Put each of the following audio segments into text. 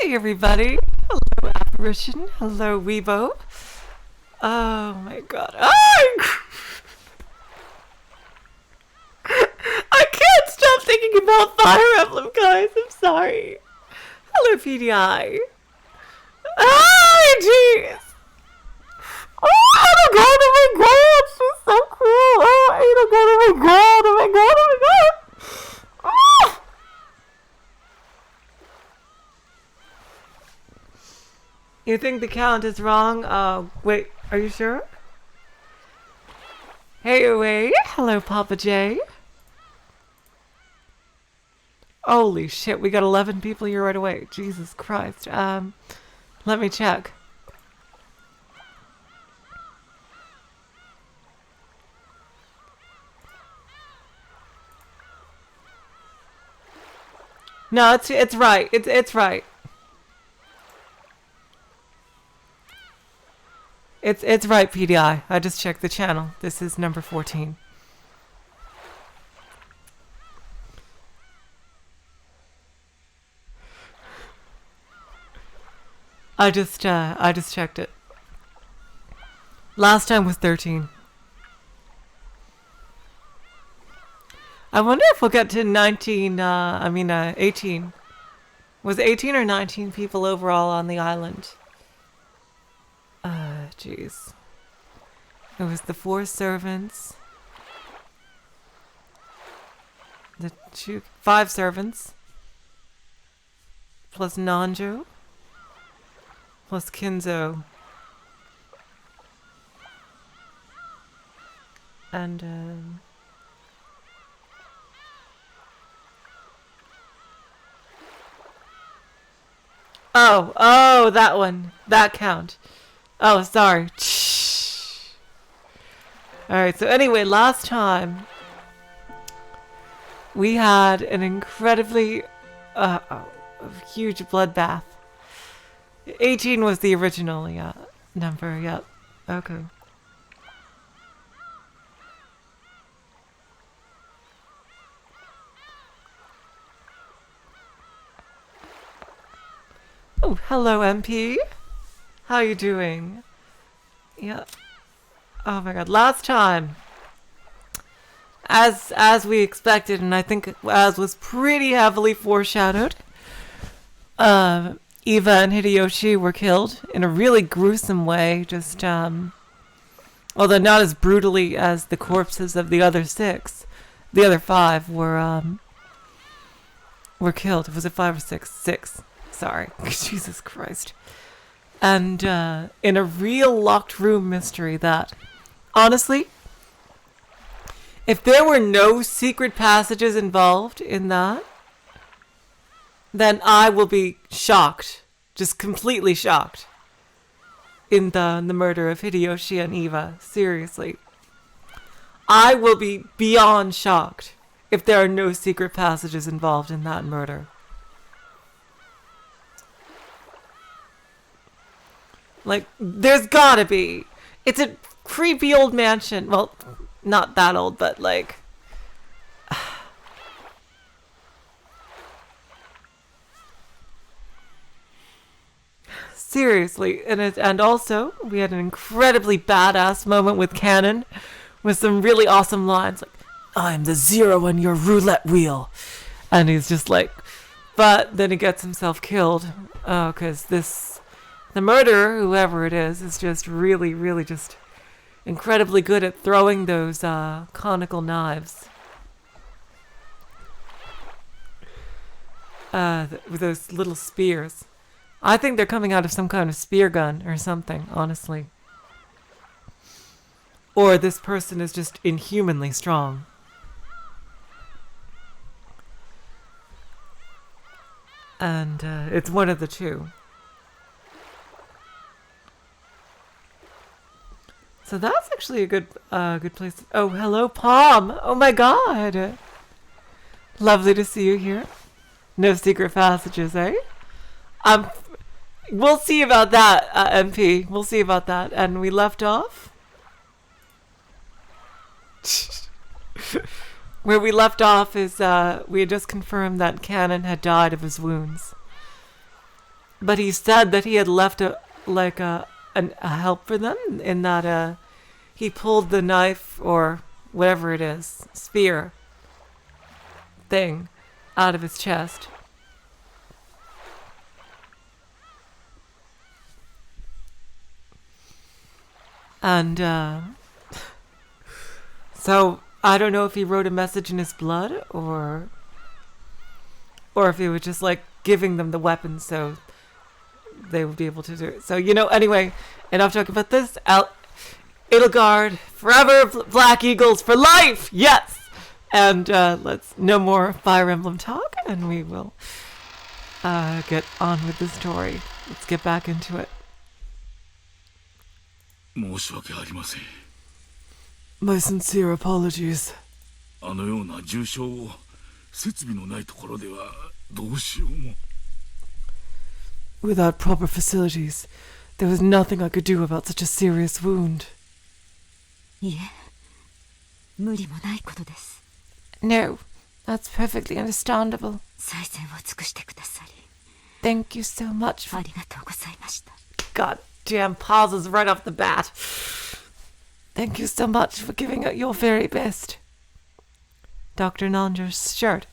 Hey everybody. Hello Apparition. Hello Weibo. Oh my god. I can't stop thinking about Fire Emblem, guys. I'm sorry. Hello PDI. Ah, jeez. Oh my god, she's so cool. Oh my god. Oh. You think the count is wrong? Wait, are you sure? Hey, away. Hello, Papa J. Holy shit, we got 11 people here right away. Jesus Christ. Let me check. No, it's right. It's right. It's right, PDI. I just checked the channel. This is number 14. I just checked it. Last time was 13. I wonder if we'll get to 18. Was 18 or 19 people overall on the island? Jeez. It was the 4 servants. The 5 servants. Plus Nanjo. Plus Kinzo. And, Oh, that one. That count. Oh, sorry. Alright, so anyway, last time we had an incredibly huge bloodbath. 18 was the original, number, yep. Okay. Oh, hello, MP. How you doing? Yeah. Oh my god. Last time, as we expected, and I think as was pretty heavily foreshadowed, Eva and Hideyoshi were killed in a really gruesome way. Just although not as brutally as the corpses of the other 6, the other 5 were killed. Was it 5 or 6? 6. Sorry. Jesus Christ. And in a real locked room mystery that, honestly, if there were no secret passages involved in that, then I will be shocked. Just completely shocked. In the murder of Hideyoshi and Eva. Seriously. I will be beyond shocked if there are no secret passages involved in that murder. Like, there's gotta be. It's a creepy old mansion. Well, not that old, but like... Seriously. And also, we had an incredibly badass moment with Canon. With some really awesome lines. Like, I'm the 0 on your roulette wheel. And he's just like... But then he gets himself killed. Oh, because the murderer, whoever it is just really, really just incredibly good at throwing those conical knives. With those little spears. I think they're coming out of some kind of spear gun or something, honestly. Or this person is just inhumanly strong. And it's one of the two. So that's actually a good place. Oh, hello, Palm. Oh my god. Lovely to see you here. No secret passages, eh? We'll see about that, MP. We'll see about that. And we left off. Where we left off is we had just confirmed that Canon had died of his wounds. But he said that he had left a help for them in that he pulled the knife or whatever it is, spear thing out of his chest. And so I don't know if he wrote a message in his blood or if he was just like giving them the weapons so they would be able to do it. So, anyway, enough talking about this. Edelgard, forever, Black Eagles for life! Yes! And let's no more Fire Emblem talk, and we will get on with the story. Let's get back into it. My sincere apologies. Without proper facilities, there was nothing I could do about such a serious wound. No, that's perfectly understandable. Thank you so much for... God damn, pauses right off the bat. Thank you so much for giving it your very best. Dr. Nanger's shirt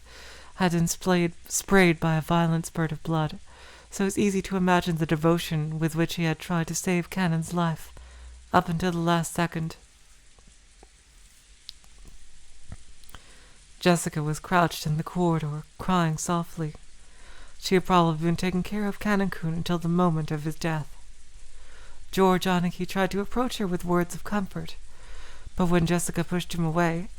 had been sprayed by a violent spurt of blood, so it's easy to imagine the devotion with which he had tried to save Cannon's life, up until the last second. Jessica was crouched in the corridor, crying softly. She had probably been taking care of Cannon-kun until the moment of his death. George Oniki tried to approach her with words of comfort, but when Jessica pushed him away,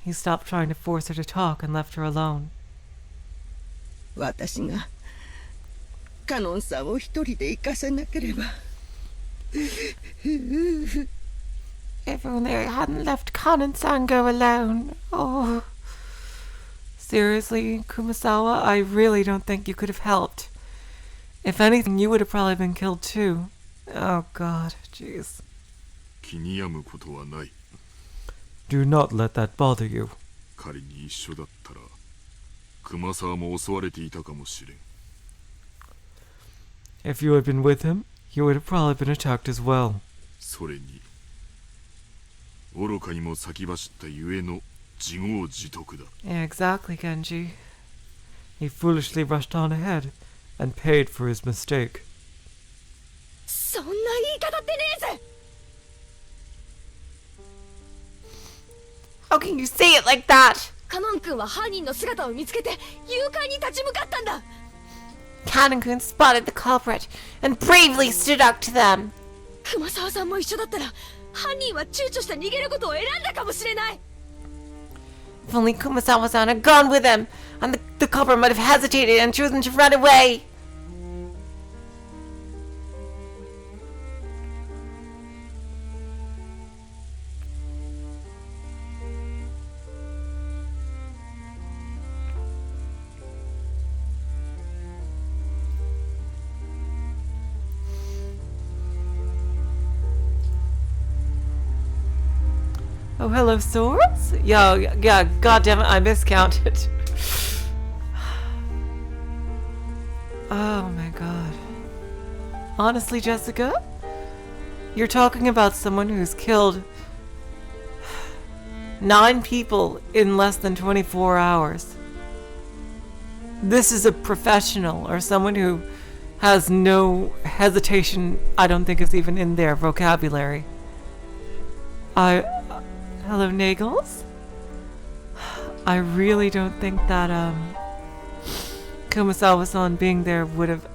he stopped trying to force her to talk and left her alone. If only I hadn't left Kanon-san go alone. Oh. Seriously, Kumasawa, I really don't think you could have helped. If anything, you would have probably been killed too. Oh God, jeez. Do not let that bother you. If you had been with him, you would have probably been attacked as well. Yeah, exactly, Genji. He foolishly rushed on ahead and paid for his mistake. How can you say it like that? Cannon-kun spotted the culprit and bravely stood up to them. If only Kumasawa-san had gone with him, and the culprit might have hesitated and chosen to run away. Oh, hello, swords? Yeah, goddammit, I miscounted. Oh my god. Honestly, Jessica, you're talking about someone who's killed 9 people in less than 24 hours. This is a professional, or someone who has no hesitation. I don't think it's even in their vocabulary. Hello, Nagels? I really don't think that, Kumasawa-san being there would have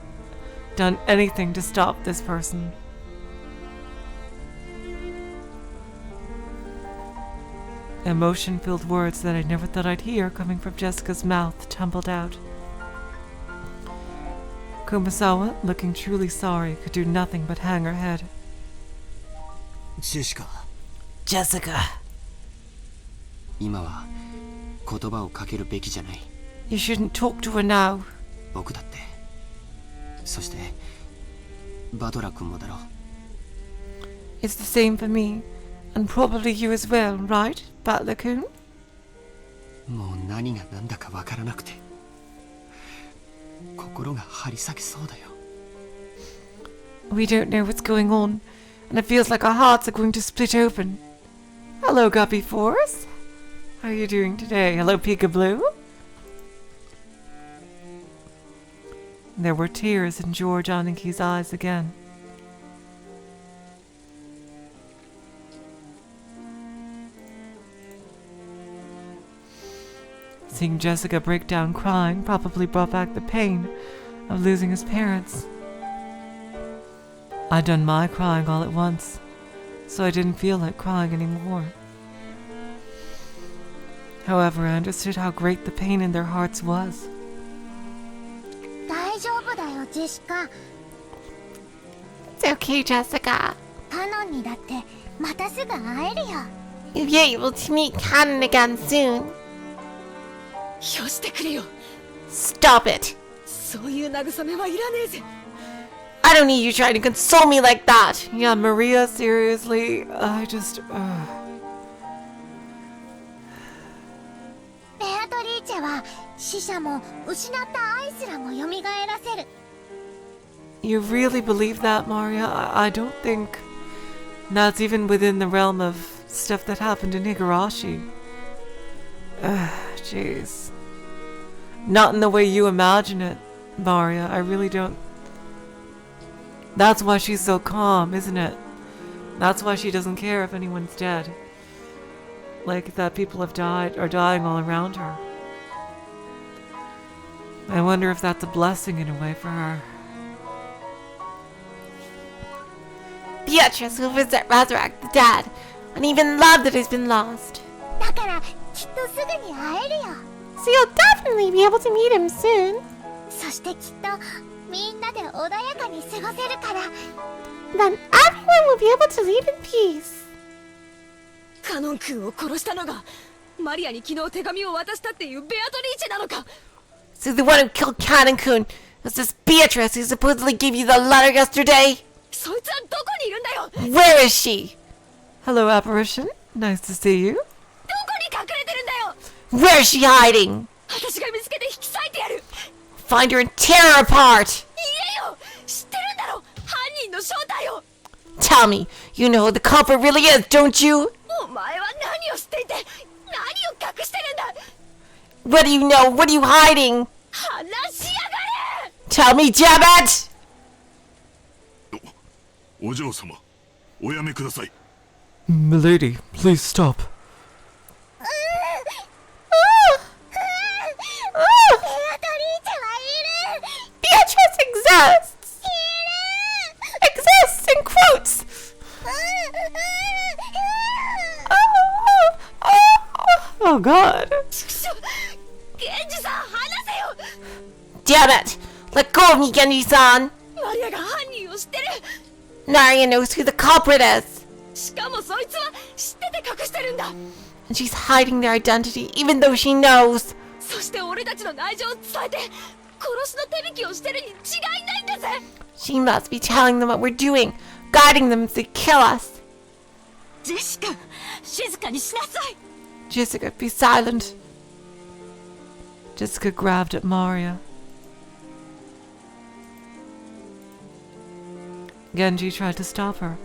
done anything to stop this person. Emotion-filled words that I never thought I'd hear coming from Jessica's mouth tumbled out. Kumasawa, looking truly sorry, could do nothing but hang her head. Jessica. You shouldn't talk to her now. It's the same for me, and probably you as well, right, Butler-kun? もう何が何だかわからなくて心が張り裂けそうだよ。 We don't know what's going on, and it feels like our hearts are going to split open. Hello, Guppy Force. How are you doing today? Hello, Peekaboo. There were tears in George Oniki's eyes again. Seeing Jessica break down crying probably brought back the pain of losing his parents. I'd done my crying all at once, so I didn't feel like crying anymore. However, I understood how great the pain in their hearts was. 大丈夫だよ、ジェシカ。 It's okay, Jessica. カノンにだってまたすぐ会えるよ。 You'll be able to meet Canon again soon. よしてくれよ。 Stop it. そういう慰めはいらねえぜ。 I don't need you trying to console me like that. Yeah, Maria, seriously? I just... ベアトリーチェは死者も失った愛すらも蘇らせる。 You really believe that, Maria? I don't think that's even within the realm of stuff that happened in Higurashi. Jeez. Not in the way you imagine it, Maria. I really don't. That's why she's so calm, isn't it? That's why she doesn't care if anyone's dead. Like that people have died or dying all around her. I wonder if that's a blessing in a way for her. Beatrice will resurrect the dead, and even love that has been lost. だからきっとすぐに会えるよ。 So you'll definitely be able to meet him soon. そしてきっとみんなで穏やかに過ごせるから。 Then everyone will be able to leave in peace. カノン君を殺したのがマリアに昨日手紙を渡したっていうベアトリーチェなのか。 So the one who killed Canon-kun was this Beatrice who supposedly gave you the letter yesterday? そいつはどこにいるんだよ。 Where is she? Hello, apparition. Nice to see you. どこに隠れてるんだよ。 Where is she hiding? 私が見つけて引き裂いてやる。 Find her and tear her apart. 言えよ。知ってるんだろ。犯人の正体を。 Tell me, you know who the culprit really is, don't you? お前は何を知っていて何を隠してるんだ。 What do you know? What are you hiding? 話しやがれ。 Tell me, damn it! お嬢様、おやめください。 Milady, please stop. ベアトリーチェはいる。 Beatrice exists! Exists in quotes! Oh god. ケンジさん話せよ。 Damn it! Let go of me, Genji-san! マリアが犯人を知ってる。 Naria knows who the culprit is! しかもそいつは知ってて隠してるんだ。 And she's hiding their identity even though she knows! そして俺たちの内情を伝えて殺しの手引きをしてるに違いないんだぜ。 She must be telling them what we're doing, guiding them to kill us! ジェシカ、静かにしなさい。 Jessica, be silent! Jessica grabbed at Maria. Genji tried to stop her,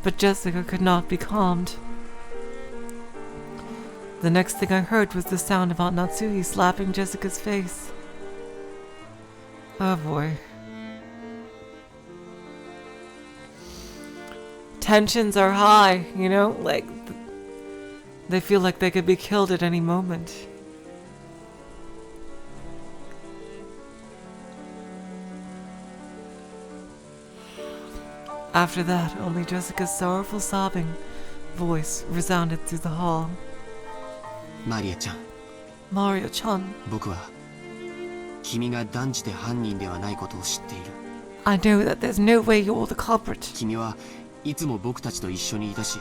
but Jessica could not be calmed. The next thing I heard was the sound of Aunt Natsuhi slapping Jessica's face. Oh boy. Tensions are high, you know, like they feel like they could be killed at any moment. After that, only Jessica's sorrowful sobbing voice resounded through the hall. マリアちゃん、 Maria-chan, 僕は君が断じて犯人ではないことを知っている。 I know that there's no way you're the culprit. 君はいつも僕たちと一緒にいたし、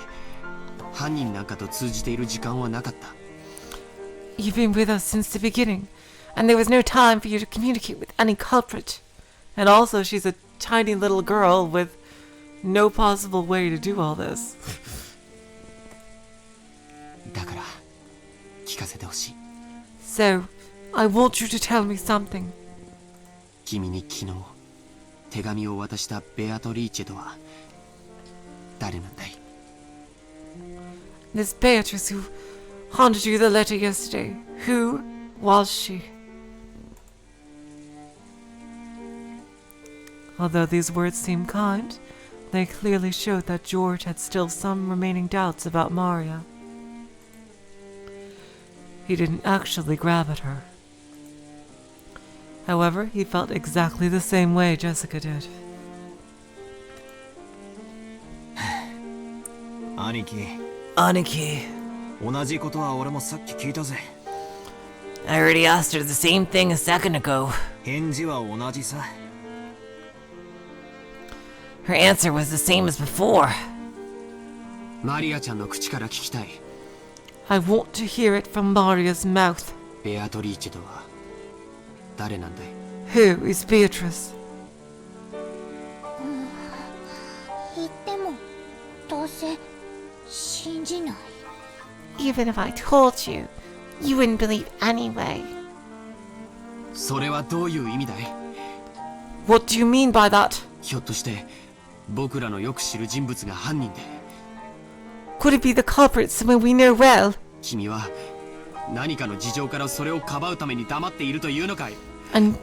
犯人なんかと通じている時間はなかった。 You've been with us since the beginning, and there was no time for you to communicate with any culprit. And also, she's a tiny little girl with no possible way to do all this. だから聞かせてほしい。So, I want you to tell me something. 君に昨日手紙を渡したベアトリーチェとは誰なんだい？ This Beatrice who handed you the letter yesterday, who was she? Although these words seem kind, they clearly showed that George had still some remaining doubts about Maria. He didn't actually grab at her. However, he felt exactly the same way Jessica did. 兄貴、 Aniki, 同じことは俺もさっき聞いたぜ。 I already asked her the same thing a second ago. 返事は同じさ。 Her answer was the same as before. マリアちゃんの口から聞きたい。 I want to hear it from Maria's mouth. ベアトリーチェとは誰なんだい？ Who is Beatrice? 言ってもどうせ信じない。 Even if I told you, you wouldn't believe anyway. それはどういう意味だい？ What do you mean by that? ひょっとして僕らのよく知る人物が犯人で、 Could it be the culprit, someone we know well? 君は何かの事情からそれをかばうために黙っているというのかい？ And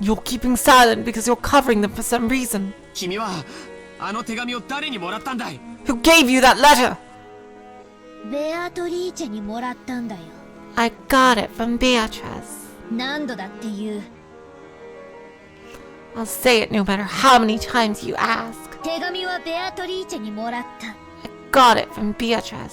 you're keeping silent because you're covering them for some reason. 君はあの手紙を誰にもらったんだい？ Who gave you that letter? ベアトリーチェにもらったんだよ。 I got it from Beatrice. 何度だって言う。 I'll say it no matter how many times you ask. 手紙はベアトリーチェにもらった。 I got it from Beatrice.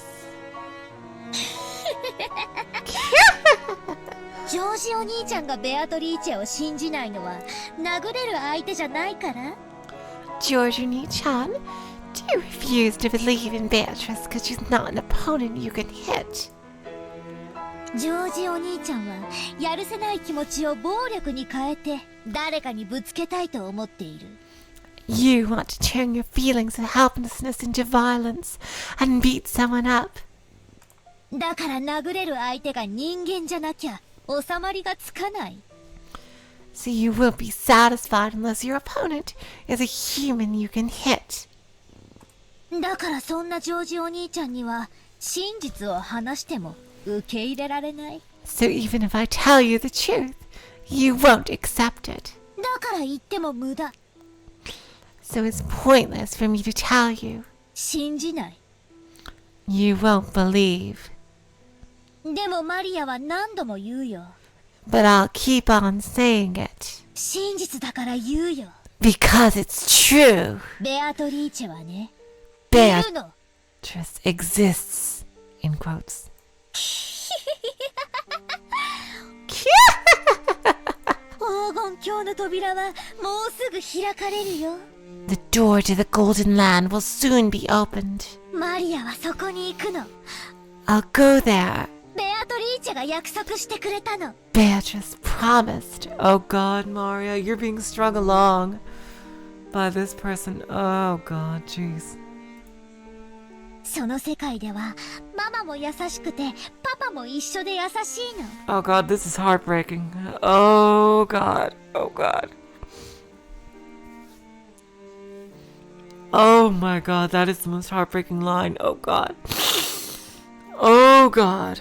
ジョージお兄ちゃんがベアトリーチェを信じないのは殴れる相手じゃないから？ George Oni-chan, do you refuse to believe in Beatrice because she's not an opponent you can hit? ジョージお兄ちゃんはやるせない気持ちを暴力に変えて誰かにぶつけたいと思っている。 You want to turn your feelings of helplessness into violence and beat someone up. だから殴れる相手が人間じゃなきゃ収まりがつかない。 So you won't be satisfied unless your opponent is a human you can hit. だからそんなジョージお兄ちゃんには真実を話しても受け入れられない。 So even if I tell you the truth, you won't accept it. だから言っても無駄。 So it's pointless for me to tell you. 信じない。 You won't believe. でもマリアは何度も言うよ。 But I'll keep on saying it. 真実だから言うよ。 Because it's true. ベアトリーチェはね。言うの。 Beatrice exists. In quotes. 黄金鏡の扉はもうすぐ開かれるよ。 The door to the Golden Land will soon be opened. マリアはそこに行くの。 I'll go there. ベアトリーチェが約束してくれたの。 Beatrice promised. Oh god, Maria, you're being strung along by this person. Oh god, jeez. その世界ではママも優しくてパパも一緒で優しいの。 Oh god, this is heartbreaking. Oh god, oh god. Oh my god, that is the most heartbreaking line. Oh god. Oh god.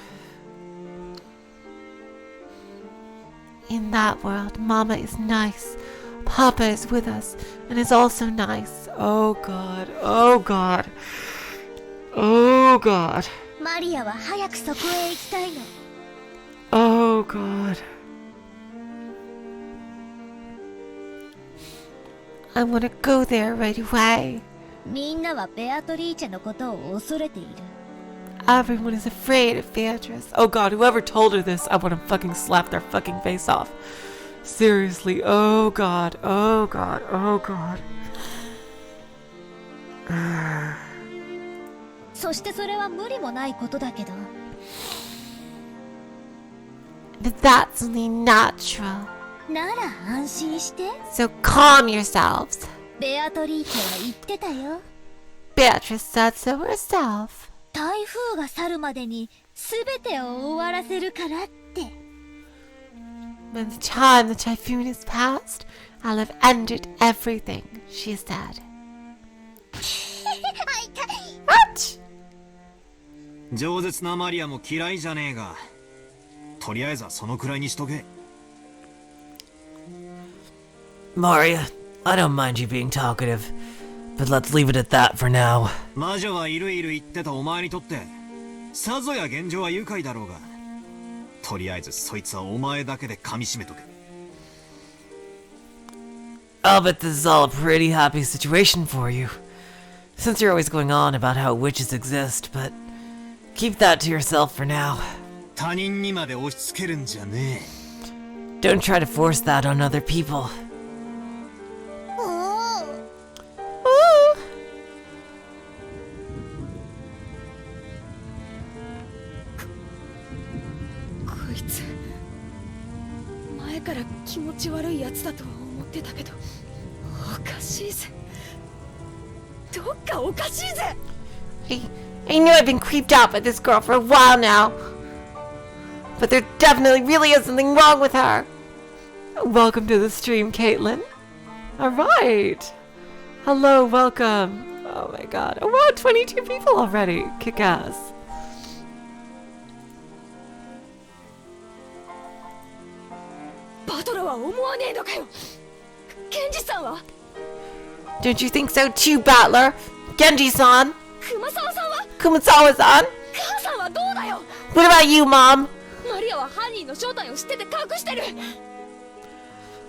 In that world, Mama is nice. Papa is with us and is also nice. Oh god, oh god. Oh god. マリアは早くそこへ行きたいの。 Oh god. I want to go there right away. みんなはベアトリーチェのことを恐れている。 Everyone is afraid of Beatrice. Oh god, whoever told her this, I want to fucking slap their fucking face off. Seriously, oh god, oh god, oh god. そしてそれは無理もないことだけど。 But that's only natural. なら安心して。 So calm yourselves. ベアトリーチェは言ってたよ。 Beatrice said so herself. 台風が去るまでに全てを終わらせるからって。When the time the typhoon is past, I'll have ended everything, she said. What? 饒舌なマリアも嫌いじゃねえが、とりあえずはそのくらいにしとけ。Maria, I don't mind you being talkative, but let's leave it at that for now. 魔女はいるいる言ってたお前にとって、さぞや現状は愉快だろうが、とりあえずそいつはお前だけで噛み締めとけ。I'll bet this is all a pretty happy situation for you, since you're always going on about how witches exist, but keep that to yourself for now. 他人にまで押し付けるんじゃねえ。Don't try to force that on other people. こいつ前から気持ち悪いやつだと思ってたけど、おかしいぜ。どっかおかしいぜ。 I knew I'd been creeped out by this girl for a while now. But there definitely really is something wrong with her. Welcome to the stream, Caitlin. Alright. Hello, welcome. Oh my god. Oh wow, 22 people already. Kick ass. バトラは思わねえのかよ。ケンジさんは？ Don't you think so too, Battler? Genji-san? 熊沢さんは？ Kumasawa-san? 母さんはどうだよ。 What about you, Mom? マリアは犯人の正体を知ってて隠してる。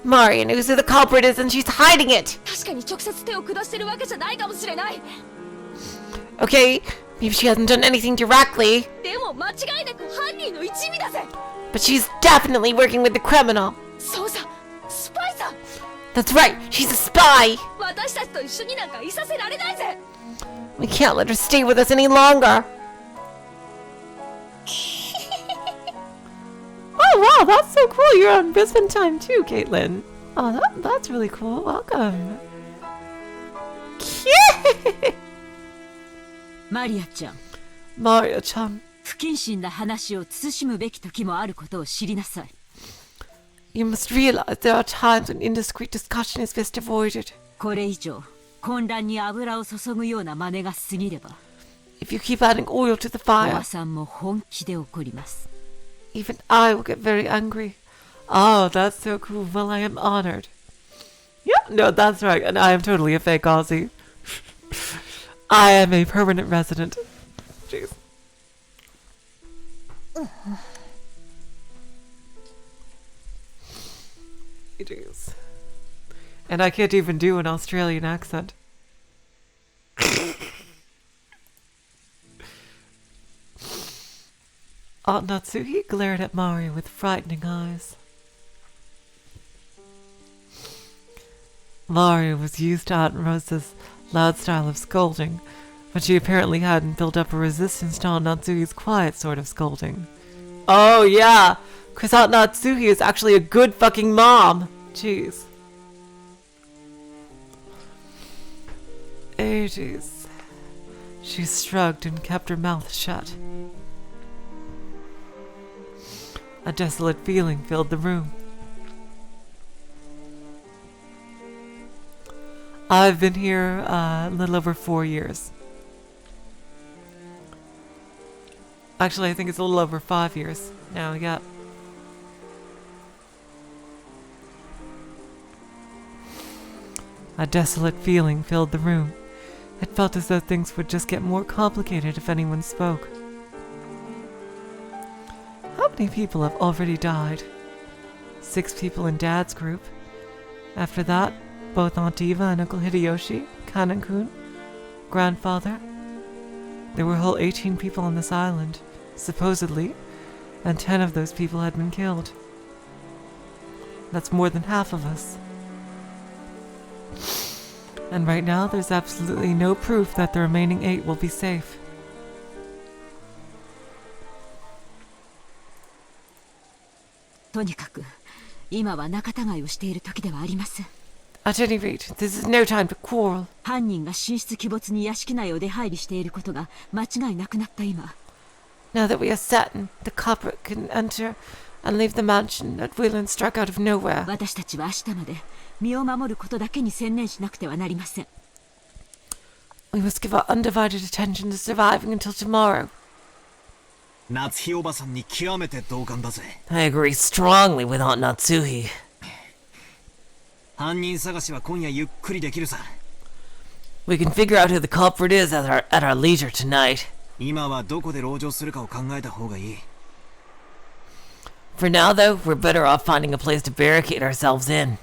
Maria knows who the culprit is and she's hiding it. 確かに直接手を下してるわけじゃないかもしれない。 Okay, maybe she hasn't done anything directly. でも間違いなく犯人の一味だぜ。 But she's definitely working with the criminal. そうさ、スパイさ。 That's right, she's a spy. 私たちと一緒になんかいさせられないぜ。 We can't let her stay with us any longer. Oh wow, that's so cool. You're on Brisbane time too, Caitlin. Oh, that's really cool. Welcome. マリアちゃん、 Maria-chan. 不謹慎な話を慎むべき時もあることを知りなさい。 You must realize there are times when indiscreet discussion is best avoided. これ以上混乱に油を注ぐような真似が過ぎれば、 If you keep adding oil to the お fire, ばさんも本気で怒ります。 even I will get very angry. Oh, that's so cool. Well, I am honored. Yep, no, that's right. And I am totally a fake Aussie. I am a permanent resident. Jeez. Jeez. And I can't even do an Australian accent. Aunt Natsuhi glared at Mario with frightening eyes. Mario was used to Aunt Rosa's loud style of scolding, but she apparently hadn't built up a resistance to Aunt Natsuhi's quiet sort of scolding. Oh yeah, because Aunt Natsuhi is actually a good fucking mom. Jeez. Jeez. She shrugged and kept her mouth shut. A desolate feeling filled the room. I've been here a little over 4 years. Actually, I think it's a little over 5 years now, yeah. A desolate feeling filled the room. It felt as though things would just get more complicated if anyone spoke. How many people have already died? 6 people in Dad's group. After that, both Aunt Eva and Uncle Hideyoshi, Kanan-kun, Grandfather. There were a whole 18 people on this island, supposedly, and 10 of those people had been killed. That's more than half of us. And right now, there's absolutely no proof that the remaining 8 will be safe. とにかく今は仲違いをしている時ではありません。 At any rate, this is no time to quarrel. 犯人が神出鬼没に屋敷内を出入りしていることが間違いなくなった今、 Now that we are certain the culprit can enter and leave the mansion that Wayland struck out of nowhere. 私たちは明日まで身を守ることだけに専念しなくてはなりません。 We must give our undivided attention to surviving until tomorrow. 夏日おばさんに極めて同感だぜ。 I agree strongly with Aunt Natsuhi. 犯人探しは今夜ゆっくりできるさ。 We can figure out who the culprit is at our leisure tonight. 今はどこで籠城するかを考えた方がいい。 For now, though, we're better off finding a place to barricade ourselves in.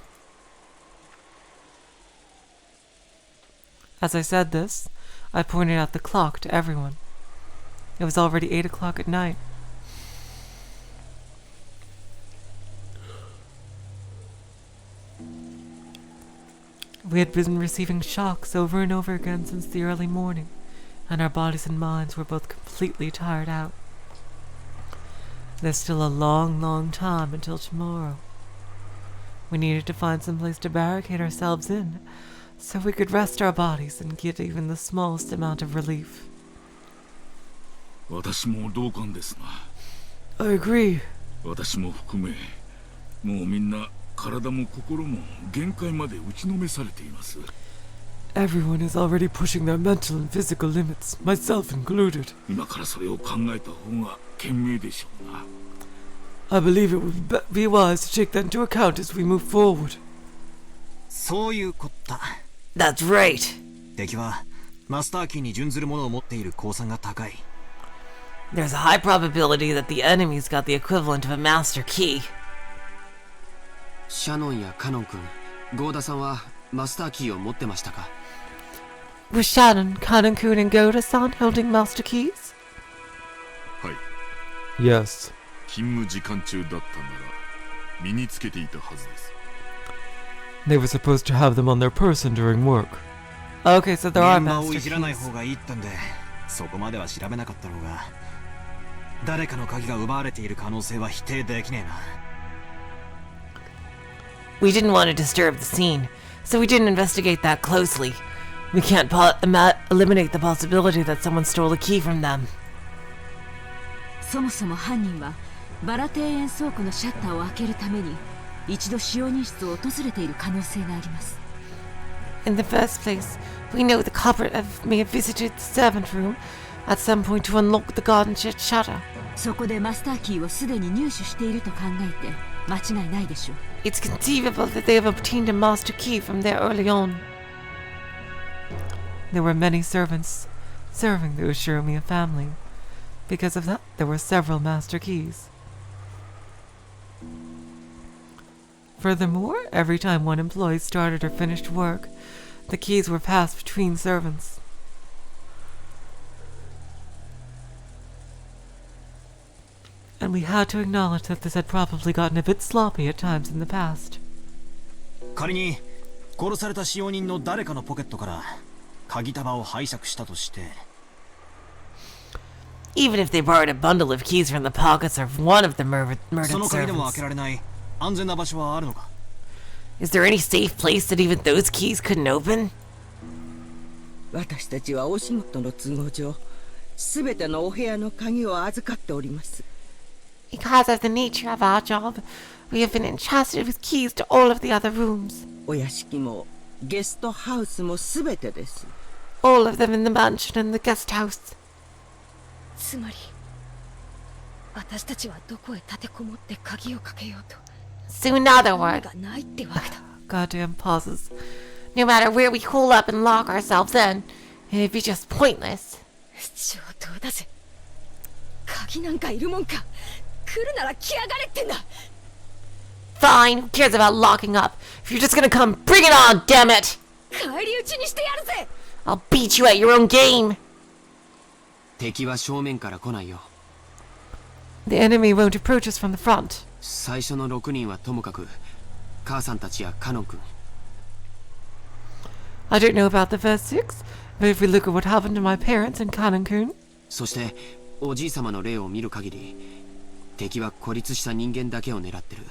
As I said this, I pointed out the clock to everyone. It was already 8 o'clock at night. We had been receiving shocks over and over again since the early morning, and our bodies and minds were both completely tired out. There's still a long, long time until tomorrow. We needed to find some place to barricade ourselves in, so we could rest our bodies and get even the smallest amount of relief. 私も同感ですな。 I agree. 私も含め、もうみんな体も心も限界まで打ちのめされています。 Everyone is already pushing their mental and physical limits, myself included. 今からそれを考えた方が賢明でしょうな。 I believe it would be wise to take that into account as we move forward. そういうこった。 That's right. 敵はマスターキーに準ずるものを持っている公算が高い。 There's a high probability that the enemy's got the equivalent of a master key. シャノンやカノン君、ゴーダさんはマスターキーを持ってましたか？ Was Shannon, Kanan-kun, and Goda-san holding master keys? はい。 Yes. 勤務時間中だったなら身につけていたはずです。 They were supposed to have them on their person during work. Okay, so there are 現場を master いじらない keys. 方がいいってんで、そこまでは調べなかったのが、誰かの鍵が奪われている可能性は否定できねえな。 We didn't want to disturb the scene, so we didn't investigate that closely. We can't eliminate the possibility that someone stole a key from them. そもそも犯人はバラ庭園倉庫のシャッターを開けるために一度使用人室を訪れている可能性があります。 In the first place, we know the culprit may have visited the servant room at some point to unlock the garden shed shutter. そこでマスターキーをすでに入手していると考えて間違いないでしょう。 It's conceivable that they have obtained a master key from there early on. There were many servants serving the Ushiromiya family. Because of that, there were several master keys. Furthermore, every time one employee started or finished work, the keys were passed between servants. And we had to acknowledge that this had probably gotten a bit sloppy at times in the past. 仮に殺された使用人の誰かのポケットから鍵束を拝借したとして、 Even if they borrowed a bundle of keys from the pockets of one of the murdered その鍵でも開 servants, けられない安全な場所はあるのか？ is there any safe place that even those keys couldn't open? 私たちはお仕事の都合上、すべてのお部屋の鍵を預かっております。 Because of the nature of our job, we have been entrusted with keys to all of the other rooms. お屋敷もゲストハウスもすべてです。 All of them in the mansion and the guest house. つまり私たちはどこへ立てこもって鍵をかけようと So in other 意味 words, がないってわけだ。 Goddamn pauses. no matter where we hole up and lock ourselves in, it'd be just pointless. 上等だぜ。鍵なんかいるもんか。来るなら来やがれってんだ。 Fine, who cares about locking up? If you're just gonna come, bring it on, damn it! 返り討ちにしてやるぜ。 I'll beat you at your own game. 敵は正面から来ないよ。 The enemy won't approach us from the front. 最初の6人はともかく、母さんたちやカノン君。 I don't know about the first 6, but if we look at what happened to my parents and Kanan-kun, そしておじい様の例を見る限り、敵は孤立した人間だけを狙ってる。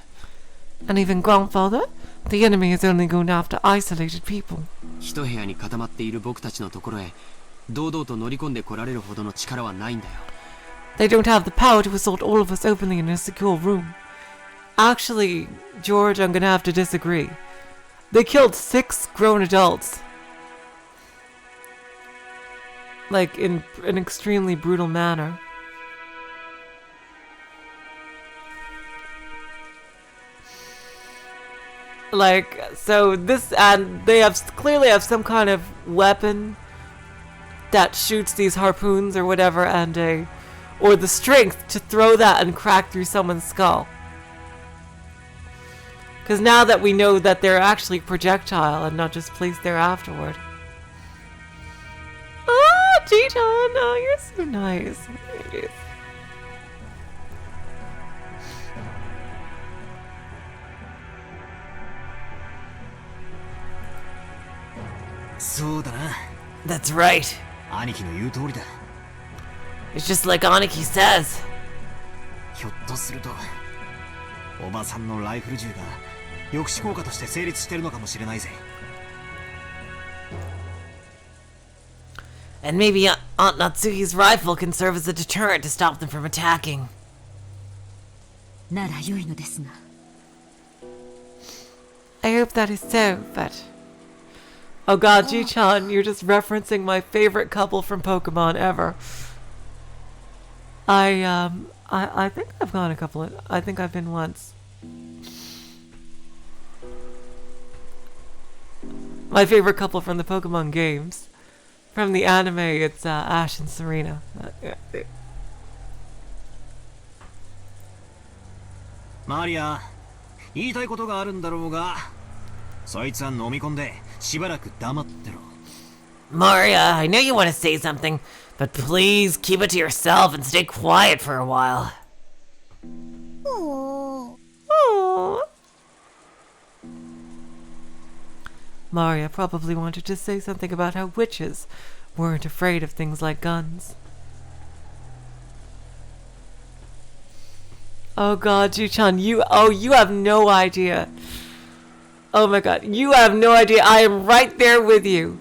and even grandfather, the enemy is only going after isolated people. 一部屋に固まっている僕たちのところへ堂々と乗り込んで来られるほどの力はないんだよ。 They don't have the power to assault all of us openly in a secure room. Actually, George, I'm gonna have to disagree. They killed 6 grown adults. Like, in an extremely brutal manner. Like, so this, and they clearly have some kind of weapon that shoots these harpoons or whatever, and or the strength to throw that and crack through someone's skull. Because now that we know that they're actually projectile and not just placed there afterward. Oh, G-Chan, oh, you're so nice. Jeez. そうだな。 That's right. 兄貴の言う通りだ。 It's just like Oniki says. ひょっとすると、おばさんのライフル銃が抑止効果として成立してるのかもしれないぜ。 And maybe Aunt Natsuki's rifle can serve as a deterrent to stop them from attacking. なら良いのですが。 I hope that is so, but... Oh god, Ji-chan, you're just referencing my favorite couple from Pokemon ever. I think I've gone a couple of... I think I've been once. My favorite couple from the Pokemon games. From the anime, it's Ash and Serena. Yeah. マリア、言いたいことがあるんだろうが、そいつは飲み込んでしばらく黙ってろ。 Maria, I know you want to say something, but please keep it to yourself and stay quiet for a while. Aww. Maria probably wanted to say something about how witches weren't afraid of things like guns. Oh god, Ju-chan, you have no idea. Oh my god, you have no idea. I am right there with you.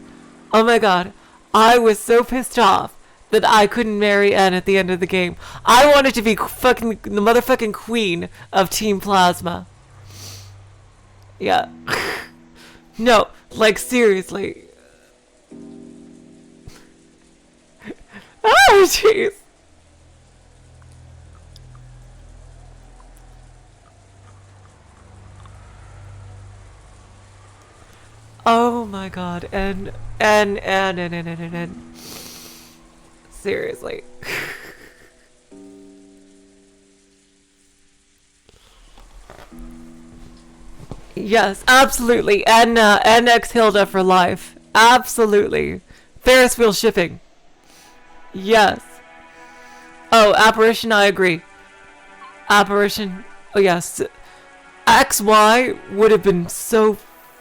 Oh my god, I was so pissed off that I couldn't marry Anne at the end of the game. I wanted to be fucking the motherfucking queen of Team Plasma. Yeah. No, like seriously. Oh, jeez. Oh my god, and. Seriously. Yes, absolutely. And X Hilda for life. Absolutely. Ferris wheel shipping. Yes. Oh, Apparition, I agree. Apparition. Oh, yes. XY would have been so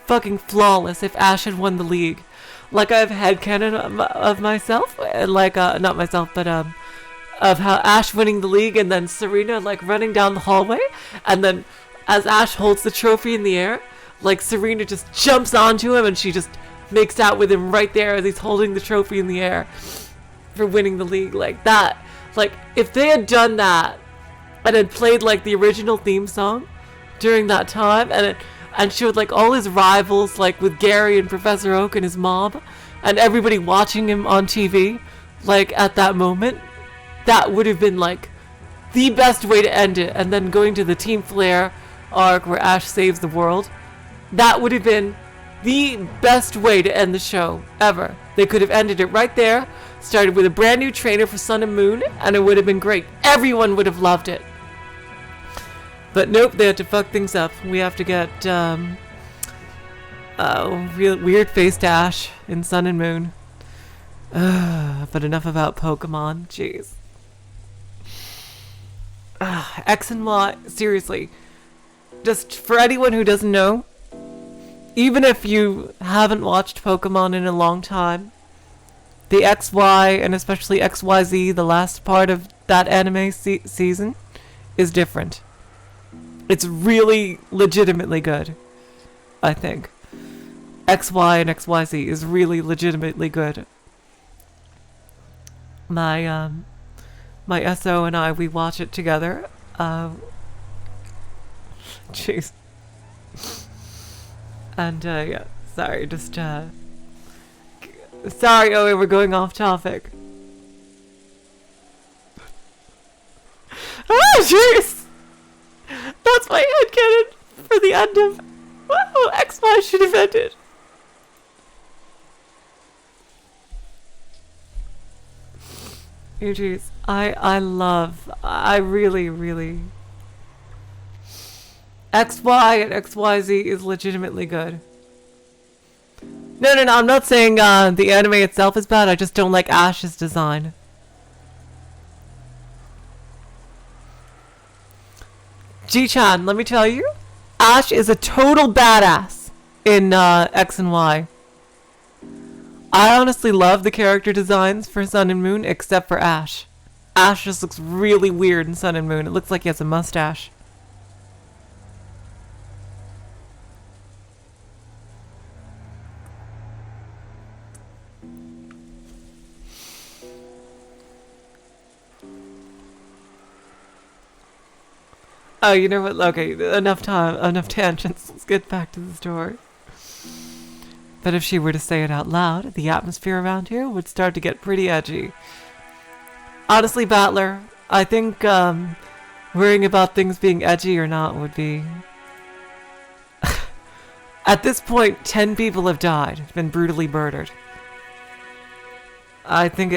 fucking flawless if Ash had won the league. Like, I have headcanon of myself. Like, not myself, but, of how Ash winning the league and then Serena, like, running down the hallway. And then, as Ash holds the trophy in the air, like, Serena just jumps onto him and she just makes out with him right there as he's holding the trophy in the air for winning the league. Like, that. Like, if they had done that and had played, like, the original theme song during that time and showed, like, all his rivals, like, with Gary and Professor Oak and his mom, and everybody watching him on TV, like, at that moment, that would have been, like, the best way to end it. And then going to the Team Flare arc where Ash saves the world, that would have been the best way to end the show ever. They could have ended it right there, started with a brand new trainer for Sun and Moon, and it would have been great. Everyone would have loved it. But nope, they had to fuck things up. We have to get real weird-faced Ash in Sun and Moon. But enough about Pokemon. Jeez. X and Y, seriously. Just for anyone who doesn't know, even if you haven't watched Pokemon in a long time, the XY and especially XYZ, the last part of that anime season, is different. It's really legitimately good, I think. XY and XYZ is really legitimately good. My SO and I, we watch it together. Jeez. And, yeah, sorry, just, sorry, we're going off topic. Oh, jeez! That's my headcanon for the end of... Wow, XY should have ended. Oh, jeez. I really, really... XY and XYZ is legitimately good. No, I'm not saying the anime itself is bad, I just don't like Ash's design. G-chan, let me tell you, Ash is a total badass in X and Y. I honestly love the character designs for Sun and Moon, except for Ash. Ash just looks really weird in Sun and Moon. It looks like he has a mustache. Oh, you know what? Okay, enough tangents. Let's get back to the story. But if she were to say it out loud, the atmosphere around here would start to get pretty edgy. Honestly, Battler, I think worrying about things being edgy or not would be... At this point, 10 people have died, been brutally murdered. I think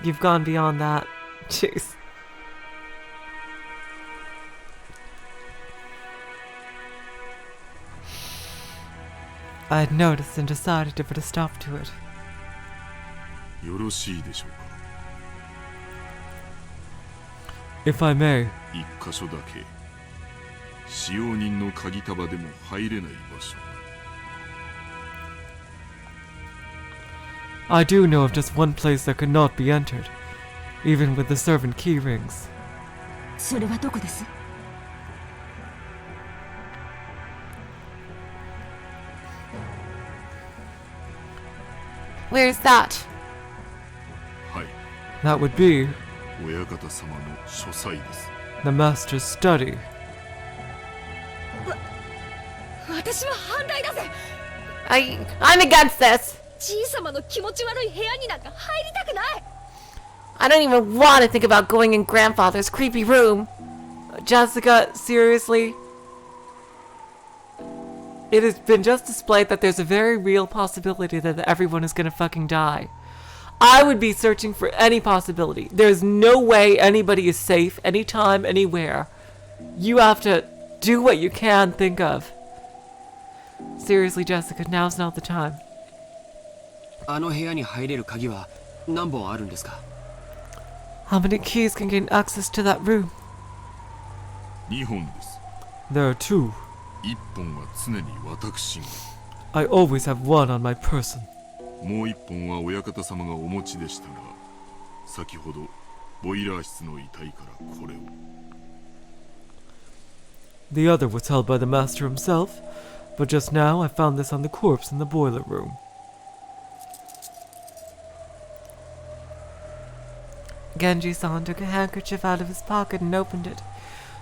you've gone beyond that. Jeez. I had noticed and decided to put a stop to it. If I may. I do know of just one place that could not be entered, even with the servant key rings. Where's that? That would be the master's study. I'm against this. I don't even want to think about going in grandfather's creepy room. Jessica, seriously? It has been just displayed that there's a very real possibility that everyone is gonna fucking die. I would be searching for any possibility. There's no way anybody is safe anytime, anywhere. You have to do what you can think of. Seriously, Jessica, now's not the time. How many keys can gain access to that room? There are 2. I always have one on my person. The other was held by the master himself, but just now I found this on the corpse in the boiler room. Genji-san took a handkerchief out of his pocket and opened it,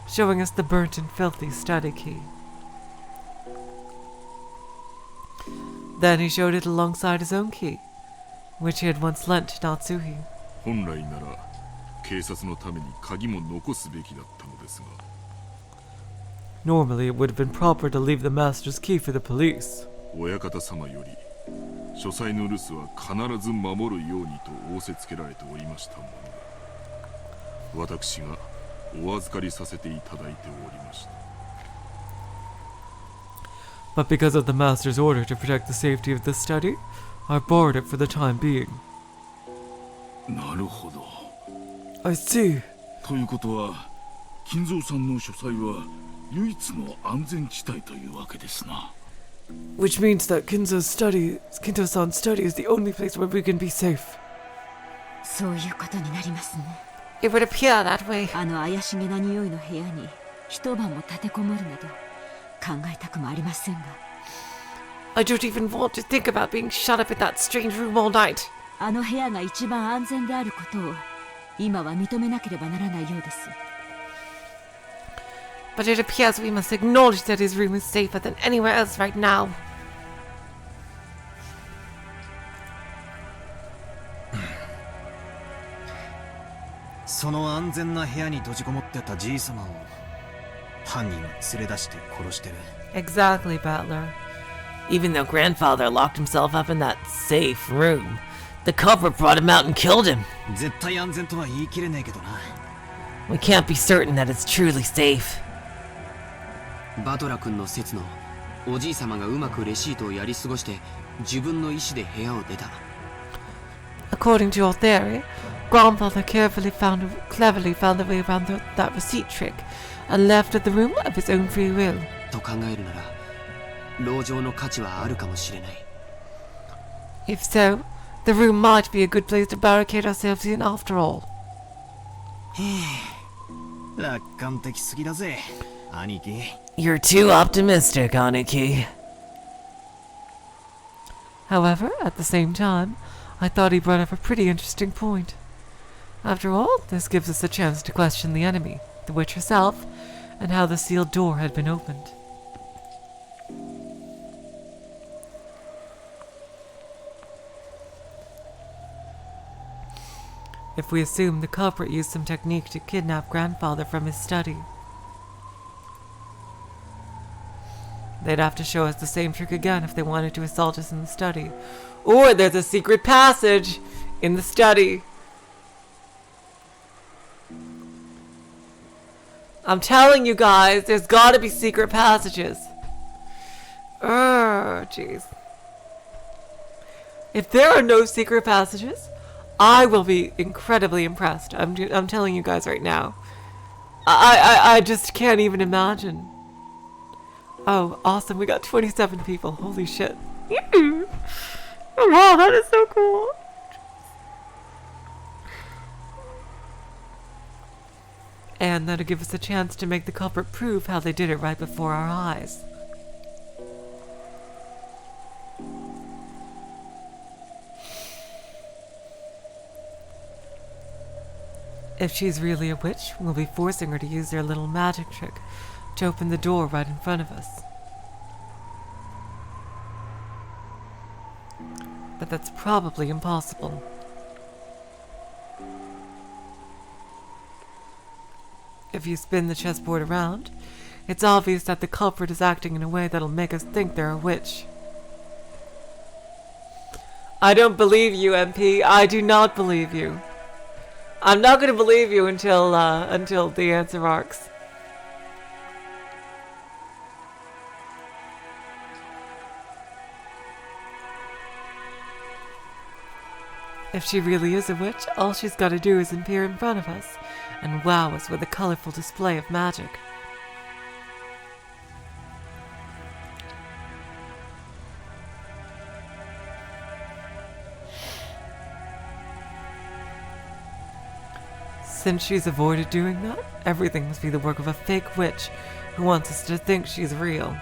showing us the burnt and filthy study key. Then he showed it alongside his own key, which he had once lent to Natsuhi. Normally it would have been proper to leave the master's key for the police. But because of the master's order to protect the safety of the study, I borrowed it for the time being. I see. Which means that Kinzo-san's study is the only place where we can be safe. It would appear that way. I don't even want to think about being shut up in that strange room all night. but it appears we must acknowledge that his room is safer than anywhere else right now. その安全な部屋に閉じこもってたじいさまを犯人は連れ出して殺してる。 Exactly, Butler. Even though grandfather locked himself up in that safe room, the culprit brought him out and killed him. 絶対安全とは言い切れねえけどな。 We can't be certain that it's truly safe. バトラ君の説のおじいさまがうまくレシートをやり過ごして自分の意思で部屋を出た。 According to your theory, Grandfather cleverly found the way around that receipt trick and left the room of his own free will. と考えるなら、籠城の価値はあるかもしれない。 If so, the room might be a good place to barricade ourselves in after all. 楽観的すぎだぜ、兄貴。 You're too optimistic, Oniki. However, at the same time, I thought he brought up a pretty interesting point. After all, this gives us a chance to question the enemy, the witch herself, and how the sealed door had been opened. If we assume the culprit used some technique to kidnap grandfather from his study, they'd have to show us the same trick again if they wanted to assault us in the study. Or there's a secret passage in the study. I'm telling you guys, there's gotta be secret passages. Oh, jeez. If there are no secret passages, I will be incredibly impressed. I'm telling you guys right now. I just can't even imagine. Oh, awesome. We got 27 people. Holy shit. Oh, wow, that is so cool. And that'll give us a chance to make the culprit prove how they did it right before our eyes. If she's really a witch, we'll be forcing her to use their little magic trick to open the door right in front of us. But that's probably impossible. If you spin the chessboard around, it's obvious that the culprit is acting in a way that'll make us think they're a witch. I don't believe you, MP. I do not believe you. I'm not going to believe you until the answer arcs. If she really is a witch, all she's got to do is appear in front of us and wow us with a colorful display of magic. Since she's avoided doing that, everything must be the work of a fake witch who wants us to think she's real.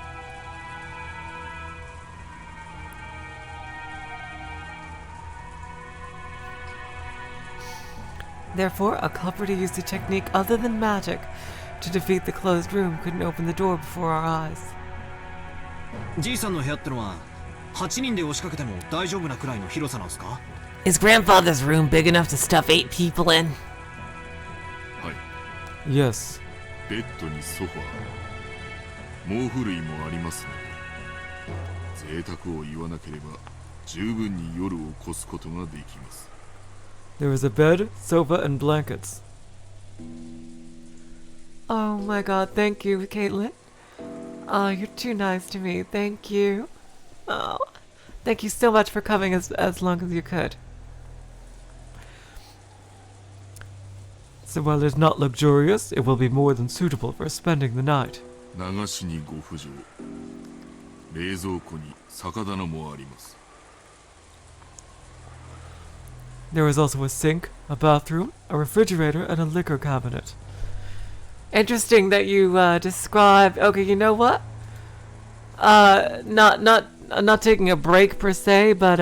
Therefore, a culprit who used a technique other than magic to defeat the closed room couldn't open the door before our eyes. じいさんの部屋ってのは8人で押しかけても大丈夫なくらいの広さなんすか? Is grandfather's room big enough to stuff 8 people in? はい。 Yes. ベッドにソファー、毛布類もありますので、贅沢を言わなければ十分に夜を越すことができます。 There is a bed, sofa, and blankets. Oh my god, thank you, Caitlin. Oh, you're too nice to me. Thank you. Oh, thank you so much for coming as long as you could. So while it's not luxurious, it will be more than suitable for spending the night. 流しにご不浄。冷蔵庫に酒棚もあります。 There is also a sink, a bathroom, a refrigerator, and a liquor cabinet. Interesting that you described. Okay, you know what? Not taking a break per se, but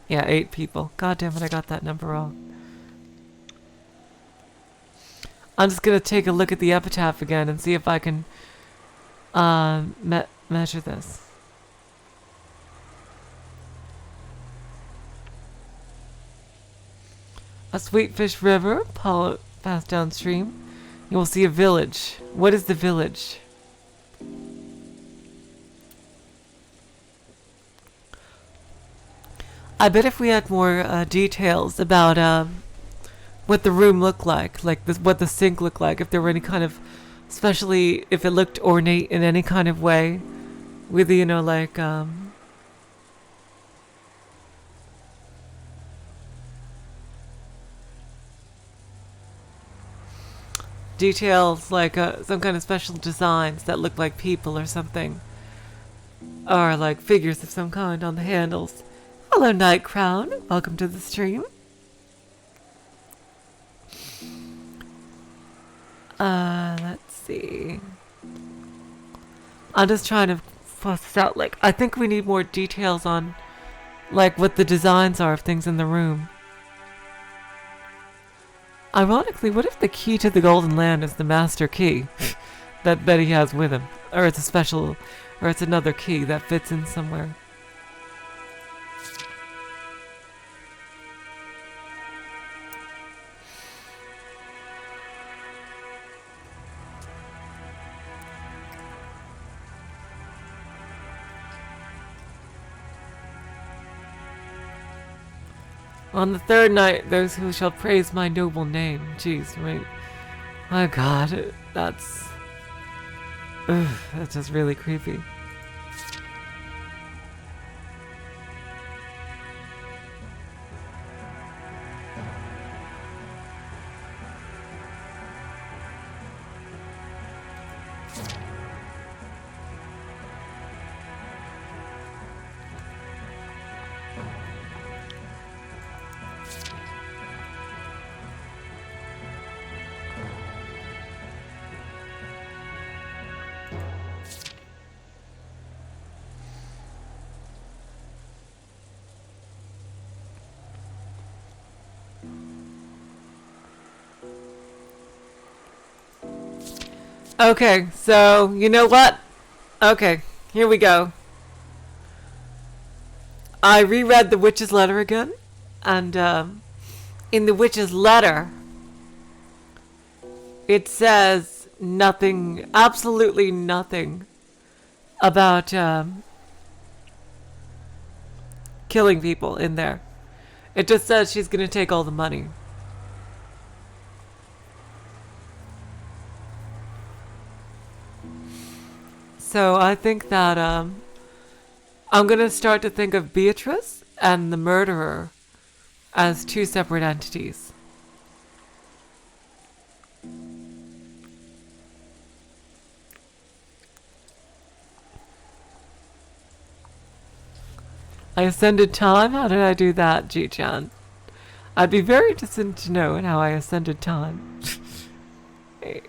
yeah, 8 people. God damn it, I got that number wrong. I'm just gonna take a look at the epitaph again and see if I can measure this. A sweet fish river, pass downstream. You will see a village. What is the village? I bet if we had more details about what the room looked like this, what the sink looked like, if there were any kind of, especially if it looked ornate in any kind of way, with, you know, like details like some kind of special designs that look like people or something, or like figures of some kind on the handles. Hello, Night Crown. Welcome to the stream. Let's see. I'm just trying to fuss this out. Like, I think we need more details on, like, what the designs are of things in the room. Ironically, what if the key to the Golden Land is the master key that Betty has with him? Or it's a special, or it's another key that fits in somewhere. On the third night, those who shall praise my noble name. Jeez, wait. My God, that's just really creepy. Okay, so, you know what? Okay, here we go. I reread the witch's letter again, and in the witch's letter, it says nothing, absolutely nothing about killing people in there. It just says she's gonna take all the money. So I think that I'm going to start to think of Beatrice and the murderer as two separate entities. I ascended time? How did I do that, Ji-chan? I'd be very interested to know how I ascended time. Hey.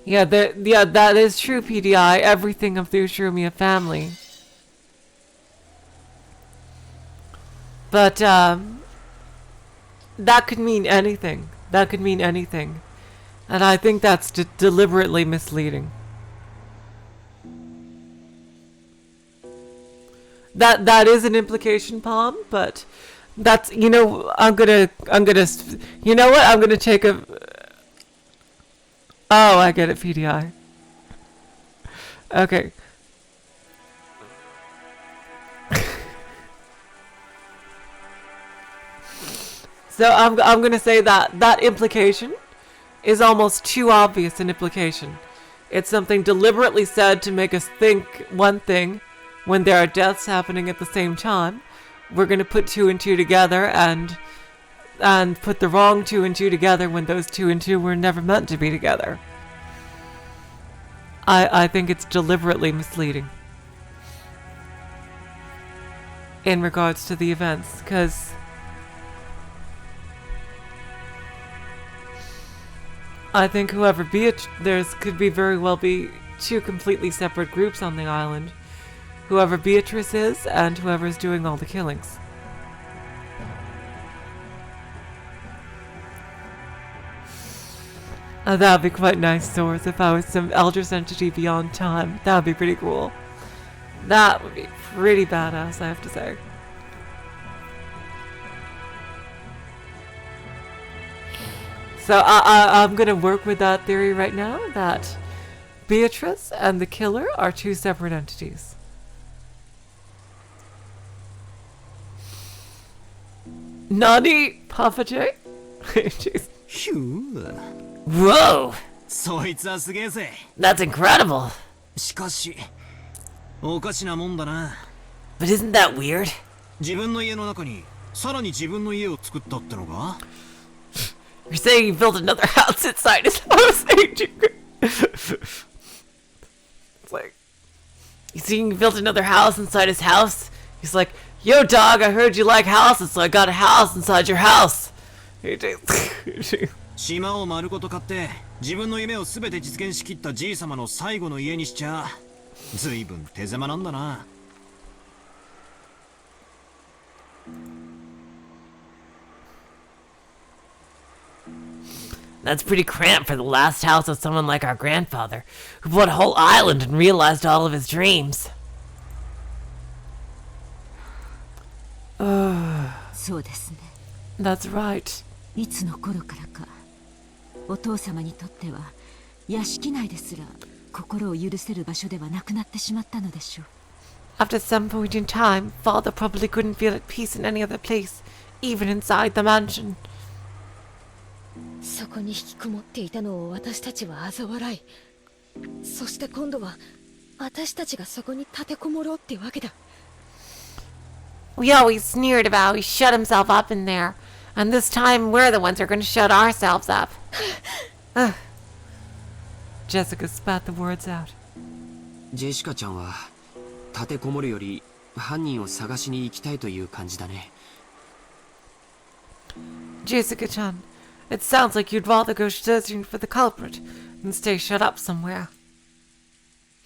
Yeah, that is true, PDI. Everything of the Ushiromiya family. But, that could mean anything. That could mean anything. And I think that's deliberately misleading. That is an implication, Palm, but that's, you know, I'm gonna, you know what? I'm gonna take a... Oh, I get it, PDI. Okay. So I'm gonna say that implication is almost too obvious an implication. It's something deliberately said to make us think one thing when there are deaths happening at the same time. We're gonna put two and two together and put the wrong two and two together when those two and two were never meant to be together. I think it's deliberately misleading in regards to the events, because I think there's could be very well be two completely separate groups on the island. Whoever Beatrice is and whoever's doing all the killings. That would be quite nice, Source, if I was some Eldritch entity beyond time. That would be pretty cool. That would be pretty badass, I have to say. So I'm going to work with that theory right now, that Beatrice and the killer are two separate entities. Nani, Papa J? Jeez. Whoa! そいつはすげえぜ。 That's incredible! しかし、おかしなもんだな。 But isn't that weird? 自分の家の中に、さらに自分の家を作ったってのか？ You're saying you built another house inside his house, ain't you? It's like, you see, you built another house inside his house? He's like, yo dog, I heard you like houses, so I got a house inside your house. 島を丸ごと買って自分の夢を全て実現しきったじい様の最後の家にしちゃ随分手狭なんだな。 That's pretty cramped for the last house of someone like our grandfather, who bought a whole island and realized all of his dreams. そうですね。 That's right. いつの頃からか、お父様にとっては屋敷内ですら心を許せる場所ではなくなってしまったのでしょう。 After some point in time, Father probably couldn't feel at peace in any other place, even inside the mansion. そこに引きこもっていたのを私たちは嘲笑い、そして今度は私たちがそこに立てこもろうってわけだ。 We always sneered about he shut himself up in there, and this time we're the ones who are going to shut ourselves up. Jessica spat the words out. ジェシカちゃんは立てこもるより犯人を探しに行きたいという感じだね。 Jessica-chan, it sounds like you'd rather go searching for the culprit than stay shut up somewhere.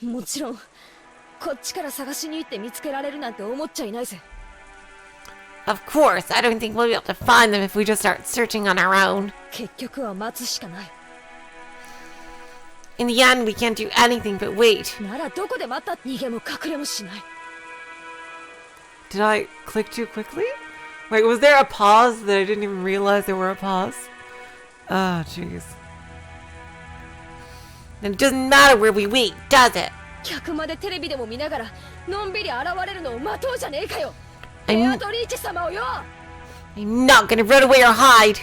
もちろん、こっちから探しに行って見つけられるなんて思っちゃいないぜ。 Of course, I don't think we'll be able to find them if we just start searching on our own. 結局は待つしかない。 In the end, we can't do anything but wait. ならどこで待ったって逃げも隠れもしない。 Did I click too quickly? Wait, was there a pause that I didn't even realize there were a pause? Oh, jeez. And it doesn't matter where we wait, does it? 客までテレビでも見ながらのんびり現れるのを待とうじゃねえかよ。 I'm- エアトリーチ様をよ。 I'm not gonna run away or hide.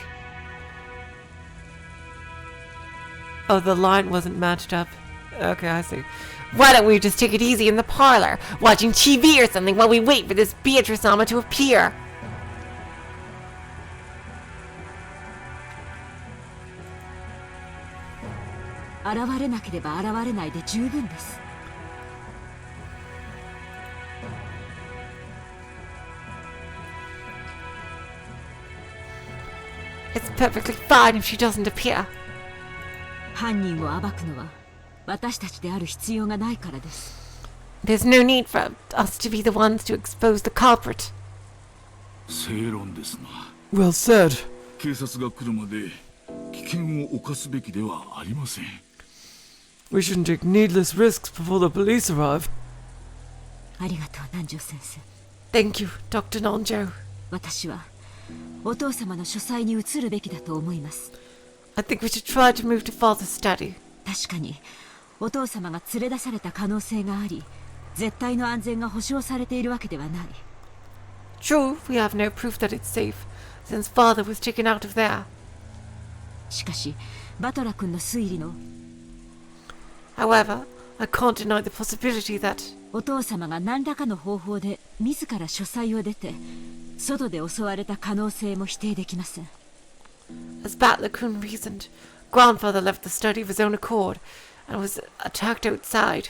Oh, the line wasn't matched up. Okay, I see. Why don't we just take it easy in the parlor, watching TV or something while we wait for this Beatrice-sama to appear? 現れなければ現れないで十分です。 It's perfectly fine if she doesn't appear. 犯人を暴くのは私たちである必要がないからです。 There's no need for us to be the ones to expose the culprit. 正論ですな。 Well said. 警察が来るまで危険を冒すべきではありません。 We shouldn't take needless risks before the police arrive. ありがとう南條先生。 Thank you, Dr. Nonjo. 私はお父様の書斎に移るべきだと思います。 I think we should try to move to Father's study. 確かにお父様が連れ出された可能性があり、絶対の安全が保証されているわけではない。 True, we have no proof that it's safe, since Father was taken out of there. しかしバトラ君の推理の However, I can't deny the possibility that お父様が何らかの方法で自ら書斎を出て外で襲われた可能性も否定できません。 as Battler-kun reasoned, Grandfather left the study of his own accord and was attacked outside.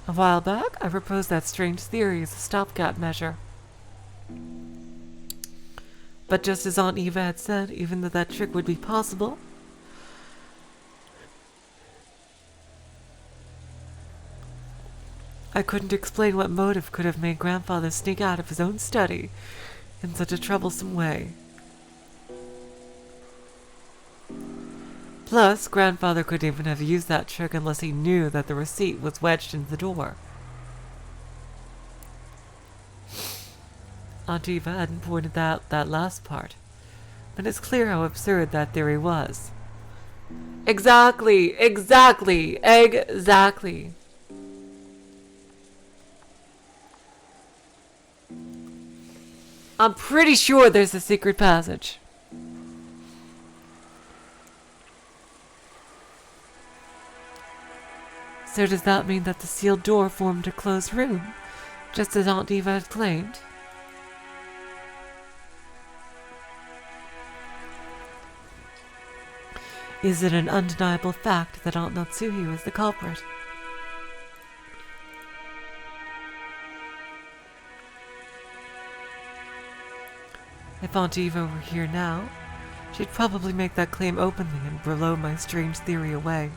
A while back, I proposed that strange theory as a stopgap measure. But just as Aunt Eva had said, even though that trick would be possible, I couldn't explain what motive could have made Grandfather sneak out of his own study in such a troublesome way. Plus, Grandfather couldn't even have used that trick unless he knew that the receipt was wedged into the door. Aunt Eva hadn't pointed out that last part, but it's clear how absurd that theory was. Exactly! I'm pretty sure there's a secret passage. So does that mean that the sealed door formed a closed room, just as Aunt Eva had claimed? Is it an undeniable fact that Aunt Natsuhi was the culprit? If Aunt Eva were here now, she'd probably make that claim openly and blow my strange theory away.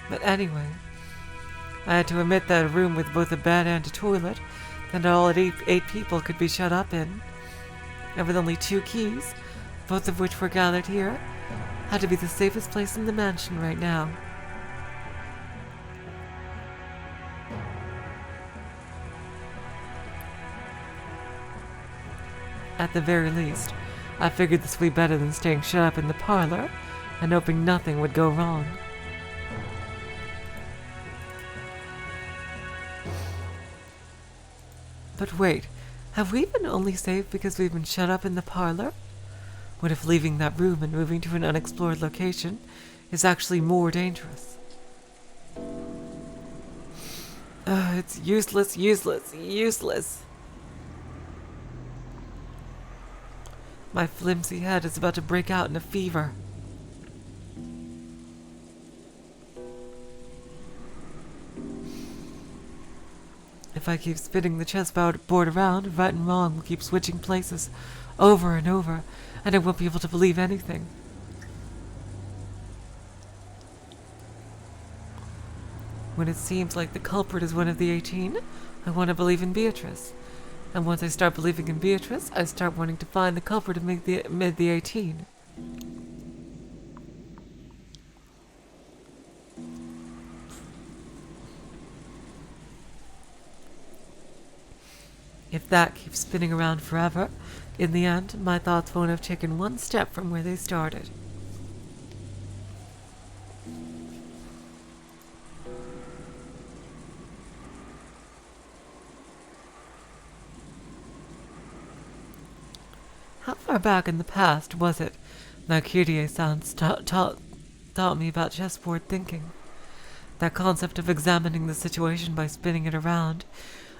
But anyway, I had to admit that a room with both a bed and a toilet that all 8 people could be shut up in, and with only 2 keys, both of which were gathered here, had to be the safest place in the mansion right now. At the very least, I figured this would be better than staying shut up in the parlor and hoping nothing would go wrong. But wait, have we been only safe because we've been shut up in the parlor? What if leaving that room and moving to an unexplored location is actually more dangerous? It's useless. My flimsy head is about to break out in a fever. If I keep spinning the chessboard around, right and wrong will keep switching places over and over, and I won't be able to believe anything. When it seems like the culprit is one of the 18, I want to believe in Beatrice. And once I start believing in Beatrice, I start wanting to find the culprit amid the 18. If that keeps spinning around forever, in the end, my thoughts won't have taken one step from where they started. How far back in the past was it that Kirie-san taught me about chessboard thinking? That concept of examining the situation by spinning it around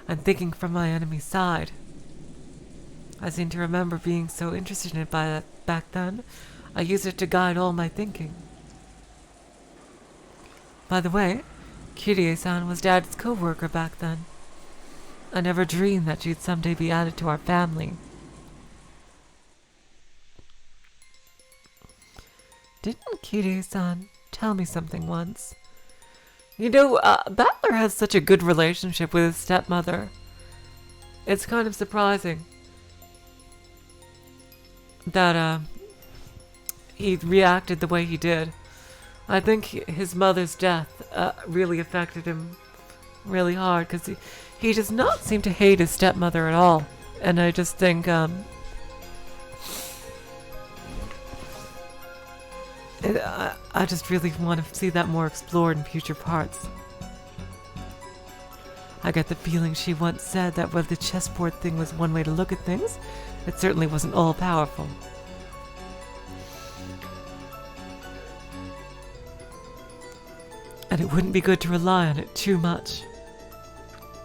and thinking from my enemy's side. I seem to remember being so interested in it back then, I used it to guide all my thinking. By the way, Kirie-san was Dad's co-worker back then. I never dreamed that she'd someday be added to our family. Didn't Kirie-san tell me something once? You know, Battler has such a good relationship with his stepmother. It's kind of surprising that he reacted the way he did. I think his mother's death really affected him really hard, because he does not seem to hate his stepmother at all. And I just think I just really want to see that more explored in future parts. I get the feeling she once said that while the chessboard thing was one way to look at things, it certainly wasn't all-powerful. And it wouldn't be good to rely on it too much.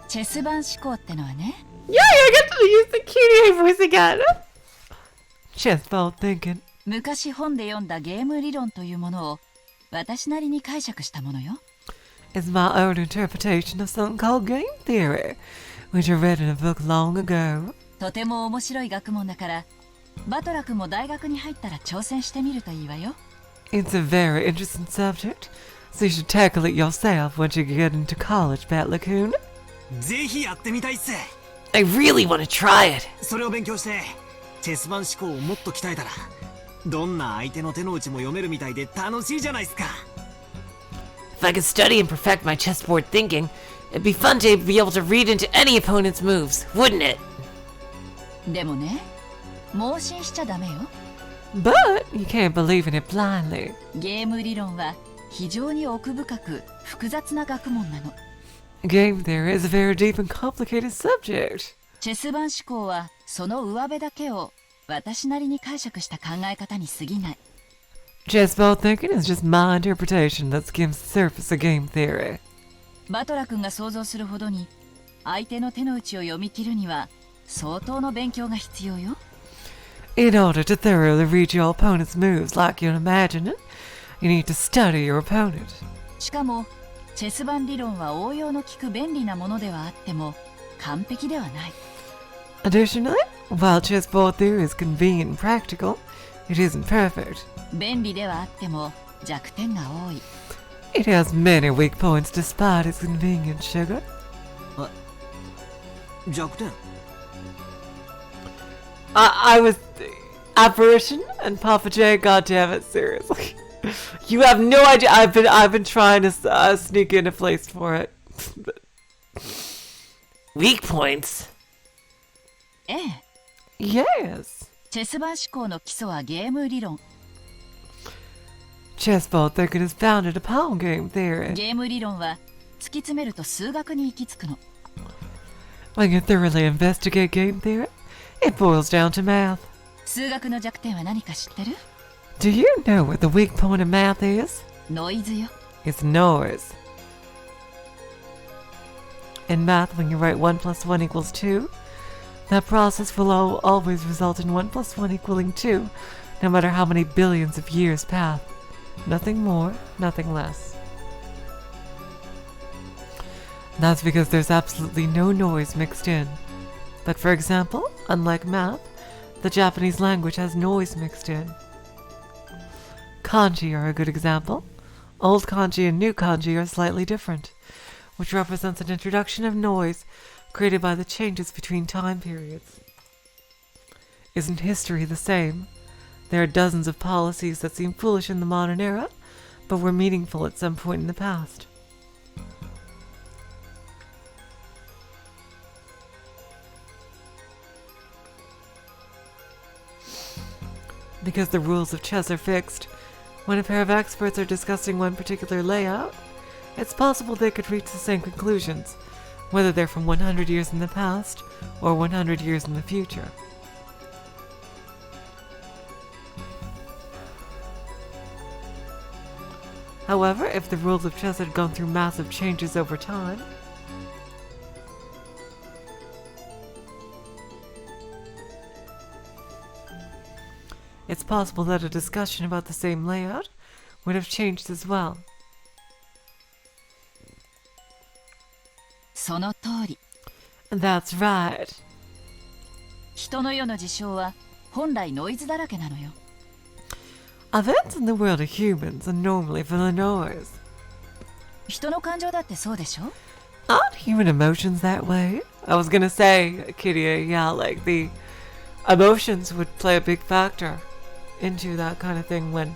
チェス盤思考ってのはね。 Yeah, I get to use the Kirie voice again! Chessboard thinking. 昔本で読んだゲーム理論というものを私なりに解釈したものよ。is my own interpretation of something called game theory, which I read in a book long ago. とても面白い学問だから、バトラ君も大学に入ったら挑戦してみるといいわよ。It's a very interesting subject, so you should tackle it yourself once you get into college, Batlakun. ぜひやってみたいっす。 I really want to try it. それを勉強してチェス盤思考をもっと鍛えたら、どんな相手の手の内も読めるみたいで楽しいじゃないっすか。 If I could study and perfect my chessboard thinking, it'd be fun to be able to read into any opponent's moves, wouldn't it? でもね、盲信しちゃダメよ。 But you can't believe in it blindly. ゲーム理論は非常に奥深く複雑な学問なの。 Game theory is a very deep and complicated subject. チェス盤思考はその上辺だけを私なりに解釈した考え方に過ぎない。 Chessboard thinking is just my interpretation that skims the surface of game theory. バトラ君が想像するほどに相手の手の内を読み切るには相当の勉強が必要よ。 In order to thoroughly read your opponent's moves like you're imagining, you need to study your opponent. しかもチェス盤理論は応用の利く便利なものではあっても完璧ではない。 Additionally, while chessboard theory is convenient and practical, it isn't perfect. 便利ではあっても弱点が多い。 It has many weak points despite its convenience, sugar. 弱点 I was apparition and Papa J. God damn it, seriously. You have no idea. I've been trying to sneak in a place for it. Weak points? ええ。 Yes. チェス盤思考の基礎はゲーム理論。 Chessboard thinking is founded upon game theory. ゲーム理論は突き詰めると数学に行き着くの。 When you thoroughly investigate game theory, it boils down to math. 数学の弱点は何か知ってる？ Do you know what the weak point of math is? ノイズよ。 It's noise. In math, when you write 1 plus 1 equals 2, that process will always result in 1 plus 1 equaling 2, no matter how many billions of years pass. Nothing more, nothing less. That's because there's absolutely no noise mixed in. But for example, unlike math, the Japanese language has noise mixed in. Kanji are a good example. Old kanji and new kanji are slightly different, which represents an introduction of noise created by the changes between time periods. Isn't history the same? There are dozens of policies that seem foolish in the modern era, but were meaningful at some point in the past. Because the rules of chess are fixed, when a pair of experts are discussing one particular layout, it's possible they could reach the same conclusions, whether they're from 100 years in the past or 100 years in the future. However, if the rules of chess had gone through massive changes over time, it's possible that a discussion about the same layout would have changed as well. その通り。 That's right. 人の世の事象は本来ノイズだらけなのよ。 Events in the world of humans are normally full of noise. 人の感情だってそうでしょ？ Aren't human emotions that way? I was gonna say, Kitty, yeah, like the emotions would play a big factor into that kind of thing when...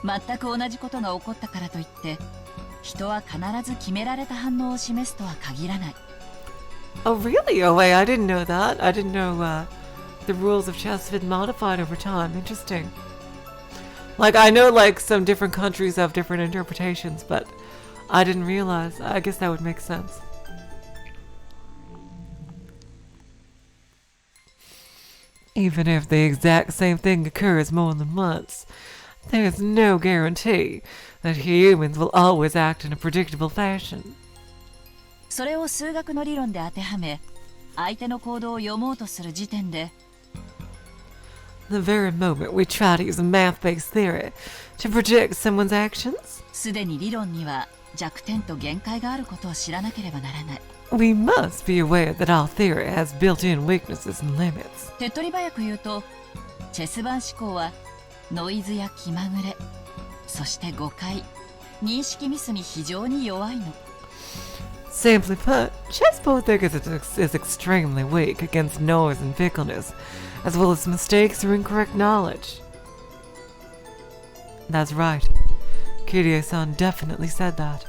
全く同じことが起こったからといって人は必ず決められた反応を示すとは限らない。 Oh really? Oh wait, I didn't know that. I didn't know the rules of chess have been modified over time. Interesting. Like, I know like some different countries have different interpretations, but I didn't realize. I guess that would make sense. Even if the exact same thing occurs more than once, there's no guarantee that humans will always act in a predictable fashion. それを数学の理論で当てはめ相手の行動を読もうとする時点で The very moment we try to use a math-based theory to predict someone's actions, すでに理論には弱点と限界があることを知らなければならない。 we must be aware that our theory has built-in weaknesses and limits. 手っ取り早く言うと、チェス盤思考はノイズや気まぐれ、そして誤解、認識ミスに非常に弱いの。 Simply put, chessboard thinking is extremely weak against noise and fickleness, as well as mistakes or incorrect knowledge. That's right. Kirie-san definitely said that.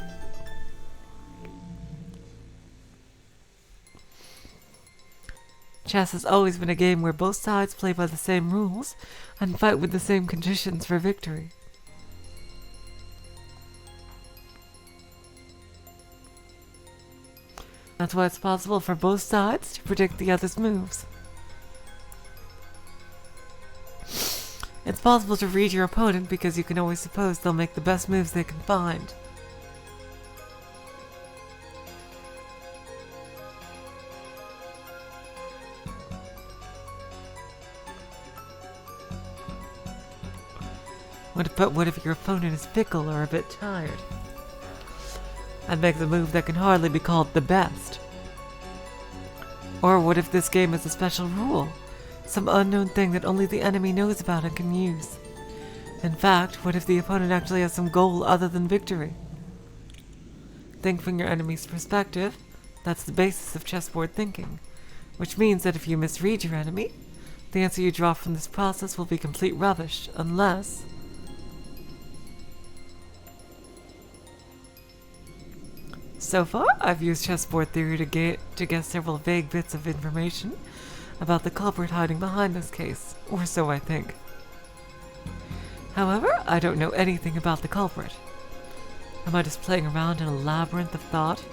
Chess has always been a game where both sides play by the same rules and fight with the same conditions for victory. That's why it's possible for both sides to predict the other's moves. It's possible to read your opponent because you can always suppose they'll make the best moves they can find. What if your opponent is fickle or a bit tired? And makes a move that can hardly be called the best? Or what if this game has a special rule? Some unknown thing that only the enemy knows about and can use? In fact, what if the opponent actually has some goal other than victory? Think from your enemy's perspective. That's the basis of chessboard thinking. Which means that if you misread your enemy, the answer you draw from this process will be complete rubbish, unless... So far, I've used chessboard theory to guess several vague bits of information about the culprit hiding behind this case, or so I think. However, I don't know anything about the culprit. Am I just playing around in a labyrinth of thought?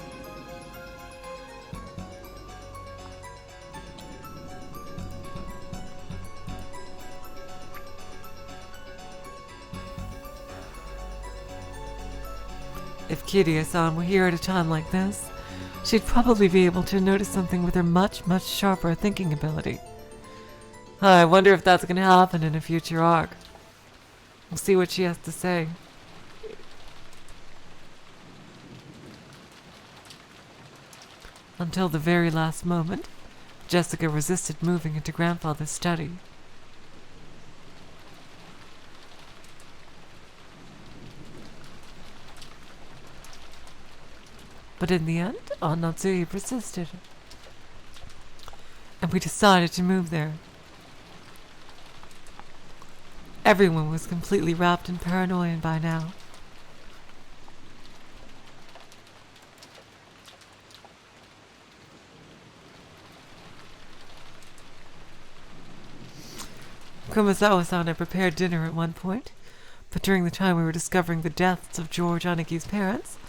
If Kirie-san were here at a time like this, she'd probably be able to notice something with her much, much sharper thinking ability. I wonder if that's going to happen in a future arc. We'll see what she has to say. Until the very last moment, Jessica resisted moving into Grandfather's study. But in the end, Natsui persisted. And we decided to move there. Everyone was completely wrapped in paranoia by now. Kumasawa-san had prepared dinner at one point, but during the time we were discovering the deaths of George Aniki's parents,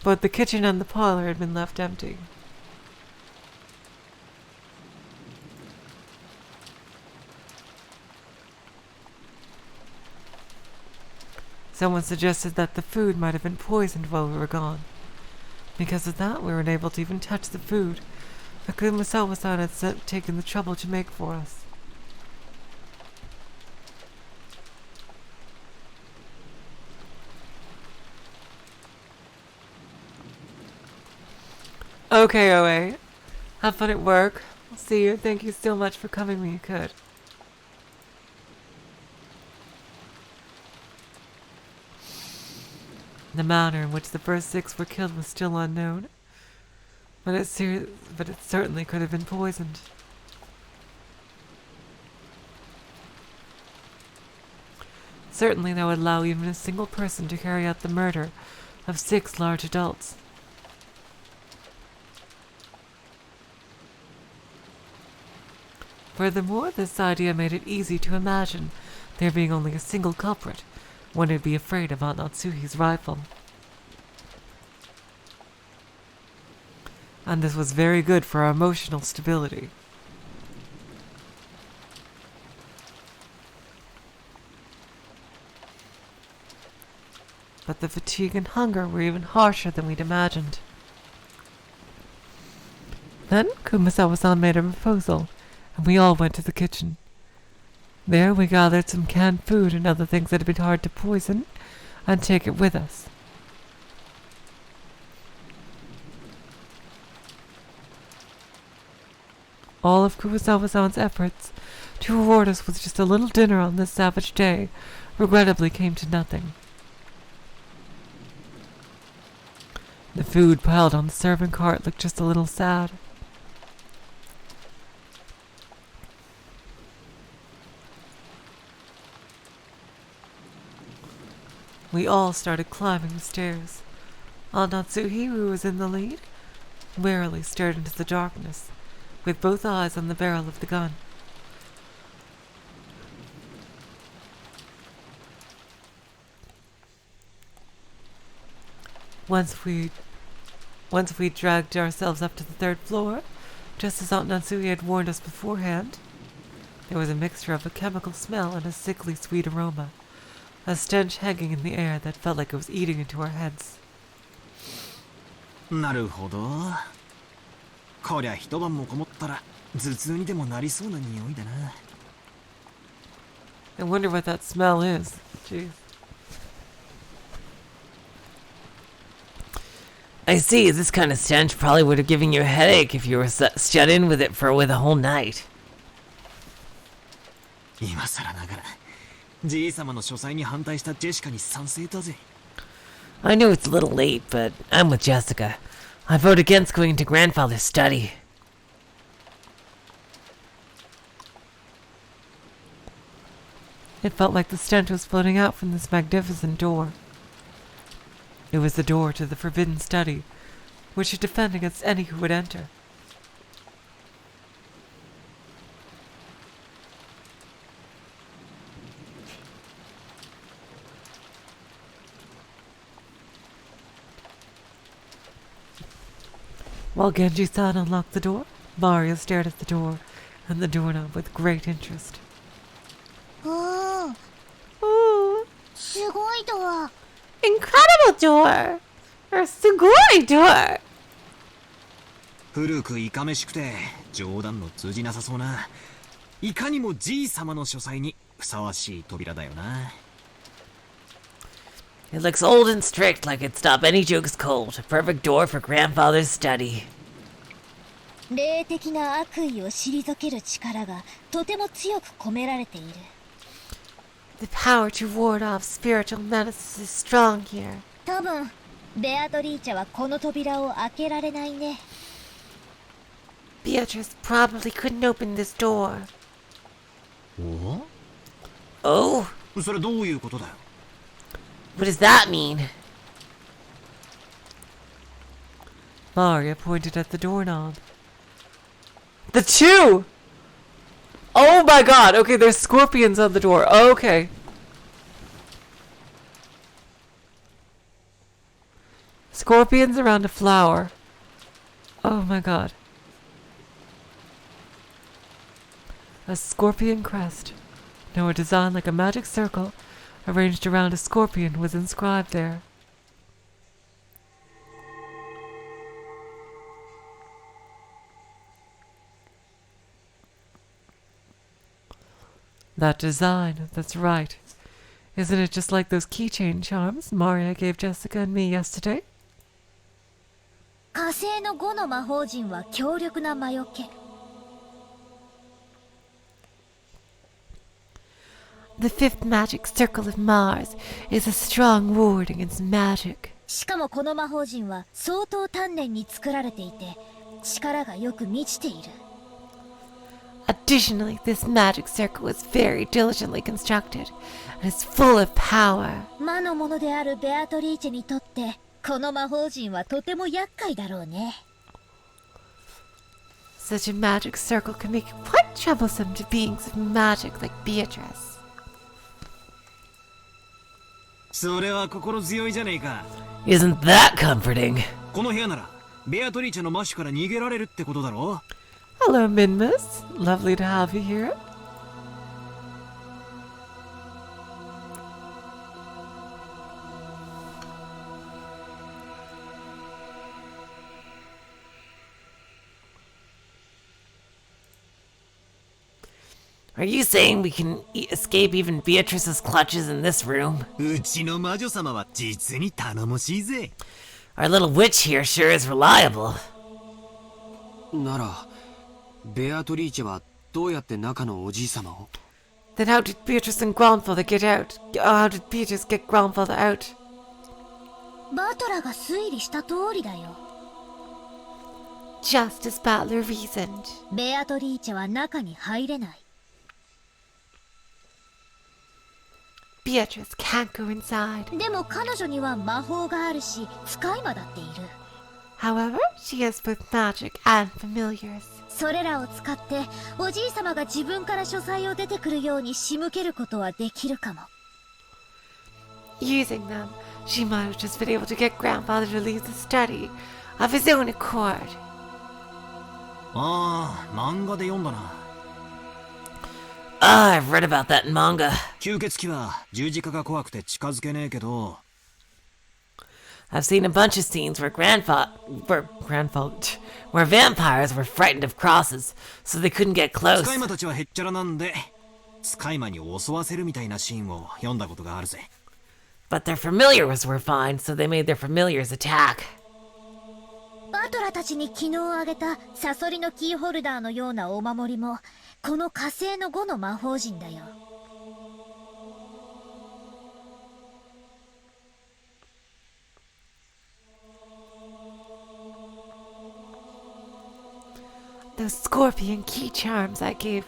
both the kitchen and the parlor had been left empty. Someone suggested that the food might have been poisoned while we were gone. Because of that, we weren't able to even touch the food that Kumasawa-san had taken the trouble to make for us. Okay, OA. Have fun at work. I'll see you. Thank you so much for coming when you could. The manner in which the first 6 were killed was still unknown, but it certainly could have been poisoned. Certainly that would allow even a single person to carry out the murder of 6 large adults. Furthermore, this idea made it easy to imagine there being only a single culprit, one who'd be afraid of Aunt Natsuhi's rifle. And this was very good for our emotional stability. But the fatigue and hunger were even harsher than we'd imagined. Then Kumasawa-san made a proposal, and we all went to the kitchen. There we gathered some canned food and other things that had been hard to poison and take it with us. All of Kurosawa-san's efforts to reward us with just a little dinner on this savage day regrettably came to nothing. The food piled on the serving cart looked just a little sad. We all started climbing the stairs. Natsuhiro, who was in the lead, warily stared into the darkness, with both eyes on the barrel of the gun. Once we dragged ourselves up to the third floor, just as Aunt Natsui had warned us beforehand, there was a mixture of a chemical smell and a sickly sweet aroma, a stench hanging in the air that felt like it was eating into our heads. なるほど。こりゃ一晩もこもったら頭痛にでもなりそうな匂いだな。I wonder what that smell is. Jeez. I see, this kind of stench probably would have given you a headache if you were shut in with it for a whole night. 今更ながら、じい様の書斎に反対したジェシカに賛成だぜ。I know it's a little late, but I'm with Jessica. I vote against going into grandfather's study. It felt like the stench was floating out from this magnificent door. It was the door to the forbidden study, which should defend against any who would enter. While Genji-san unlocked the door, Mario stared at the door and the doorknob with great interest. Oh, sugoi door. Incredible door! Or sugoi door! 古くいかめしくて冗談の通じなさそうな、いかにもじい様の書斎にふさわしい扉だよな。It looks old and strict, like it'd stop any jokes cold. A perfect door for grandfather's study. 霊的な悪意を退ける力がとても強く込められている。The power to ward off spiritual menaces is strong here. 多分、ベアトリーチェはこの扉を開けられないね。Beatrice probably couldn't open this door. Oh? それどういうことだよ。What does that mean? Mario pointed at the doorknob. The two! Oh my god! Okay, there's scorpions on the door. Okay. Scorpions around a flower. Oh my god. A scorpion crest. Now a design like a magic circle arranged around a scorpion was inscribed there. That design, that's right. Isn't it just like those keychain charms Maria gave Jessica and me yesterday? 火星の5の魔法陣は強力な魔除け。The fifth magic circle of Mars is a strong ward against magic. しかもこの魔法陣は相当丹念に作られていて、力がよく満ちている。Additionally, this magic circle was very diligently constructed and is full of power. 魔のものであるベアトリーチェにとって、この魔法陣はとても厄介だろうね。Such a magic circle can be quite troublesome to beings of magic like Beatrice. それは心強いじゃねえか。Isn't that comforting? この部屋ならベアトリーチェのマッシュから逃げられるってことだろ。 Hello, Minmus. Lovely to have you here. Are you saying we can escape even Beatrice's clutches in this room? うちの魔女様は実に頼もしいぜ。 Our little witch here sure is reliable. ならベアトリーチェはどうやって中のおじい様を？ Then how did Beatrice and grandfather get out? How did Beatrice get grandfather out? バトラが推理した通りだよ。 Just as Butler reasoned. ベアトリーチェは中に入れない。 Beatrice can't go inside. でも彼女には魔法があるし、使い魔だっている。 However, she has both magic and familiars. それらを使っておじい様が自分から書斎を出てくるように仕向けることはできるかも。 Using them, she might have just been able to get grandfather to leave the study of his own accord. ああ、漫画で読んだな。 Ah, I've read about that in manga. 吸血鬼は十字架が怖くて近づけねえけど。 I've seen a bunch of scenes where where vampires were frightened of crosses, so they couldn't get close. 使い魔たちはへっちゃらなんで、使い魔に襲わせるみたいなシーンを読んだことがあるぜ。 But their familiars were fine, so they made their familiars attack. バトラたちに昨日あげたサソリのキーホルダーのようなお守りもこの火星の5の魔法陣だよ。 Those scorpion key charms I gave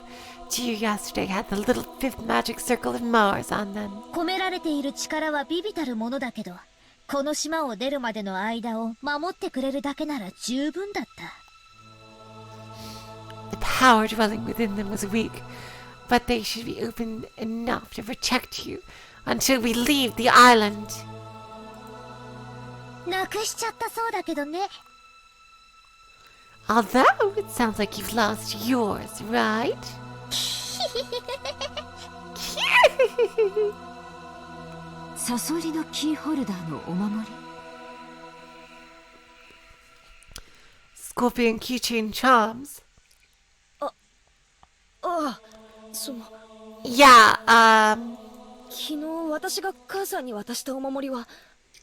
to you yesterday had the little fifth magic circle of Mars on them. 込められている力は微々たるものだけど、この島を出るまでの間を守ってくれるだけなら十分だった。 The power dwelling within them was weak, but they should be open enough to protect you until we leave the island. なくしちゃったそうだけどね。 Although it sounds like you've lost yours, right? サソリのキーホルダーのお守り。 Scorpion keychain charms? ああ、Yeah, 昨日私が母さんに渡したお守りは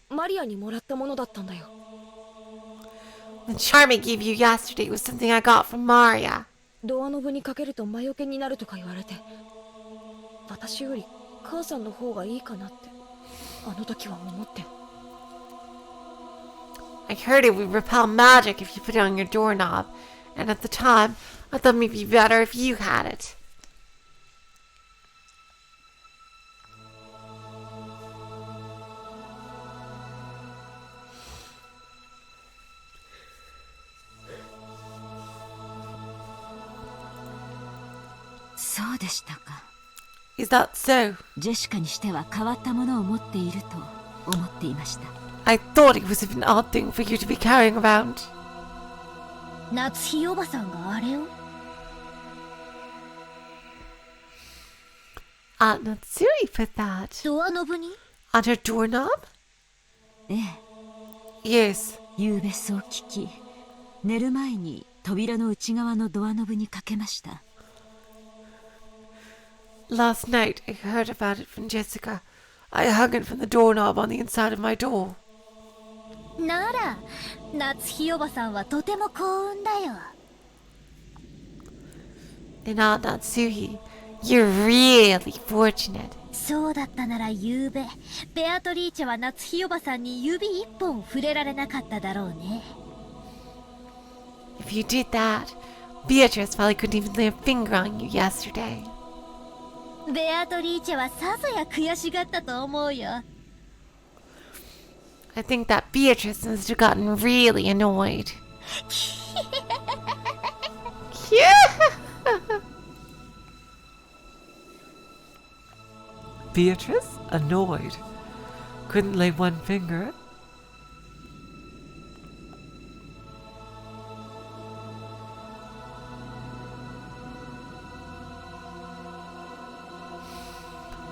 マリアにもらったものだったんだよ。 the charm I gave you yesterday was something I got from Maria. ドアノブにかけると魔除けになるとか言われて、私より母さんの方がいいかなってあの時は思って。 I heard it would repel magic if you put it on your doorknob, and at the time, I thought maybe it'd be better if you had it. Is that so? ジェシカにしては変わったものを持っていると思っていました。 I thought it was an odd thing for you to be carrying around. 夏日おばさんがあれを？ Aunt Natsui put that ドアノブに？ on her doorknob? ええ。 Yes. 夕べそう聞き、寝る前に扉の内側のドアノブにかけました。 Last night I heard about it from Jessica. I hung it from the doorknob on the inside of my door. なら、夏日おばさんはとても幸運だよ。 And Aunt Natsui, you're really fortunate. そうだったなら夕べ、ベアトリーチェは夏日おばさんに指一本触れられなかっただろうね。 If you did that, Beatrice probably couldn't even lay a finger on you yesterday. ベアトリーチェはさぞや悔しがったと思うよ。 I think that Beatrice must have gotten really annoyed. Beatrice, annoyed, couldn't lay one finger.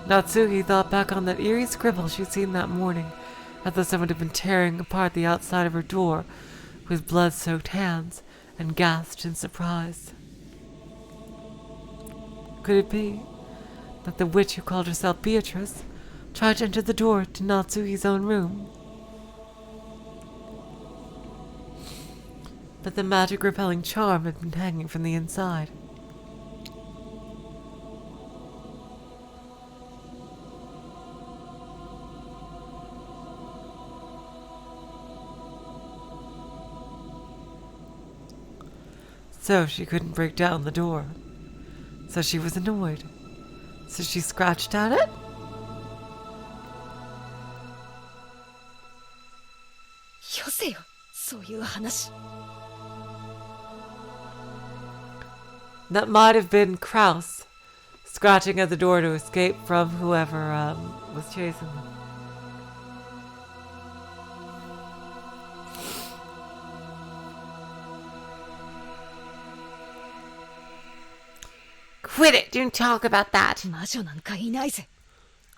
Natsuki thought back on that eerie scribble she'd seen that morning, as though someone had been tearing apart the outside of her door with blood-soaked hands, and gasped in surprise. Could it be that the witch who called herself Beatrice tried to enter the door to Natsuhi's own room? But the magic-repelling charm had been hanging from the inside. So she couldn't break down the door. So she was annoyed. So she scratched at it? That might have been Kraus scratching at the door to escape from whoever was chasing them. Quit it! Don't talk about that. 魔女なんかいないぜ。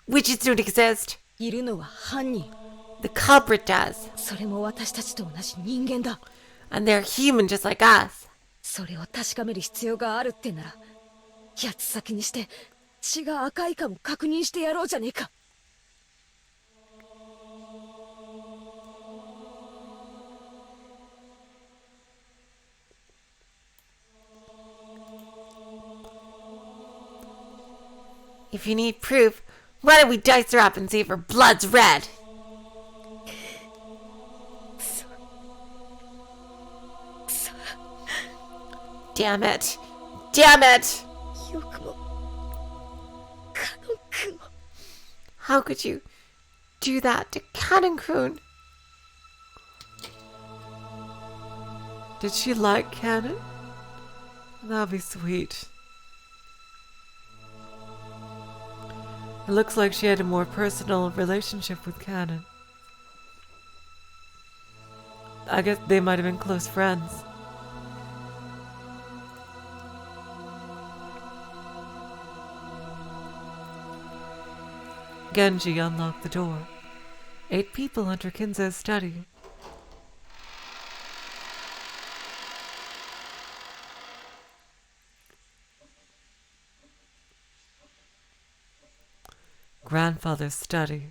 Witches don't exist. いるのは犯人。 The culprit does. それも私たちと同じ人間だ。 And they're human just like us. それを確かめる必要があるってなら、八つ先にして血が赤いかも確認してやろうじゃねえか。 If you need proof, why don't we dice her up and see if her blood's red? Damn it. Damn it! How could you do that to Canon-kun? Did she like Canon? That'd be sweet. It looks like she had a more personal relationship with Canon. I guess they might have been close friends. Genji unlocked the door. 8 people enter Kinzo's study. Grandfather's study.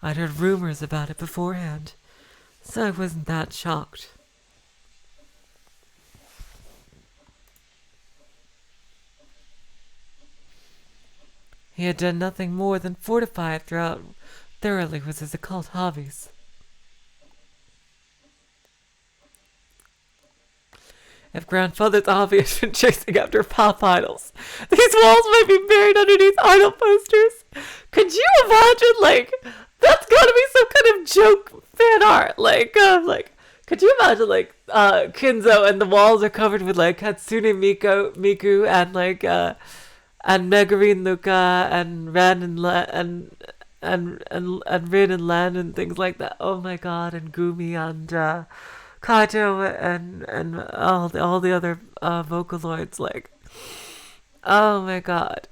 I'd heard rumors about it beforehand, so I wasn't that shocked. He had done nothing more than fortify it throughout thoroughly with his occult hobbies. If Grandfather's hobby had been chasing after pop idols, these walls might be buried underneath idol posters. Could you imagine, like, that's gotta be some kind of joke fan art. Could you imagine, like, Kinzo and the walls are covered with, like, Hatsune Miku and, like, and Megurine Luka and Ren and Rin and Len and things like that. Oh my god, and Gumi and Kaito and all the other Vocaloids, like, oh my god.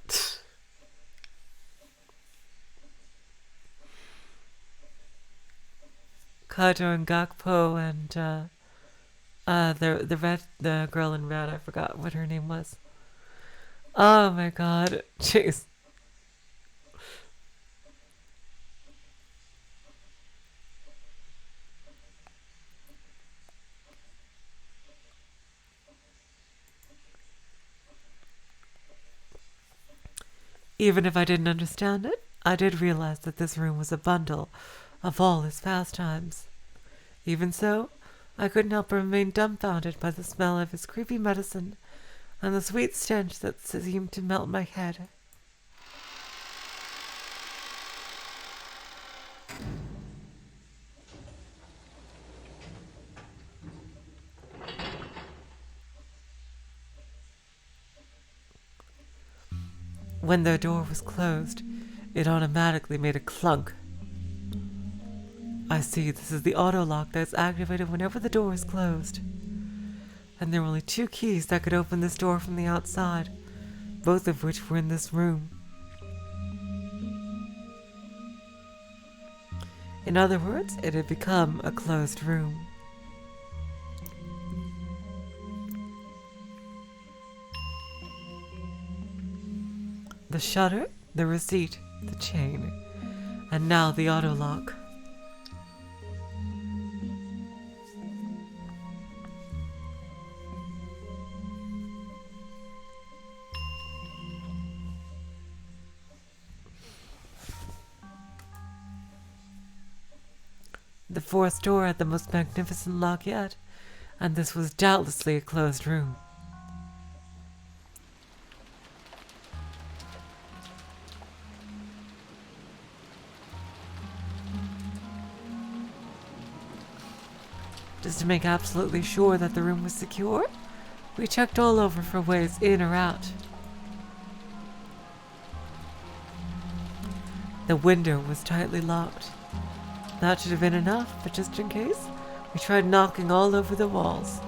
Kaito and Gakpo and the girl in red, I forgot what her name was. Oh my god, jeez. Even if I didn't understand it, I did realize that this room was a bundle of all his pastimes. Even so, I couldn't help but remain dumbfounded by the smell of his creepy medicine and the sweet stench that seemed to melt my head. When the door was closed, it automatically made a clunk. I see, this is the auto lock that's activated whenever the door is closed. And there were only 2 keys that could open this door from the outside, both of which were in this room. In other words, it had become a closed room. The shutter, the receipt, the chain, and now the auto lock. The fourth door had the most magnificent lock yet, and this was doubtlessly a closed room. Just to make absolutely sure that the room was secure, we checked all over for ways in or out. The window was tightly locked. That should have been enough, but just in case, we tried knocking all over the walls.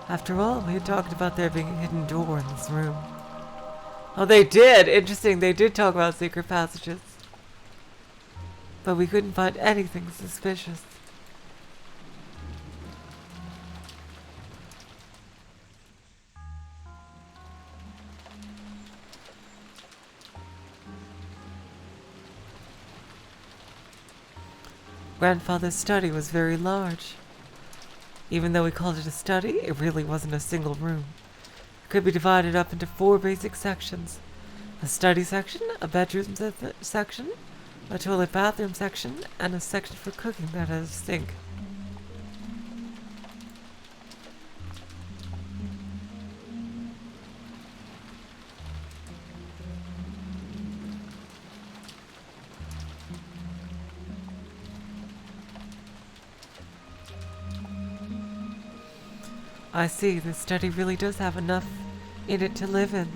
After all, we had talked about there being a hidden door in this room. Oh, they did! Interesting, they did talk about secret passages. But we couldn't find anything suspicious. Grandfather's study was very large. Even though we called it a study, it really wasn't a single room. It could be divided up into 4 basic sections. A study section, a bedroom section, a toilet bathroom section, and a section for cooking that had a sink. I see, this study really does have enough in it to live in.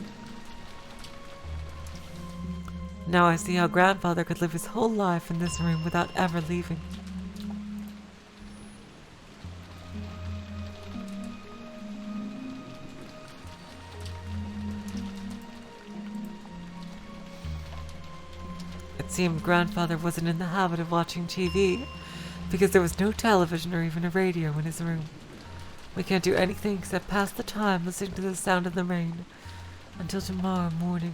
Now I see how Grandfather could live his whole life in this room without ever leaving. It seemed Grandfather wasn't in the habit of watching TV, because there was no television or even a radio in his room. We can't do anything except pass the time listening to the sound of the rain until tomorrow morning.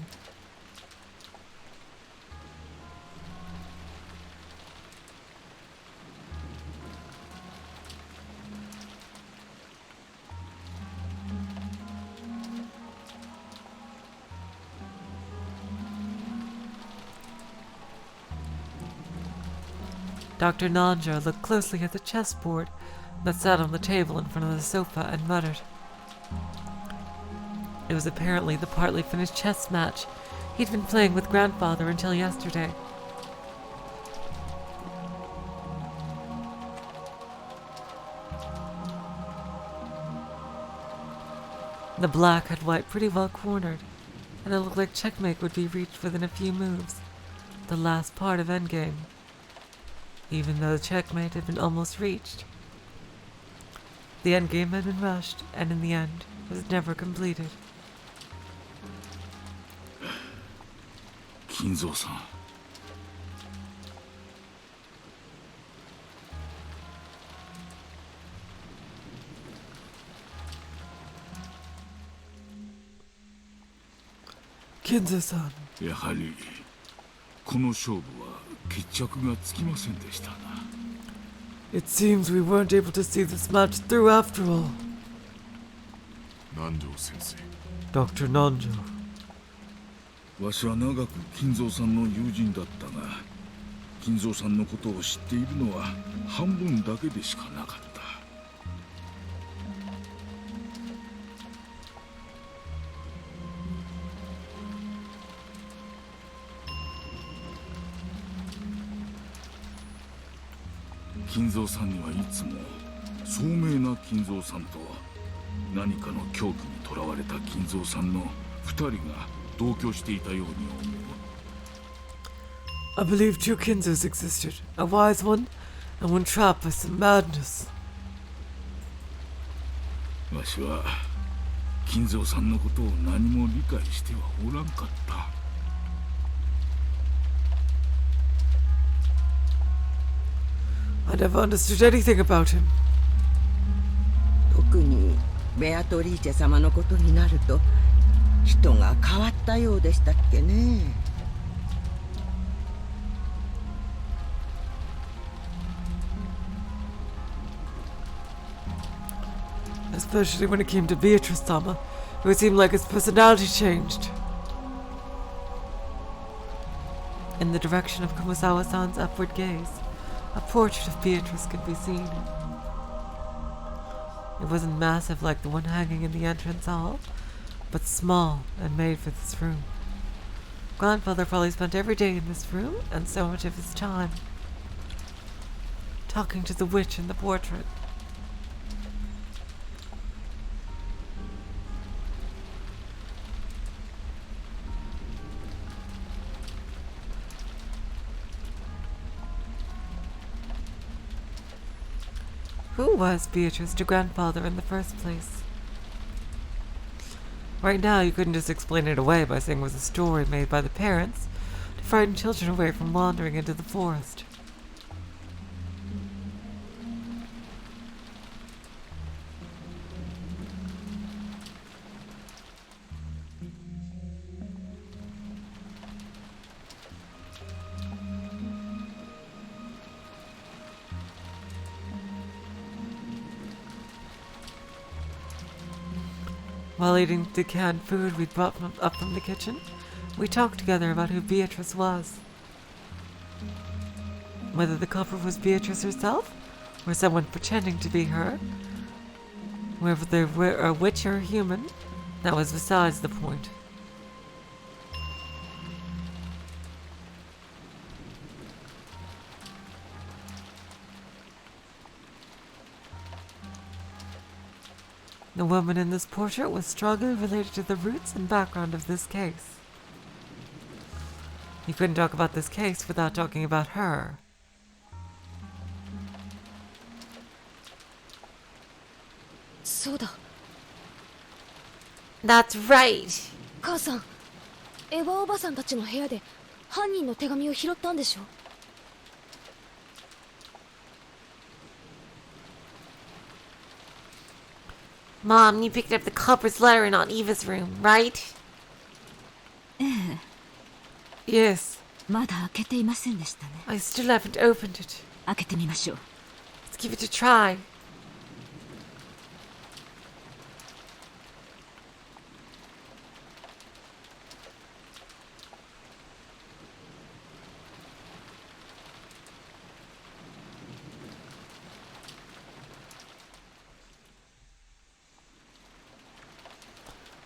Dr. Nanjo looked closely at the chessboard that sat on the table in front of the sofa and muttered. It was apparently the partly finished chess match he'd been playing with Grandfather until yesterday. The black had white pretty well cornered, and it looked like checkmate would be reached within a few moves, the last part of endgame, even though checkmate had been almost reached. The endgame had been rushed, and in the end, was never completed. Kinzo-san. Kinzo-san. やはりこの勝負は決着がつきませんでしたな。It seems we weren't able to see this match through after all. Nanjo sensei. Dr. Nanjo. わしは長く金蔵さんの友人だったが、金蔵さんのことを知っているのは半分だけでしかなかった。金蔵さんにはいつも聡明な金蔵さんと何かの狂気にとらわれた金蔵さんの2人が同居していたように思う。I believe 2 Kinzos existed, a wise one and one trapped by some madness. わしは金蔵さんのことを何も理解してはおらんかった。I never understood anything about him. よくベアトリーチェ様のことになると人が変わったようでしたっけね。Especially when it came to Beatrice-sama, it would seem like his personality changed. In the direction of Kumasawa-san's upward gaze, a portrait of Beatrice could be seen. It wasn't massive like the one hanging in the entrance hall, but small and made for this room. Grandfather probably spent every day in this room and so much of his time talking to the witch in the portrait. Who was Beatrice to Grandfather in the first place? Right now, you couldn't just explain it away by saying it was a story made by the parents to frighten children away from wandering into the forest. While eating the canned food we'd brought up from the kitchen, we talked together about who Beatrice was. Whether the culprit was Beatrice herself, or someone pretending to be her, whether they were a witch or a human, that was besides the point. The woman in this portrait was strongly related to the roots and background of this case. You couldn't talk about this case without talking about her. That's right. 母さん、エヴァおばさんたちの部屋で犯人の手紙を拾ったんでしょ。Mom, you picked up the culprit's letter in Aunt Eva's room, right? ええ。 Yes. まだ開けていませんでしたね。 I still haven't opened it. 開けてみましょう。 Let's give it a try.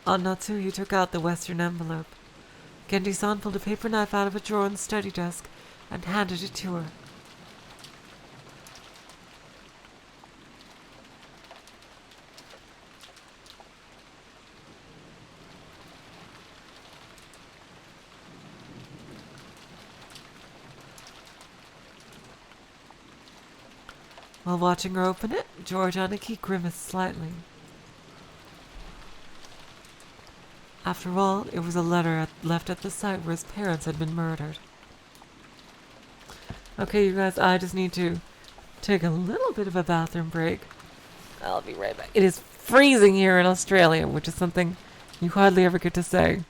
On Natsuhi took out the western envelope. Genji-san pulled a paper knife out of a drawer on the study desk and handed it to her. While watching her open it, George Aniki grimaced slightly. After all, it was a letter left at the site where his parents had been murdered. Okay, you guys, I just need to take a little bit of a bathroom break. I'll be right back. It is freezing here in Australia, which is something you hardly ever get to say.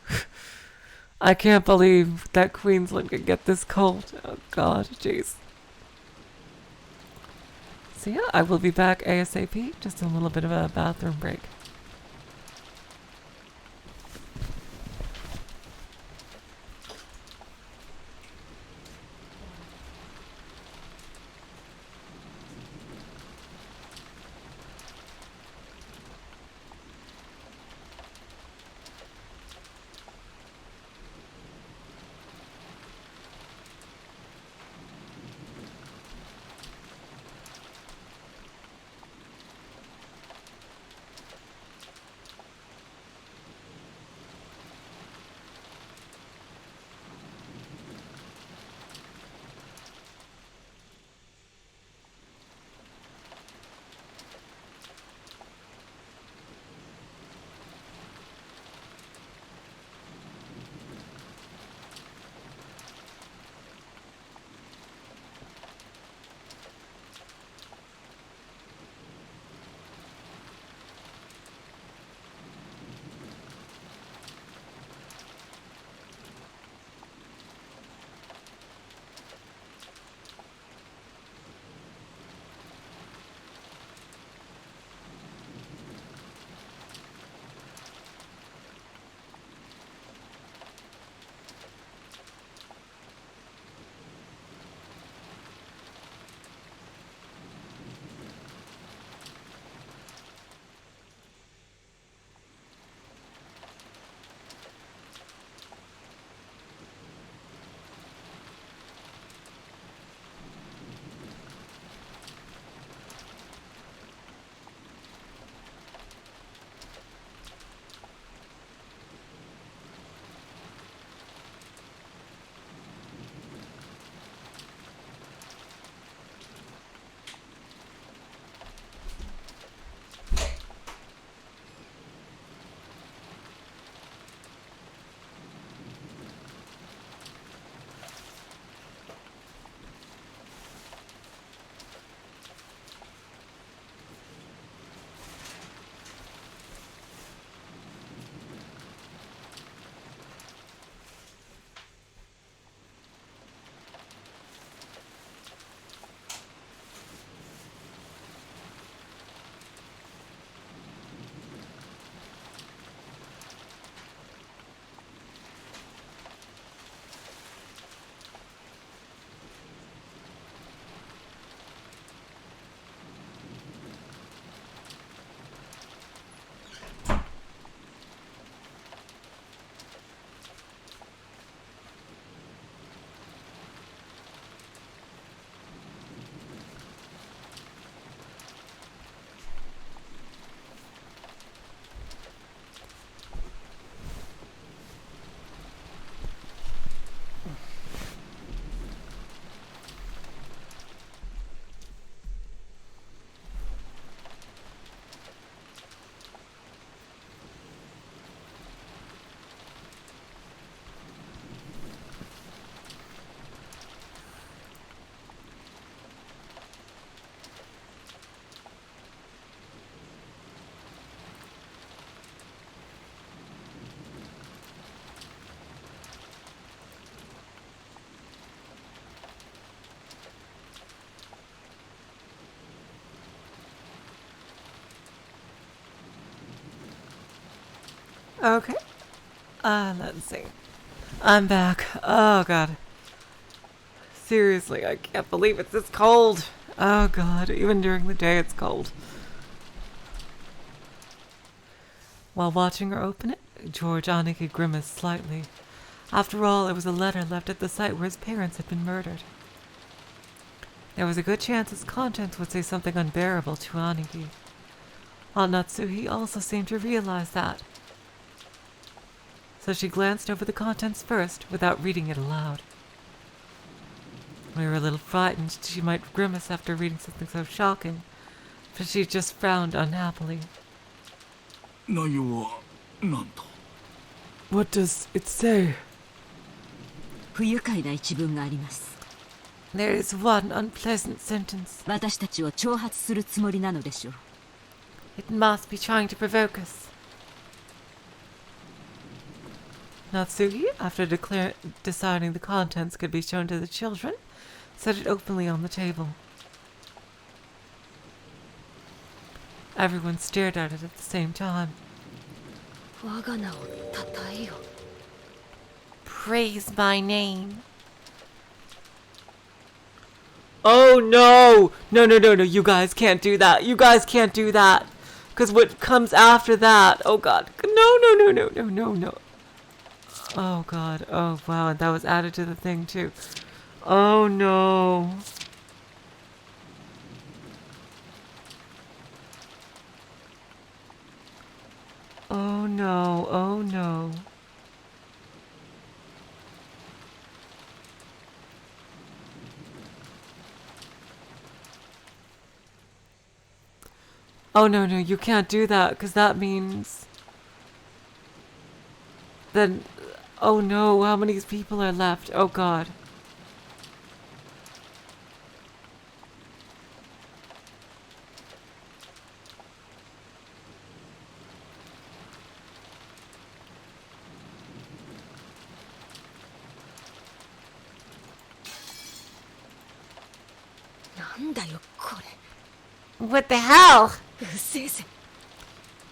I can't believe that Queensland could get this cold. Oh, God, jeez. So yeah, I will be back ASAP. Just a little bit of a bathroom break. Okay. Let's see. I'm back. Oh, God. Seriously, I can't believe it's this cold. Oh, God. Even during the day, it's cold. While watching her open it, George Oniki grimaced slightly. After all, it was a letter left at the site where his parents had been murdered. There was a good chance its contents would say something unbearable to Oniki. Aunt Natsuhi also seemed to realize that. So she glanced over the contents first, without reading it aloud. We were a little frightened she might grimace after reading something so shocking, but she just frowned unhappily. 内容は何と? What does it say? 不愉快な一文があります。 There is one unpleasant sentence. 私たちを挑発するつもりなのでしょう。 It must be trying to provoke us. Natsuhi, after deciding the contents could be shown to the children, set it openly on the table. Everyone stared at it at the same time. 我が名をたたえよ。 Praise my name. Oh no! No, no, no, no, you guys can't do that. You guys can't do that. Because what comes after that? Oh god. No, no, no, no, no, no, no. Oh god. Oh wow, and that was added to the thing too. Oh no. Oh no, oh no. Oh no, no, you can't do that, because that means... Then... Oh no, how many people are left? Oh god. What the hell? うっせえぜ。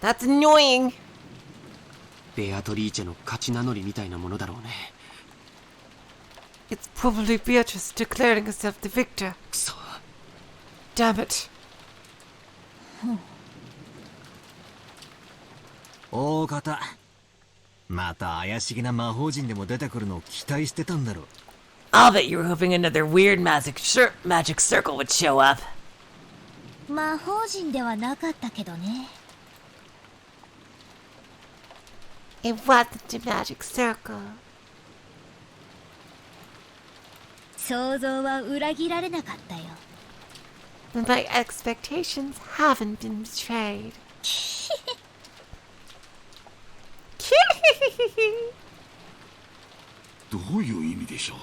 That's annoying. ベアトリーチェの勝ち名乗りみたいなものだろうね。 It's probably Beatrice declaring herself the victor. くそ。 Damn it. 大方また怪しげな魔法陣でも出てくるのを期待してたんだろう。 I'll bet you were hoping another weird magic circle would show up. 魔法陣ではなかったけどね。 It wasn't a magic circle. 想像は裏切られなかったよ。 My expectations haven't been betrayed. どういう意味でしょ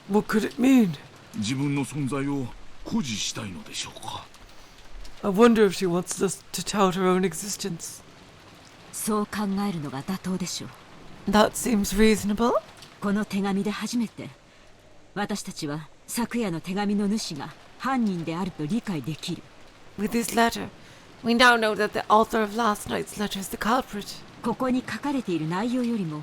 う? What could it mean? 自分の存在を誇示したいのでしょうか? I wonder if she wants us to tout her own existence. そう考えるのが妥当でしょう。 That seems reasonable. この手紙で初めて私たちは昨夜の手紙の主が犯人であると理解できる。 With this letter, we now know that the author of last night's letter is the culprit. ここに書かれている内容よりも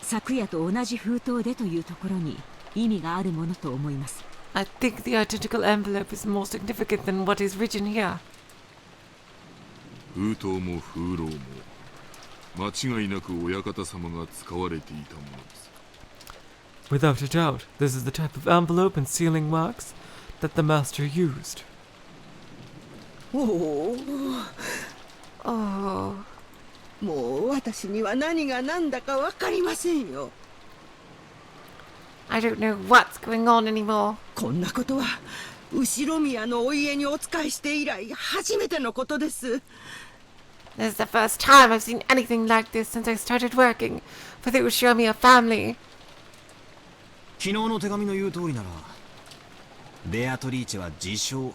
昨夜と同じ封筒でというところに意味があるものと思います。 I think the identical envelope is more significant than what is written here. 封筒も風浪も間違いなく親方様が使われていたものです。 Without a doubt, this is the type of envelope and sealing wax that the master used. おお、 Oh. もう私には何が何だか分かりませんよ。 I don't know what's going on anymore. こんなことは後宮のお家にお仕えして以来初めてのことです。 This is the first time I've seen anything like this since I started working for the Ushiromiya family. 昨日の手紙の言う通りならベアトリーチェは自称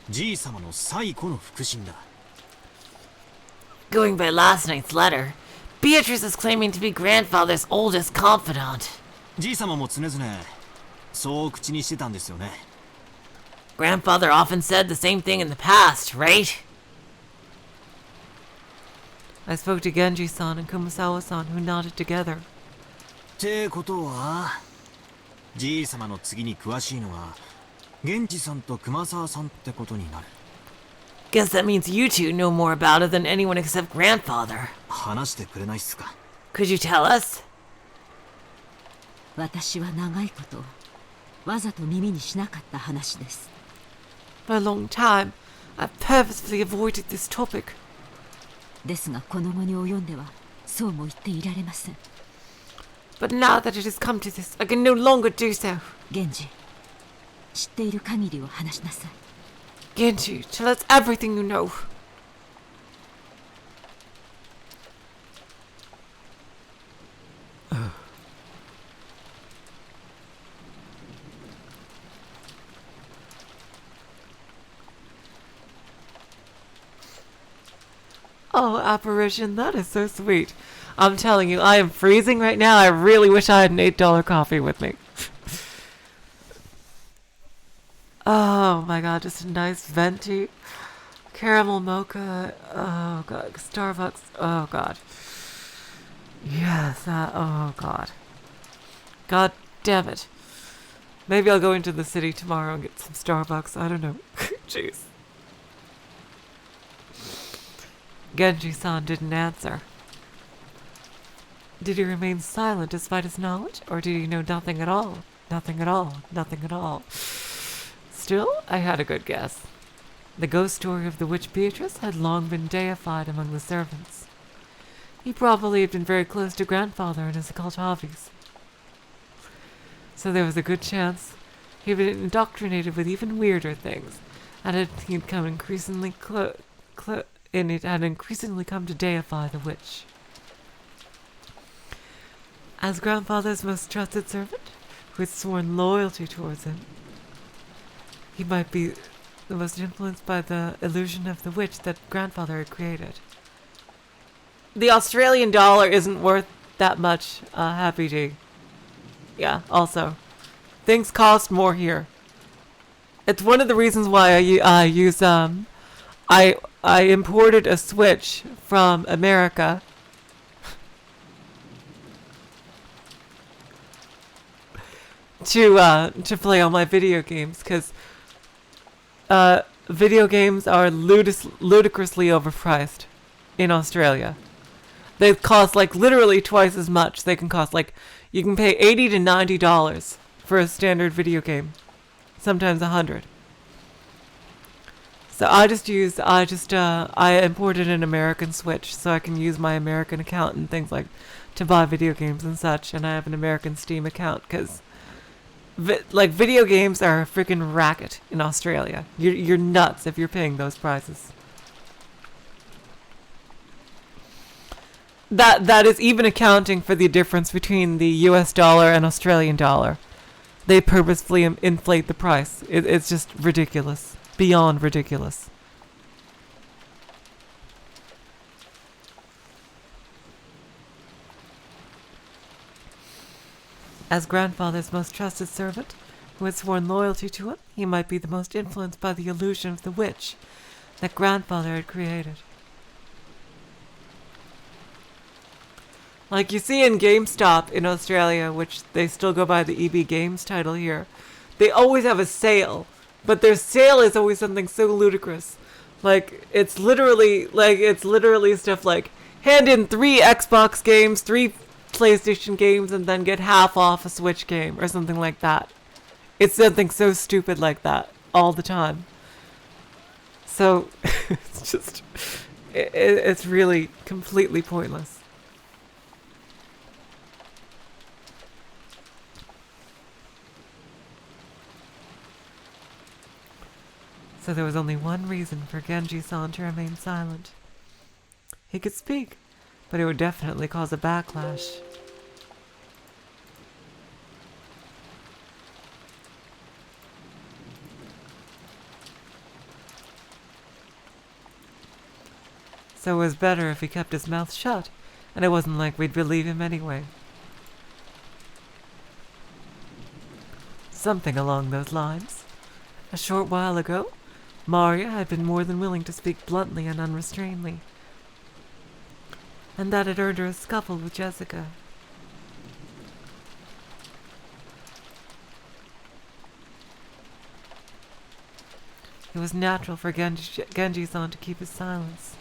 じい様の最古の腹心だ。 Going by last night's letter, Beatrice is claiming to be grandfather's oldest confidant. じい様も常々そう口にしてたんですよね。 Grandfather often said the same thing in the past, right? I spoke to Genji-san and Kumasawa-san, who nodded together. ってことは、じい様の次に詳しいのは、源氏さんと熊沢さんってことになる。Guess that means you two know more about it than anyone except grandfather. 話してくれないっすか。Could you tell us? 私は長いことわざと耳にしなかった話です。 For a long time, I've purposefully avoided this topic. ですがこの後に及んではそうも言っていられません。 But now that it has come to this, I can no longer do so. 源氏、知っている限りを話しなさい。 Genji, tell us everything you know. Oh, apparition, that is so sweet. I'm telling you, I am freezing right now. I really wish I had an $8 coffee with me. Oh my god, just a nice venti. Caramel mocha. Oh god, Starbucks. Oh god. Yes, oh god. God damn it. Maybe I'll go into the city tomorrow and get some Starbucks. I don't know. Jeez. Genji-san didn't answer. Did he remain silent despite his knowledge, or did he know nothing at all? Nothing at all. Nothing at all. Still, I had a good guess. The ghost story of the witch Beatrice had long been deified among the servants. He probably had been very close to grandfather and his occult hobbies. So there was a good chance he had been indoctrinated with even weirder things, and he'd come increasingly and it had increasingly come to deify the witch. As grandfather's most trusted servant, who had sworn loyalty towards him, he might be the most influenced by the illusion of the witch that grandfather had created. The Australian dollar isn't worth that much, Happy D. Yeah, also. Things cost more here. It's one of the reasons why I imported a Switch from America. to play all my video games, because video games are ludicrously overpriced in Australia. They cost like literally twice as much. They can cost like, you can pay $80 to $90 for a standard video game, sometimes $100. So I imported an American Switch so I can use my American account and things like to buy video games and such, and I have an American Steam account because video games are a freaking racket in Australia. You're nuts if you're paying those prices. That is even accounting for the difference between the US dollar and Australian dollar. They purposefully inflate the price. It's just ridiculous. Beyond ridiculous. As grandfather's most trusted servant, who had sworn loyalty to him, he might be the most influenced by the illusion of the witch that grandfather had created. Like you see in GameStop in Australia, which they still go by the EB Games title here, they always have a sale, but their sale is always something so ludicrous. Like, it's literally stuff like, hand in 3 Xbox games, 3 PlayStation games, and then get half off a Switch game, or something like that. It's something so stupid like that, all the time. So, it's just, it's really completely pointless. So there was only one reason for Genji-san to remain silent. He could speak, but it would definitely cause a backlash. So it was better if he kept his mouth shut, and it wasn't like we'd believe him anyway. Something along those lines. A short while ago, Maria had been more than willing to speak bluntly and unrestrainedly. and that it earned her a scuffle with Jessica. It was natural for Genji-san to keep his silence.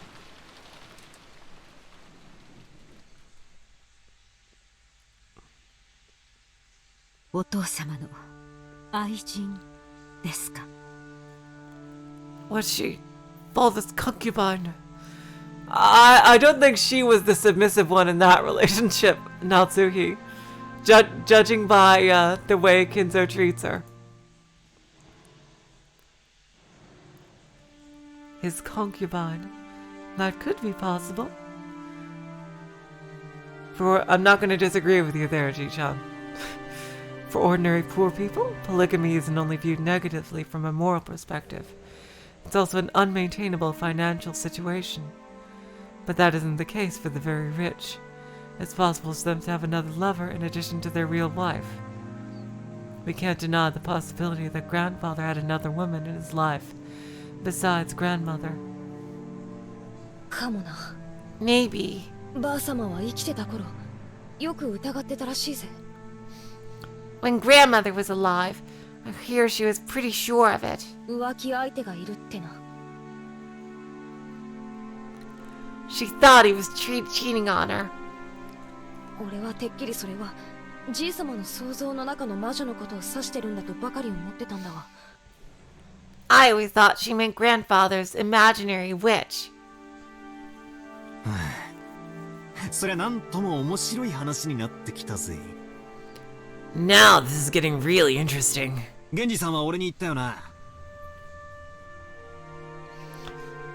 お父様の愛人ですか? Was she father's concubine? I don't think she was the submissive one in that relationship, Natsuhi. Judging by the way Kinzo treats her. His concubine. That could be possible. I'm not going to disagree with you there, Ji-chan. For ordinary poor people, polygamy isn't only viewed negatively from a moral perspective. It's also an unmaintainable financial situation. But that isn't the case for the very rich. It's possible for them to have another lover in addition to their real wife. We can't deny the possibility that grandfather had another woman in his life, besides grandmother. かもな。 Maybe. ばあ様は生きてた頃、よく疑ってたらしいぜ。 When grandmother was alive, I hear she was pretty sure of it. 浮気相手がいるってな。 She thought he was cheating on her. 俺はてっきりそれはじい様の想像の中の魔女のことを指してるんだとばかり思ってたんだわ。 I always thought she meant grandfather's imaginary witch. そりゃなんとも面白い話になってきたぜ。 Now this is getting really interesting. 源氏さんは俺に言ったよな。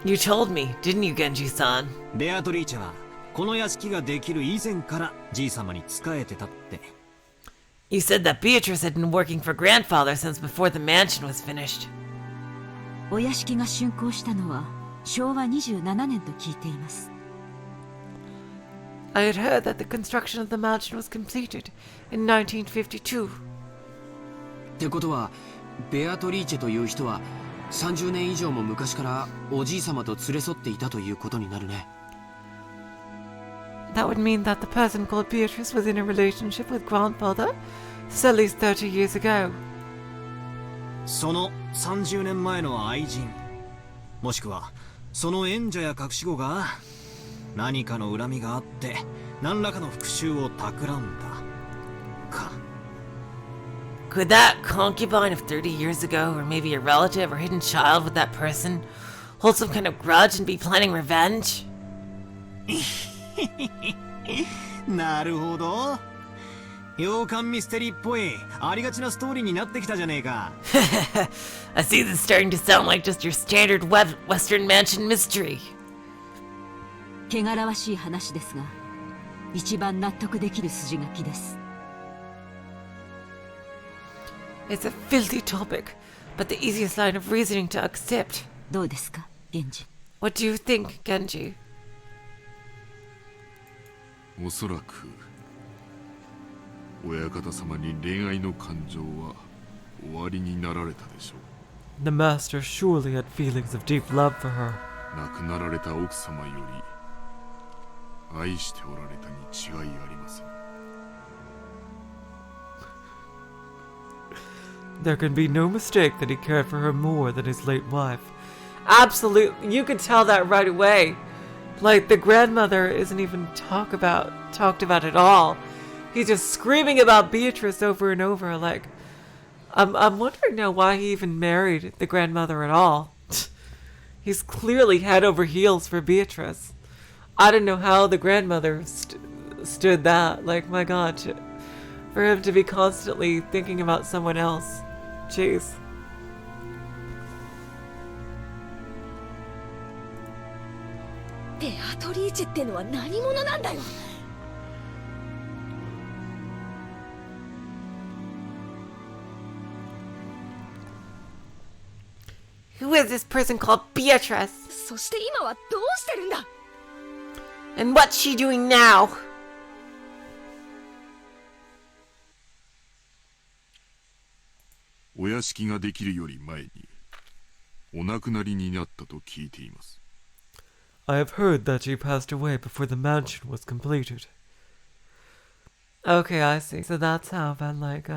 You told me, didn't you, Genji-san? ベアトリーチェはこの屋敷ができる以前からじい様に仕えてたって。 You said that Beatrice had been working for grandfather since before the mansion was finished. お屋敷が竣工したのは昭和27年と聞いています。 I had heard that the construction of the mansion was completed in 1952. ってことは、ベアトリーチェという人は30年以上も昔からおじい様と連れ添っていたということになるね。 That would mean that the person called Beatrice was in a relationship with grandfather since at least 30 years ago. その30年前の愛人、もしくはその縁者や隠し子が何かの恨みがあって何らかの復讐を企んだか。 Could that concubine of 30 years ago, or maybe a relative or hidden child with that person, hold some kind of grudge and be planning revenge? なるほど。洋館ミステリーっぽいありがちなストーリーになってきたじゃねえか。I see this starting to sound like just your standard Western mansion mystery. 汚らわしい話ですが、一番納得できる筋書きです。 It's a filthy topic, but the easiest line of reasoning to accept. どうですか、源氏。 What do you think, Genji? おそらく親方様に恋愛の感情は終わりになられたでしょう。 The master surely had feelings of deep love for her. 亡くなられた奥様より愛しておられたに違いありません。 There can be no mistake that he cared for her more than his late wife. Absolutely, you could tell that right away. Like, the grandmother isn't even talked about at all. He's just screaming about Beatrice over and over. Like, I'm wondering now why he even married the grandmother at all. He's clearly head over heels for Beatrice. I don't know how the grandmother stood that. Like, my God, for him to be constantly thinking about someone else. Jeez. ベアトリーチェってのは何者なんだよ。 Who is this person called Beatrice? そして今はどうしてるんだ。 And what's she doing now? お屋敷ができるより前にお亡くなりになったと聞いています。I have heard that she passed away before the mansion was completed. Okay, I see. So that's how, but like,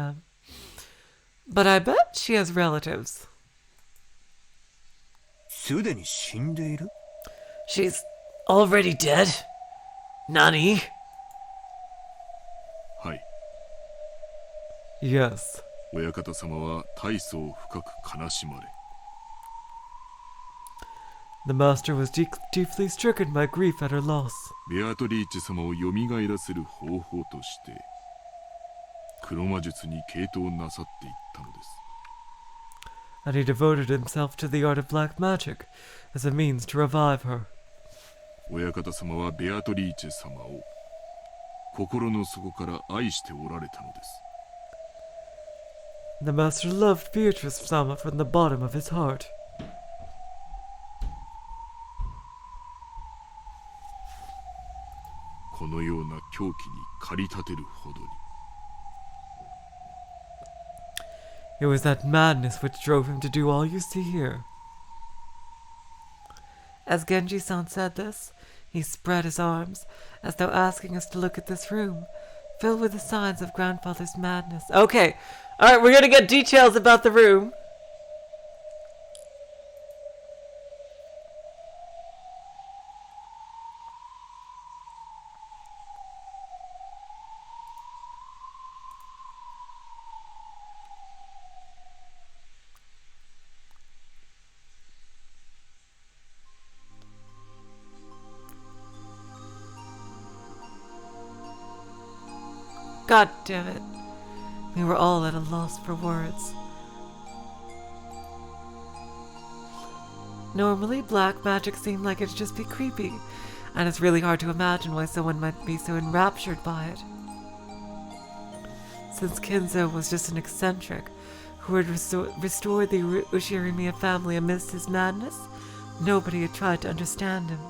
but I bet she has relatives. すでに死んでいる? She's already dead? Nani? はい。 Yes. 親方様は大層深く悲しまれ。 The master was deeply stricken by grief at her loss. ベアトリーチェ様を蘇らせる方法として黒魔術に傾倒なさっていったのです。 And he devoted himself to the art of black magic as a means to revive her. 親方様はベアトリーチェ様を心の底から愛しておられたのです。 The master loved Beatrice-sama from the bottom of his heart. このような狂気に駆り立てるほどに。 It was that madness which drove him to do all you see here. As Genji-san said this, he spread his arms, as though asking us to look at this room, filled with the signs of grandfather's madness. Okay, alright, we're gonna get details about the room. God damn it. We were all at a loss for words. Normally, black magic seemed like it'd just be creepy, and it's really hard to imagine why someone might be so enraptured by it. Since Kinzo was just an eccentric who had restored the Ushirimiya family amidst his madness, nobody had tried to understand him.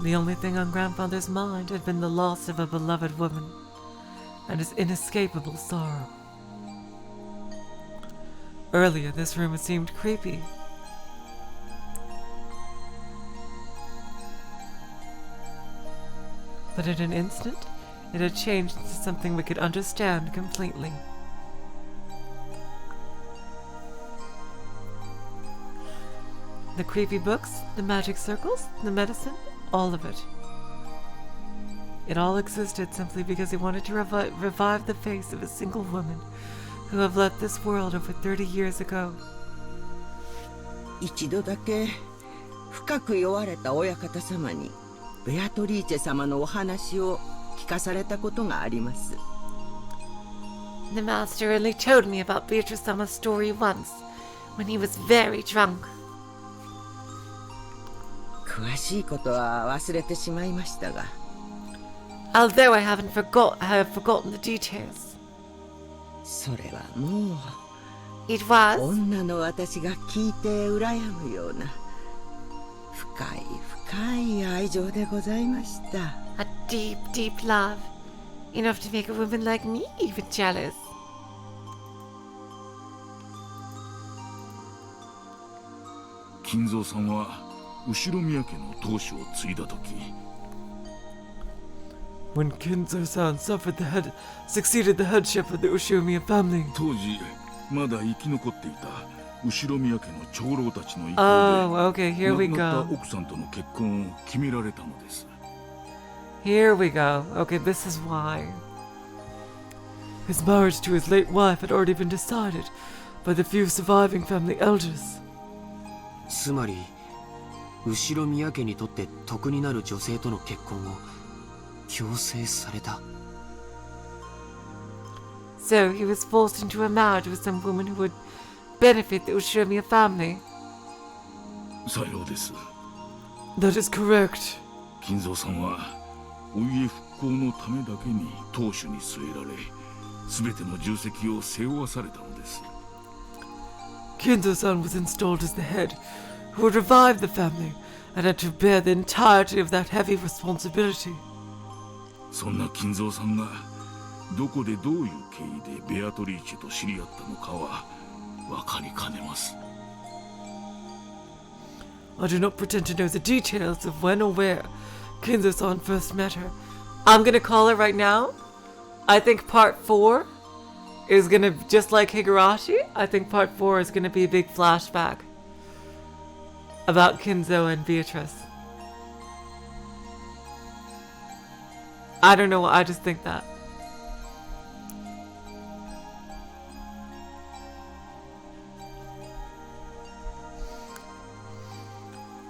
The only thing on grandfather's mind had been the loss of a beloved woman and his inescapable sorrow. Earlier, this room had seemed creepy. But in an instant, it had changed into something we could understand completely. The creepy books, the magic circles, the medicine, all of it. It all existed simply because he wanted to revive the face of a single woman who have left this world over 30 years ago. 一度だけ深く酔われた親方様にベアトリーチェ様のお話を聞かされたことがあります。 The master only told me about Beatrice-sama's story once, when he was very drunk. 詳しいことは忘れてしまいましたが。 Although I have forgotten the details. それはもう It was 女の私が聞いて羨むような深い深い愛情でございました。 a deep, deep love, enough to make a woman like me even jealous. 金蔵さんは後宮家の当主を継いだ時 When Kinzo-san succeeded the headship of the Ushirimiya family. 当時まだ生き残っていた後宮家の長老たちの意向で Oh, okay, here we 亡くなっ go. た奥さんとの結婚を決められたのです。 Here we go. Okay, this is why. His marriage to his late wife had already been decided by the few surviving family elders. つまり後宮家にとって得になる女性との結婚を強制された。 So he was forced into a marriage with some woman who would benefit the Ushirimiya family. さようです。 That is correct. 金蔵さんはお家復興のためだけに当主に据えられ、全ての重責を背負わされたのです。 Kinzo-san was installed as the head, who would revive the family, and had to bear the entirety of that heavy responsibility. そんな金蔵さんがどこでどういう経緯でベアトリーチェと知り合ったのかは分かりかねます。 I do not pretend to know the details of when or where Kinzo-san first met her. I'm gonna call it right now. I think part 4 is gonna, just like Higurashi, I think part 4 is gonna be a big flashback about Kinzo and Beatrice. I don't know, I just think that.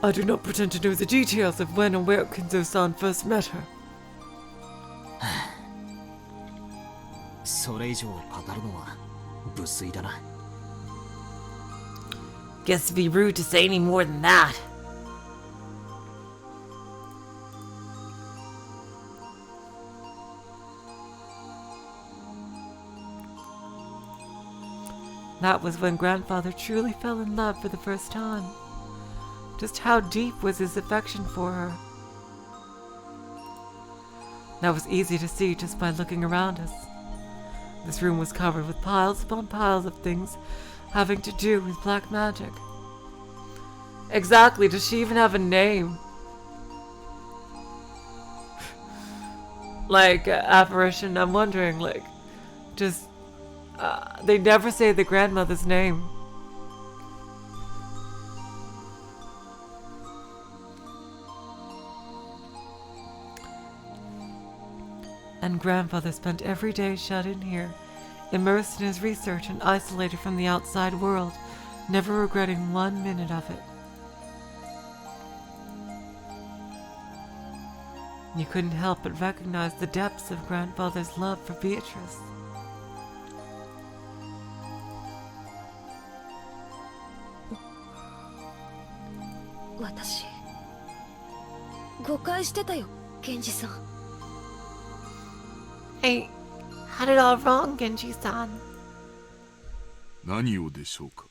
I do not pretend to know the details of when and where Kinzo-san first met her. それ以上語るのは無粋だな。 Guess it'd be rude to say any more than that. That was when grandfather truly fell in love for the first time. Just how deep was his affection for her? That was easy to see just by looking around us. This room was covered with piles upon piles of things having to do with black magic. Exactly, does she even have a name? Like, apparition, I'm wondering, like, just, they never say the grandmother's name. And grandfather spent every day shut in here, immersed in his research and isolated from the outside world, never regretting 1 minute of it. You couldn't help but recognize the depths of grandfather's love for Beatrice. Watashi, 誤解してたよ、Genji-san. I had it all wrong, Genji-san. 何をでしょうか。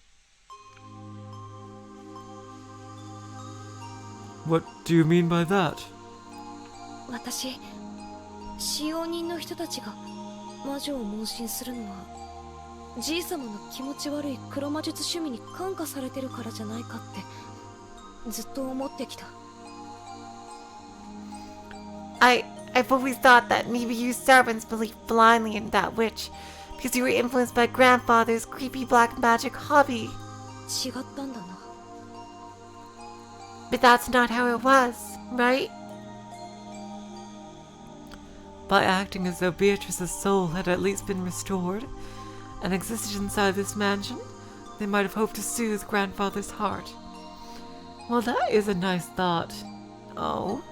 What do you mean by that? 私、使用人の人たちが魔女を妄信するのは、じい様の気持ち悪い黒魔術趣味に感化されてるからじゃないかってずっと思ってきた。I've always thought that maybe you servants believed blindly in that witch because you were influenced by grandfather's creepy black magic hobby. 違ったんだな。But that's not how it was, right? By acting as though Beatrice's soul had at least been restored and existed inside this mansion, they might have hoped to soothe grandfather's heart. Well, that is a nice thought. Oh.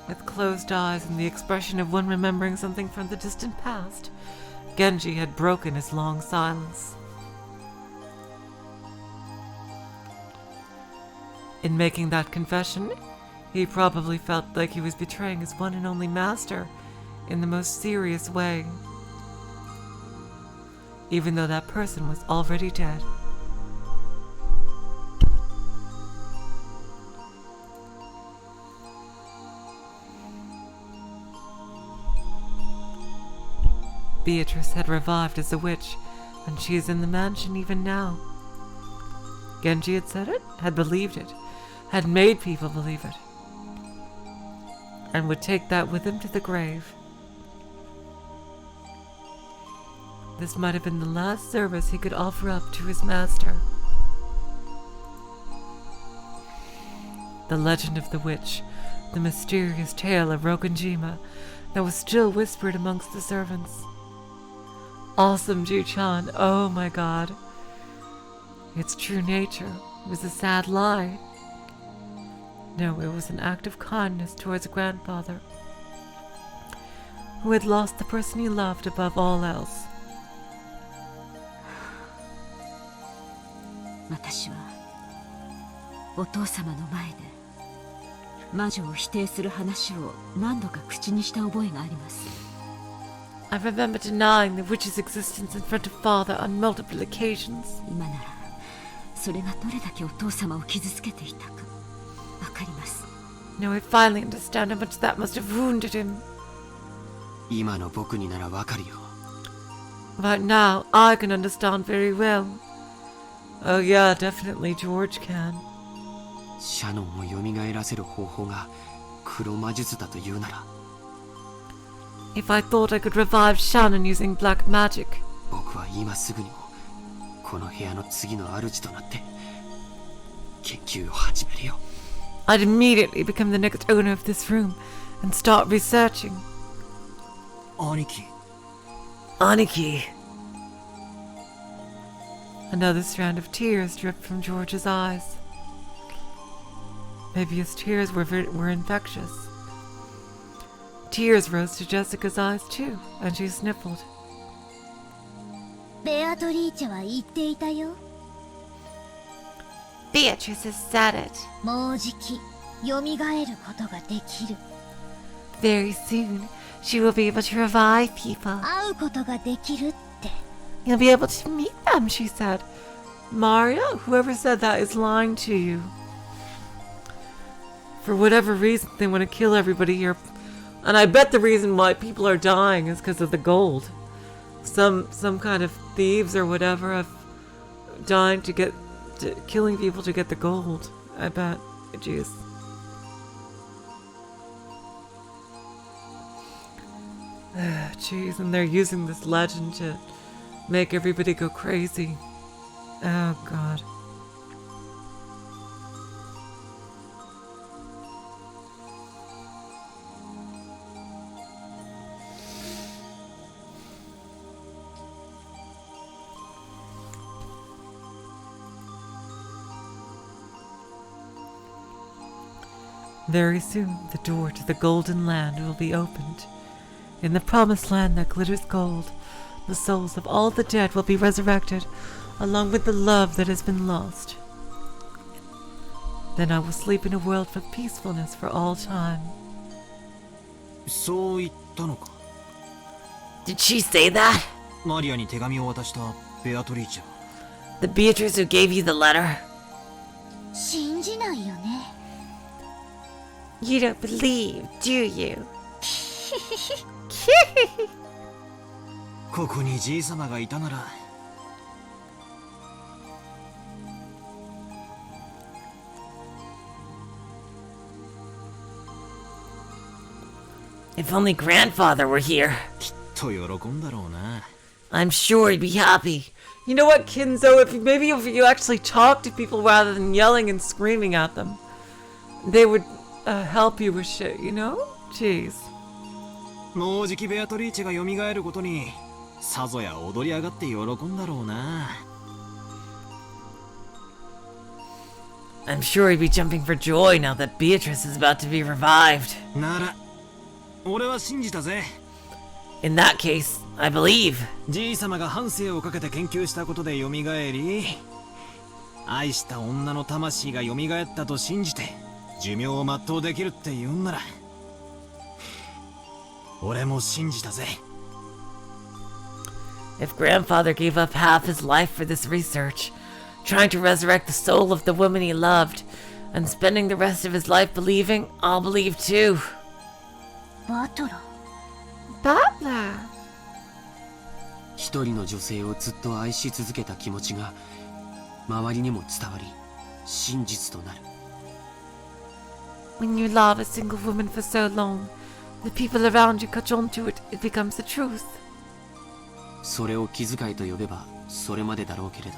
With closed eyes and the expression of one remembering something from the distant past, Genji had broken his long silence. In making that confession, he probably felt like he was betraying his one and only master in the most serious way, even though that person was already dead. Beatrice had revived as a witch, and she is in the mansion even now. Genji had said it, had believed it, had made people believe it, and would take that with him to the grave. This might have been the last service he could offer up to his master. The legend of the witch, the mysterious tale of Rokonjima that was still whispered amongst the servants. Awesome Ju-chan, oh my god. Its true nature was a sad lie. No, it was an act of kindness towards grandfather, who had lost the person he loved above all else. 私はお父様の前で魔女を否定する話を何度か口にした覚えがあります。 I remember denying the witch's existence in front of father on multiple occasions. 今ならそれがどれだけお父様を傷つけていたかわかります。 Now I finally understand how much that must have wounded him. 今の僕にならわかるよ。 But now I can understand very well. Oh yeah, definitely George can. シャノンを蘇らせる方法が黒魔術だというなら、 If I thought I could revive Shannon using black magic, 僕は今すぐにもこの部屋の次の主となって研究を始めるよ。 I'd immediately become the next owner of this room and start researching. 兄貴。 Aniki. Another strand of tears dripped from George's eyes. Maybe his tears were infectious. Tears rose to Jessica's eyes too, and she sniffled. ベアトリーチェは言っていたよ。 Beatrice has said it. もうじき蘇ることができる。 Very soon, she will be able to revive people. 会うことができるって。 You'll be able to meet them, she said. Maria, whoever said that is lying to you. For whatever reason, they want to kill everybody here. And I bet the reason why people are dying is because of the gold. Some kind of thieves or whatever have dying killing people to get the gold. I bet. Jeez. Jeez, and they're using this legend to make everybody go crazy. Oh god. Very soon, the door to the Golden Land will be opened. In the promised land that glitters gold, the souls of all the dead will be resurrected, along with the love that has been lost. Then I will sleep in a world of peacefulness for all time. そう言ったのか。 Did she say that? マリアに手紙を渡したベアトリーチェは。 The Beatrice who gave you the letter? 信じないよね。 You don't believe, do you? ここにじいさまがいたなら。 If only grandfather were here. きっと喜んだろうな。 I'm sure he'd be happy. You know what, Kinzo? If you actually talk to people rather than yelling and screaming at them, they would help you with shit, you know? Jeez. もうじきベアトリーチェが蘇ることにさぞや踊り上がって喜んだろうな。 I'm sure he'd be jumping for joy now that Beatrice is about to be revived. なら俺は信じたぜ。 In that case, I believe. じいさまが半生をかけて研究したことで蘇り、愛した女の魂が蘇ったと信じて寿命を全うできるって言うんなら、俺も信じたぜ。 If grandfather gave up half his life for this research, trying to resurrect the soul of the woman he loved, and spending the rest of his life believing, I'll believe too. バトラー。 Butler. 一人の女性をずっと愛し続けた気持ちが周りにも伝わり真実となる。 When you love a single woman for so long, the people around you catch on to it, it becomes the truth. それを気遣いと呼べばそれまでだろうけれど、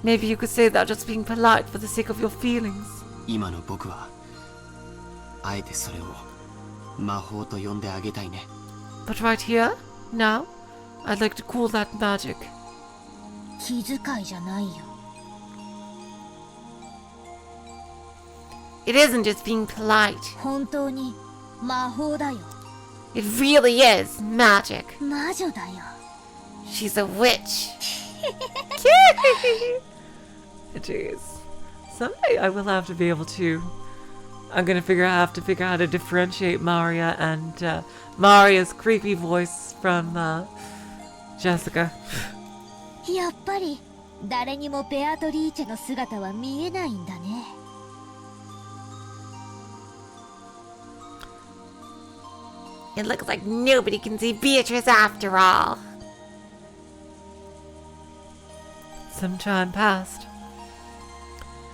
Maybe you could say that just being polite for the sake of your feelings. 今の僕はあえてそれを魔法と呼んであげたいね。 But right here, now, I'd like to call that magic. 気遣いじゃないよ。 It isn't just being polite. 本当に魔法だよ。 It really is magic. 魔女だよ。 She's a witch. Jeez. Someday I will have to be able to. I'm gonna have to figure out how to differentiate Maria and Maria's creepy voice from Jessica. やっぱり誰にもベアトリーチェの姿は見えないんだね。It looks like nobody can see Beatrice after all. Some time passed.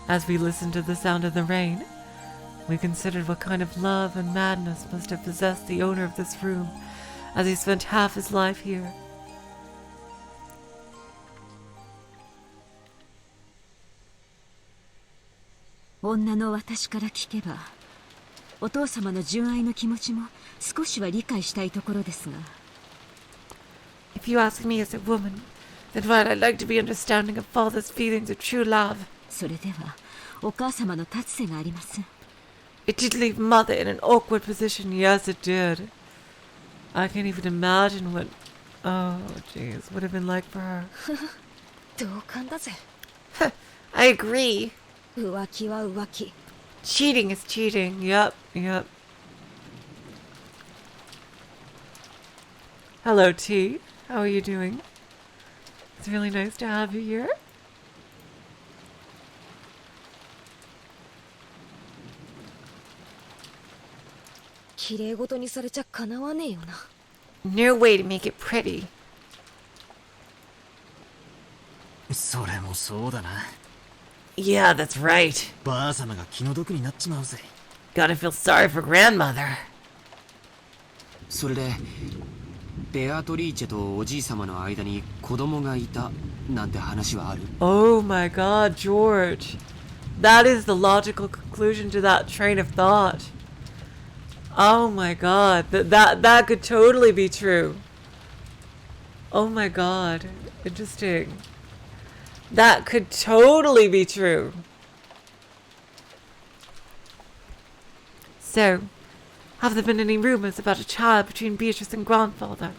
As we listened to the sound of the rain, we considered what kind of love and madness must have possessed the owner of this room as he spent half his life here. 女の私から聞けば、お父様の純愛の気持ちも少しは理解したいところですが。If you ask me as a woman, then while I'd like to be understanding of father's feelings of true love, それではお母様の立つ瀬があります。it did leave mother in an awkward position. Yes, it did. I can't even imagine what, oh jeez, would have been like for her. 同感だぜ。 I agree. 浮気は浮気。 Cheating is cheating. Yep, yep. Hello, T. How are you doing? It's really nice to have you here. 綺麗事にされちゃかなわねえよな。 No way to make it pretty. それもそうだな。 Yeah, that's right. ばあ様が気の毒になっちまうぜ。 Gotta feel sorry for grandmother. それでベアトリーチェとおじい様の間に子供がいたなんて話はある？ Oh my god, George. That is the logical conclusion to that train of thought. Oh my god, that could totally be true. Oh my god, interesting. That could totally be true. So, have there been any rumors about a child between Beatrice and grandfather?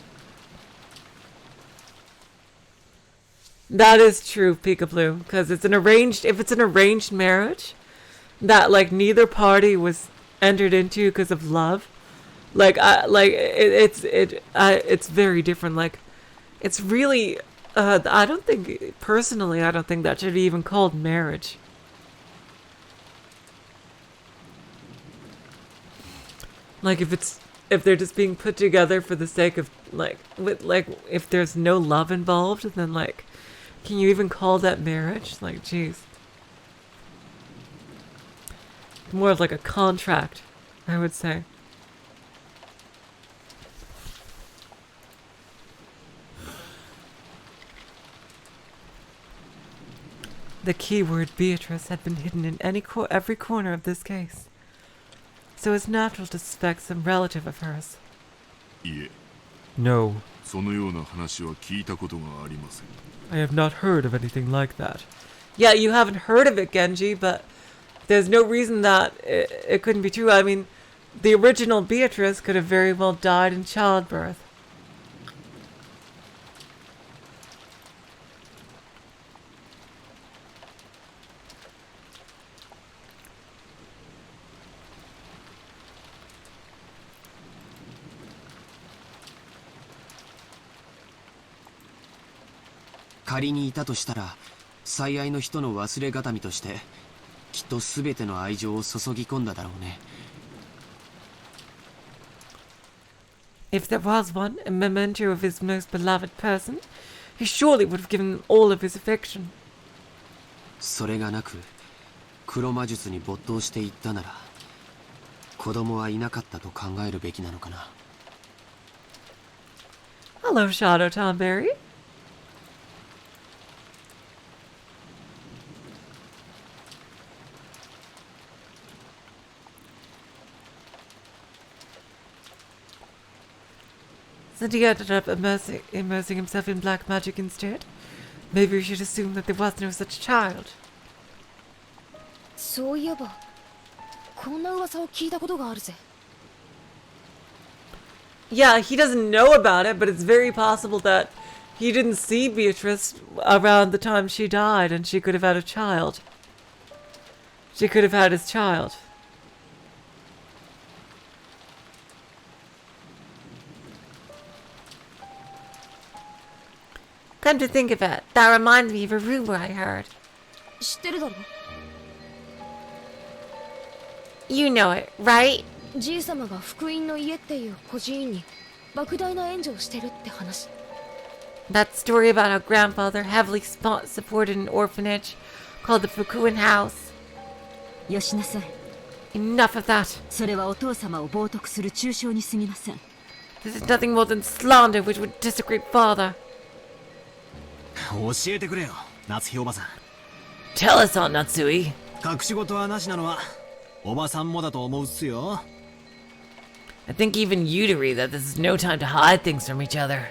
That is true, Peekaboo, because it's an arranged. If it's an arranged marriage, that like neither party was entered into because of love, it's very different. Like, it's really. I don't think personally. I don't think that should be even called marriage. Like if they're just being put together for the sake of if there's no love involved, then like, can you even call that marriage? Like, geez. More of like a contract, I would say. The keyword Beatrice had been hidden in every corner of this case, so it's natural to suspect some relative of hers. いえ、 No, そのような話は聞いたことがありません。 I have not heard of anything like that. Yeah, you haven't heard of it, Genji, but there's no reason that it couldn't be true. I mean, the original Beatrice could have very well died in childbirth.「仮にいたとしたら最愛の人の忘れがたみとしてきっと全ての愛情を注ぎ込んだだろうね。 If there was one, a memento of his most beloved person, he surely would have given all of his affection. それがなく黒魔術に没頭していったなら子供はいなかったと考えるべきなのかな。 Hello, Shadow Tomberry. Since he ended up immersing himself in black magic instead, maybe we should assume that there was no such child. そういえばこんな噂を聞いたことがあるぜ。 Yeah, he doesn't know about it, but it's very possible that he didn't see Beatrice around the time she died, and she could have had a child. She could have had his child. Come to think of it, That reminds me of a rumor I heard. 知ってるだろ You know it, right? じいさまが福音の家っていう孤児院に莫大な援助をしてるって話 That story about how grandfather heavily supported an orphanage called the Fukuin House. よしなさい。 Enough of that. それはお父様を冒涜する中傷に過ぎません。 This is nothing more than slander which would desecrate father. 教えてくれよ、夏日おばさん。 Tell us on Natsui. 隠し事はなしなのはおばさんもだと思うっすよ。 I think even you'd agree that this is no time to hide things from each other.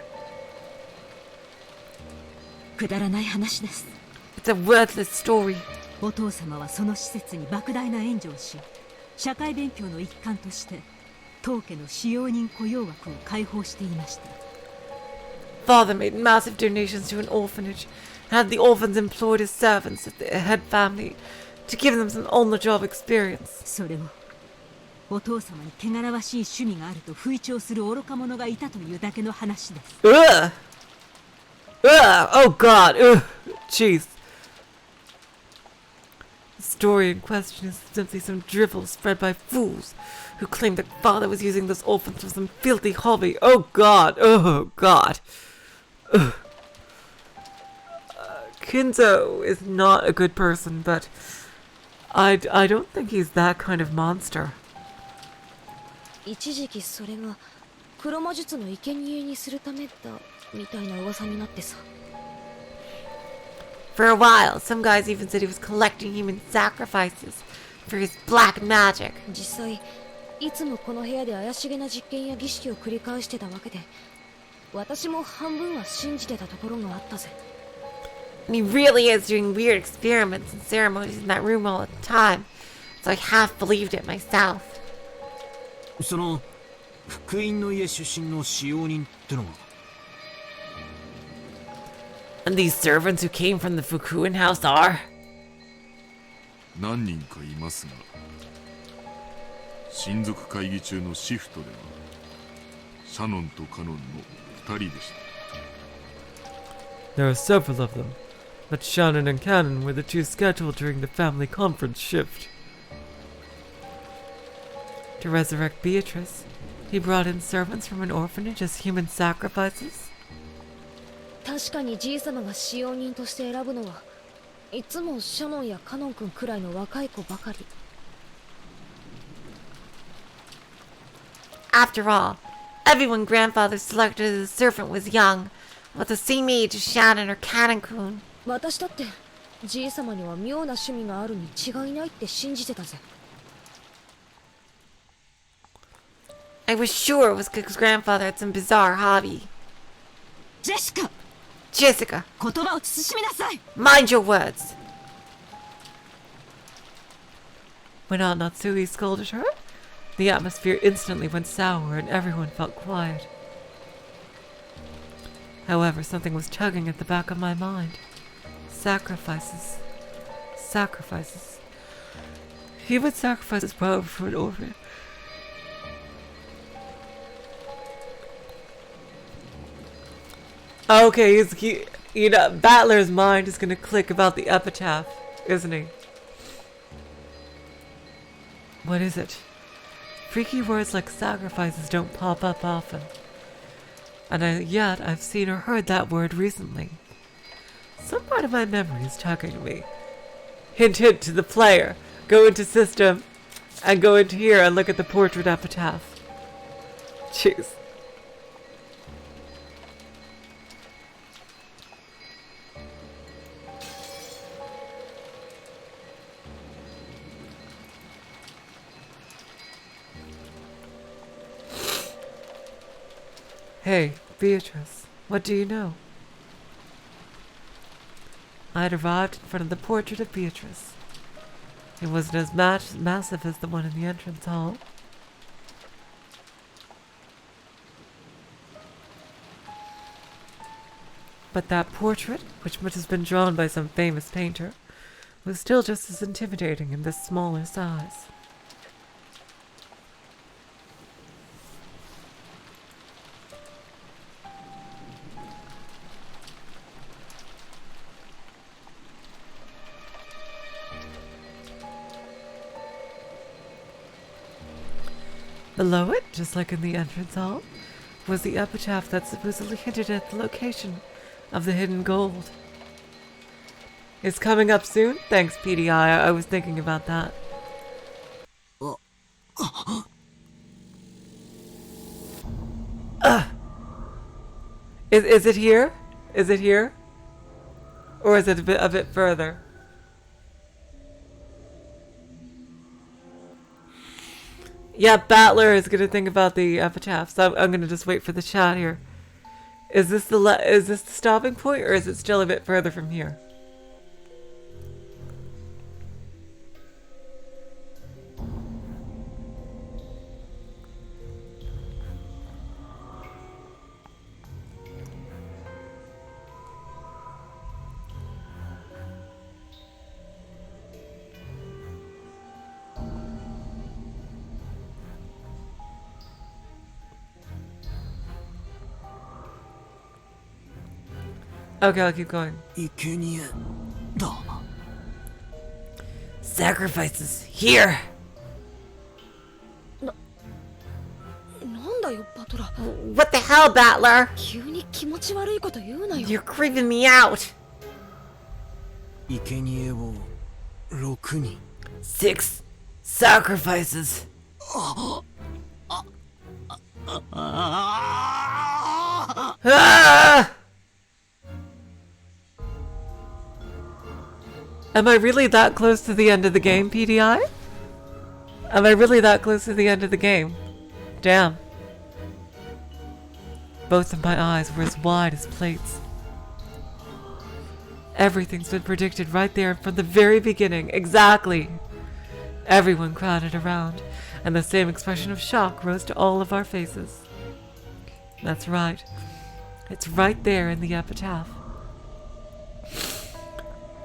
くだらない話です。 It's a worthless story. お父様はその施設に莫大な援助をし、社会勉強の一環として当家の使用人雇用枠を開放していました。 Father made massive donations to an orphanage and had the orphans employed as servants at the head family to give them some on-the-job experience. それをお父様に汚らわしい趣味があると吹聴する愚か者がいたというだけの話です。 Ugh! Ugh! Oh god! Ugh! Jeez. The story in question is simply some drivel spread by fools who claim that father was using those orphans for some filthy hobby. Oh god! Oh god! Ugh. Kinzo is not a good person, but I don't think he's that kind of monster. 一時期それが黒魔術の生贄にするためだみたいな噂になってさ For a while, some guys even said he was collecting human sacrifices for his black magic. 実際いつもこの部屋で怪しげな実験や儀式を繰り返してたわけで私も半分は信じてたところがあったぜ And he really is doing weird experiments and ceremonies in that room all the time, so I half believed it myself. その福音の家出身の使用人ってのは And these servants who came from the Fukuin house are? 何人かいますが、親族会議中のシフトではシャノンとカノンの2人でした。 There are several of them, but Shannon and Cannon were the two scheduled during the family conference shift. To resurrect Beatrice, he brought in servants from an orphanage as human sacrifices. 確かにじいさまが使用人として選ぶのはいつもシャノンやカノン君くらいの若い子ばかり After all, everyone grandfather selected as a servant was young, about the same age as Shannon or Cannon-kun. 私だってじいさまには妙な趣味があるに違いないって信じてたぜ I was sure it was because grandfather had some bizarre hobby. ジェシカ Jessica, 言葉を慎みなさい mind your words. When Aunt Natsui scolded her, the atmosphere instantly went sour and everyone felt quiet. However, something was tugging at the back of my mind. Sacrifices. Sacrifices. He would sacrifice his power for an orphan. Okay, Battler's mind is gonna click about the epitaph, isn't he? What is it? Freaky words like sacrifices don't pop up often. And yet I've seen or heard that word recently. Some part of my memory is talking to me. Hint hint to the player. Go into system and go into here and look at the portrait epitaph. Jeez. Hey, Beatrice, what do you know? I had arrived in front of the portrait of Beatrice. It wasn't as massive as the one in the entrance hall. But that portrait, which must have been drawn by some famous painter, was still just as intimidating in this smaller size. Below it, just like in the entrance hall, was the epitaph that supposedly hinted at the location of the hidden gold. It's coming up soon? Thanks, PDI. I was thinking about that. Is it here? Is it here? Or is it a bit further? Yeah, Battler is gonna think about the epitaph, so I'm gonna just wait for the chat here. Is this the stopping point, or is it still a bit further from here? Okay, I'll keep going. Sacrifices here. なんだよバトラ What the hell, Battler? 急に気持ち悪いこと言うなよ You're creeping me out. 生贄を6人 6 sacrifices. Ah! Am I really that close to the end of the game, PDI? Am I really that close to the end of the game? Damn. Both of my eyes were as wide as plates. Everything's been predicted right there from the very beginning. Exactly. Everyone crowded around, and the same expression of shock rose to all of our faces. That's right. It's right there in the epitaph.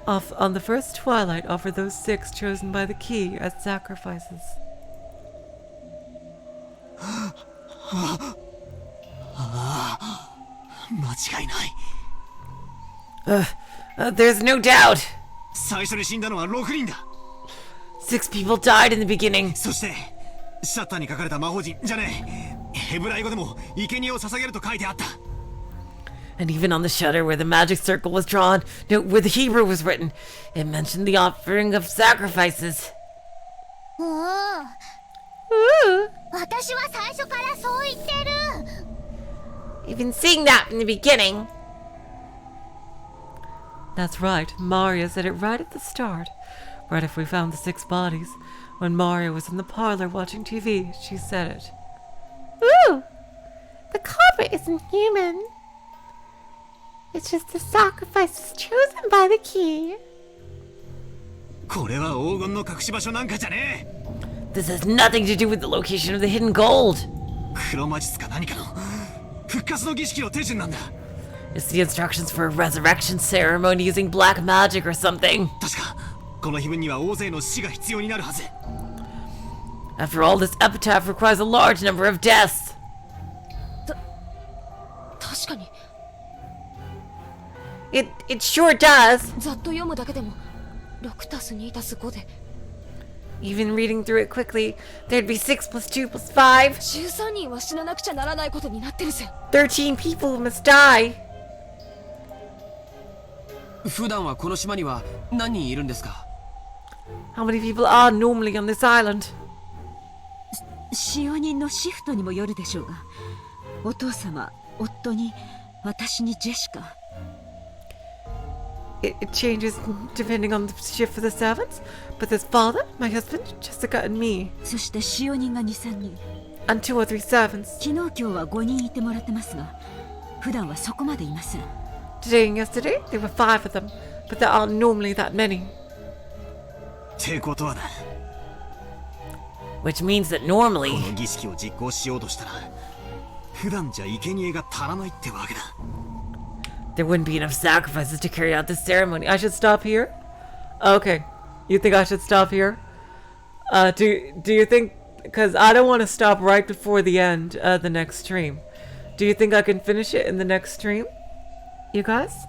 On the first twilight offer those 6 chosen by the key as sacrifices. There's no doubt. 最初に死んだのは6人だ 6 people died in the beginning. そしてシャッターに書かれた魔法陣じゃねえヘブライ語でも生贄を捧げると書いてあった And even on the shutter where the magic circle was drawn, no, where the Hebrew was written, it mentioned the offering of sacrifices. 私は最初からそう言ってる You've been seeing that from the beginning. That's right. Maria said it right at the start. Right after we found the 6 bodies. When Maria was in the parlor watching TV, she said it. Ooh! The culprit isn't human. It's just the sacrifices chosen by the key. これは黄金の隠し場所なんかじゃね This has nothing to do with the location of the hidden gold. え黒魔術か何かの復活の儀式の手順なんだ It's the instructions for a resurrection ceremony using black magic or something. 確かこの碑文には大勢の死が必要になるはず After all, this epitaph requires a large number of deaths. 確かに It sure does. ざっと読むだけでも6たす2たす5で Even reading through it quickly, there'd be 6 plus 2 plus 5. 13人は死ななくちゃならないことになってるぜ 13 people must die. 普段はこの島には何人いるんですか How many people are normally on this island? 使用人のシフトにもよるでしょうが、お父様、夫に、私にジェシカ。It changes depending on the shift for the servants, but there's father, my husband, Jessica, and me. そして使用人が2、3人。And 2 or 3 servants. 昨日今日は5人いてもらってますが、普段はそこまでいません。Today and yesterday, there were 5 of them, but there aren't normally that many. ってことはだ Which means that こ normally... の儀式を実行しようとしたら普段じゃ生贄が足らないってわけだ There wouldn't be enough sacrifices to carry out this ceremony. I should stop here? Okay. You think I should stop here? Do you think... Because I don't want to stop right before the end of the next stream. Do you think I can finish it in the next stream? You guys?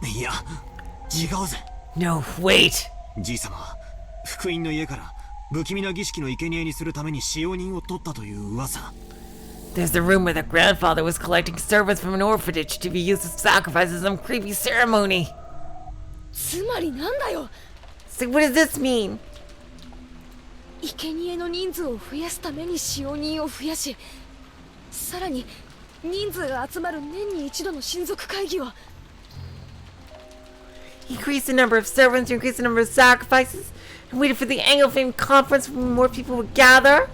いや、違うぜ。 No, wait. じいさまは福音の家から不気味な儀式の生贄にするために使用人を取ったという噂。 There's the rumor that grandfather was collecting servants from an orphanage to be used as sacrifices in some creepy ceremony. つまりなんだよ。 So what does this mean? 生贄の人数を増やすために使用人を増やし、さらに人数が集まる年に一度の親族会議を Increase the number of servants, increase the number of sacrifices, and waited for the annual fame conference when more people would gather?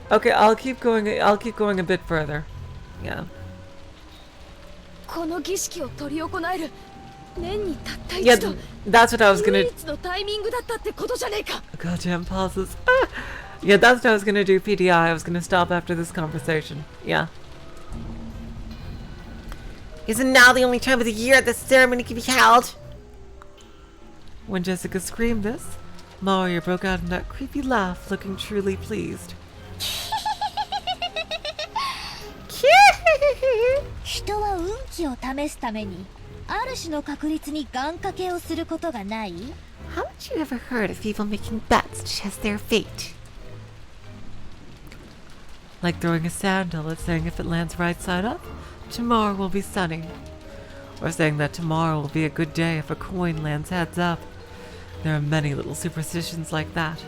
Okay, I'll keep going a bit further. Yeah. この儀式を執り行える年にたった一 Yeah, 度 that's what I was 唯 gonna... 一のタイミングだったってことじゃねえか。 Goddamn pauses. Ah! Yeah, that's what I was gonna do, PDI. I was gonna stop after this conversation. Yeah. Isn't now the only time of the year that the ceremony can be held? When Jessica screamed this, Mario broke out in that creepy laugh, looking truly pleased. 人は運気を試すためにある種の確率に願掛けをすることがない？ Haven't you ever heard of people making bets to test their fate? Like throwing a sandal and saying if it lands right side up, tomorrow will be sunny. Or saying that tomorrow will be a good day if a coin lands heads up. There are many little superstitions like that.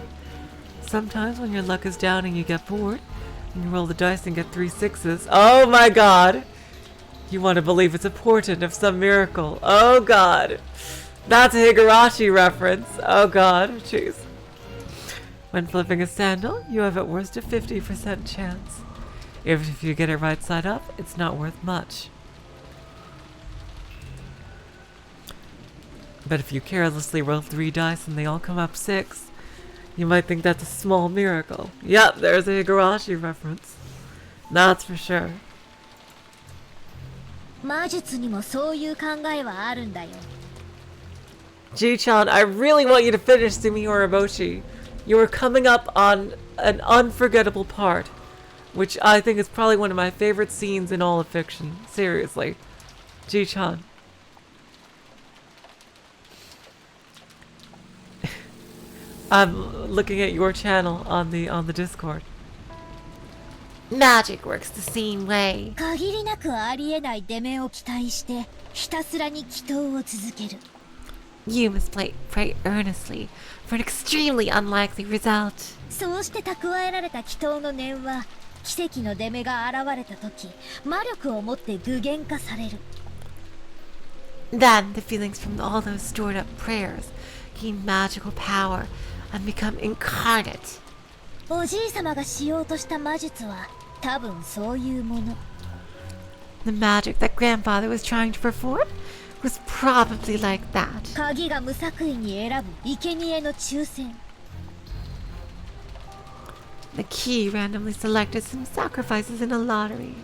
Sometimes when your luck is down and you get bored, and you roll the dice and get 3 6s, oh my god! You want to believe it's a portent of some miracle. Oh god! That's a Higurashi reference. Oh god, jeez. When flipping a sandal, you have at worst a 50% chance. If you get it right side up, it's not worth much. But if you carelessly roll 3 dice and they all come up 6, you might think that's a small miracle. Yep, there's a Higurashi reference. That's for sure. 魔術にもそういう考えはあるんだよ。 Ji-chan, I really want you to finish Sumi Oromoshi. You are coming up on an unforgettable part, which I think is probably one of my favorite scenes in all of fiction. Seriously. Ji-chan. I'm looking at your channel on the Discord. Magic works the same way. 限りなくありえない出目を期待してひたすらに祈祷を続ける。 You must pray earnestly for an extremely unlikely result. そうして蓄えられた祈祷の念は奇跡の出目が現れた時魔力を持って具現化される。 Then the feelings from all those stored up prayers gain magical power and become incarnate. おじいさまがしようとした魔術は多分そういうもの。 The magic that grandfather was trying to perform was probably like that. 鍵が無作為に選ぶ生贄の抽選。 The key randomly selected some sacrifices in a lottery.「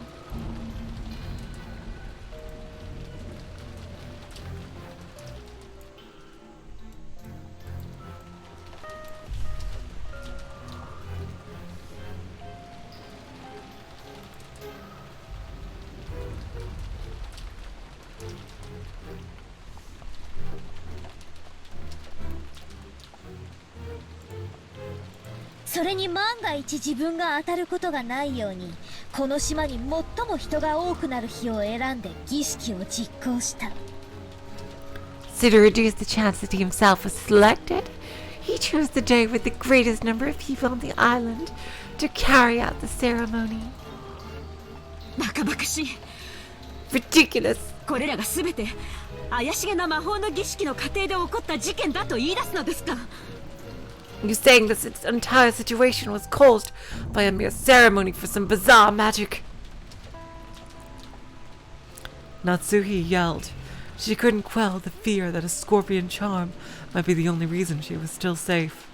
それに万が一自分が当たることがないようにこの島に最も人が多くなる日を選んで儀式を実行した。 So to reduce the chance that he himself was selected, he chose the day with the greatest number of people on the island to carry out the ceremony. バカバカしい。 Ridiculous. これらが全て怪しげな魔法の儀式の過程で起こった事件だと言い出すのですか。 You're saying this entire situation was caused by a mere ceremony for some bizarre magic. Natsuhi yelled. She couldn't quell the fear that a scorpion charm might be the only reason she was still safe.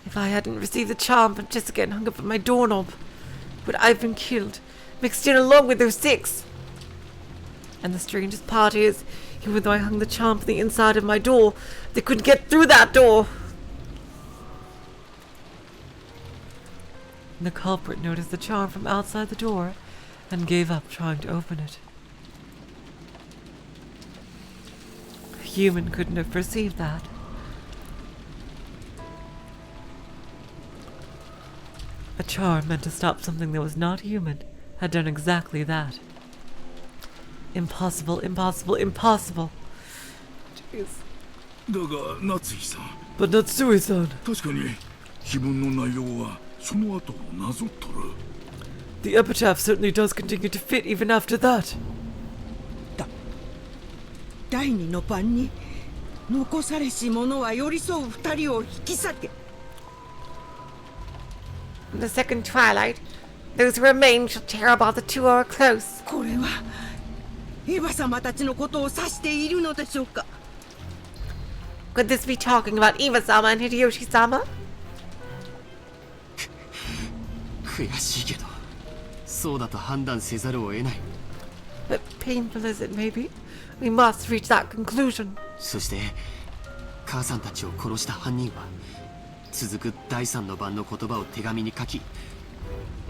If I hadn't received the charm from Jessica and hung up on my doorknob, would I have been killed, mixed in along with those 6? And the strangest part is, even though I hung the charm from the inside of my door, they couldn't get through that door. The culprit noticed the charm from outside the door and gave up trying to open it. A human couldn't have perceived that. A charm meant to stop something that was not human had done exactly that. Impossible, impossible, impossible. Jeez. だが夏井さん But Natsui-san, 確かに碑文の内容はその後をなぞっとる the epitaph certainly does continue to fit even after that. 第二の晩に残されし者は寄り添う二人を引き裂け。 In the second twilight, those who remain shall tear apart the two who are close. これはエヴァ様たちのことを指しているのでしょうか。 Could this be talking about Iwa-sama and Hideyoshi-sama? 悔しいけどそうだと判断せざるを得ない。 But painful as it may be, we must reach that conclusion. そして母さんたちを殺した犯人は続く第三の晩の言葉を手紙に書き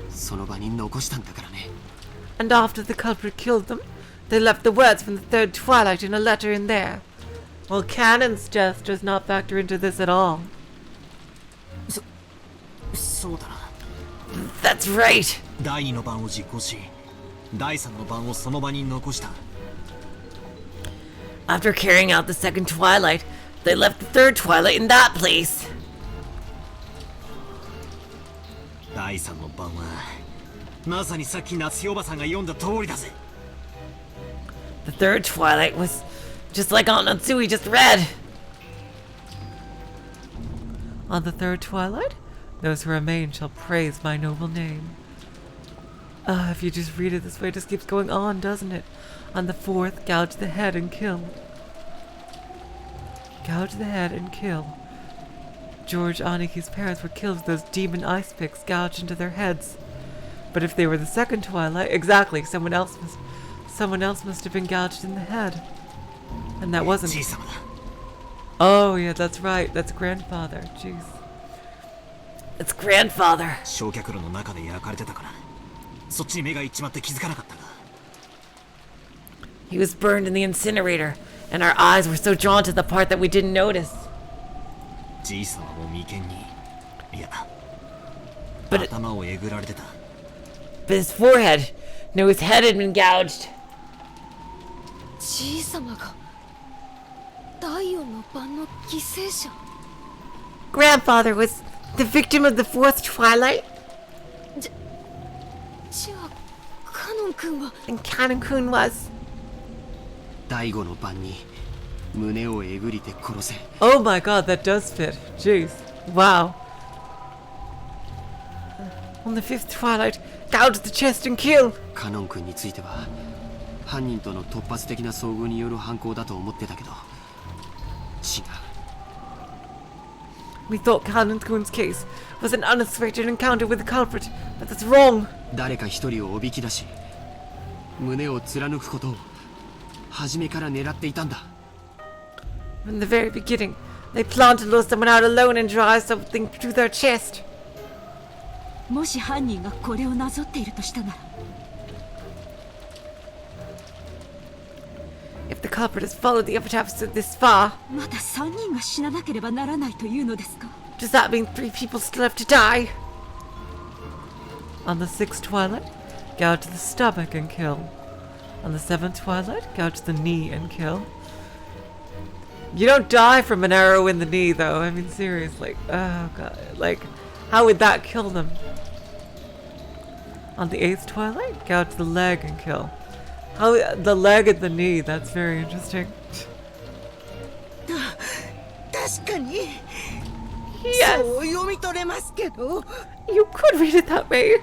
その場に残したんだからね。 And after the culprit killed them, they left the words from the third twilight in a letter in there. Well, Canon's death does not factor into this at all. そうだな。 That's right. 第二の晩を実行し、第三の晩をその場に残した。 After carrying out the second twilight, they left the third twilight in that place. 第三の晩はまさにさっき夏日おばさんが読んだ通りだぜ。 The third twilight was just like Aunt Natsui just read. On the third twilight, those who remain shall praise my noble name. If you just read it this way, it just keeps going on, doesn't it? On the fourth, gouge the head and kill. Gouge the head and kill. George Aniki's parents were killed with those demon ice picks gouged into their heads. But if they were the second twilight, exactly, someone else must have been gouged in the head. And that wasn't... Oh, yeah, that's right. That's grandfather. Jeez. It's grandfather. 焼却炉の中で焼かれてたから、そっちに目が行っちまって気づかなかったが。 He was burned in the incinerator, and our eyes were so drawn to the part that we didn't notice. じいさまも眉間に、いや、 But 頭をえぐられてた。 But his forehead, no, his head had been gouged. じいさまが第四の晩の犠牲者。 Grandfather was the victim of the fourth twilight? じゃあ、カノン君は And Kanon-kun was... 第五の晩に胸をえぐりて殺せ。 Oh my god, that does fit. Jeez. Wow. On the fifth twilight, gouge the chest and kill. カノン君については犯人との突発的な遭遇による犯行だと思ってたけど違う。 We thought Kanon-kun's case was an unexpected encounter with the culprit, but that's wrong. 誰か一人をおびき出し胸を貫くことを初めから狙っていたんだ。 From the very beginning, they planned to lure someone out alone and drive something through their chest. もし犯人がこれをなぞっているとしたなら、 If the culprit has followed the epitaphs this far, まだ3人が死ななければならないというのですか？ does that mean 3 people still have to die? On the sixth twilight, gouge the stomach and kill. On the seventh twilight, gouge the knee and kill. You don't die from an arrow in the knee, though. I mean, seriously. Oh, God. Like, how would that kill them? On the eighth twilight, gouge the leg and kill. How the leg and the knee, that's very interesting. 確かに Yes, そう読み取れますけど。 you could read it that way.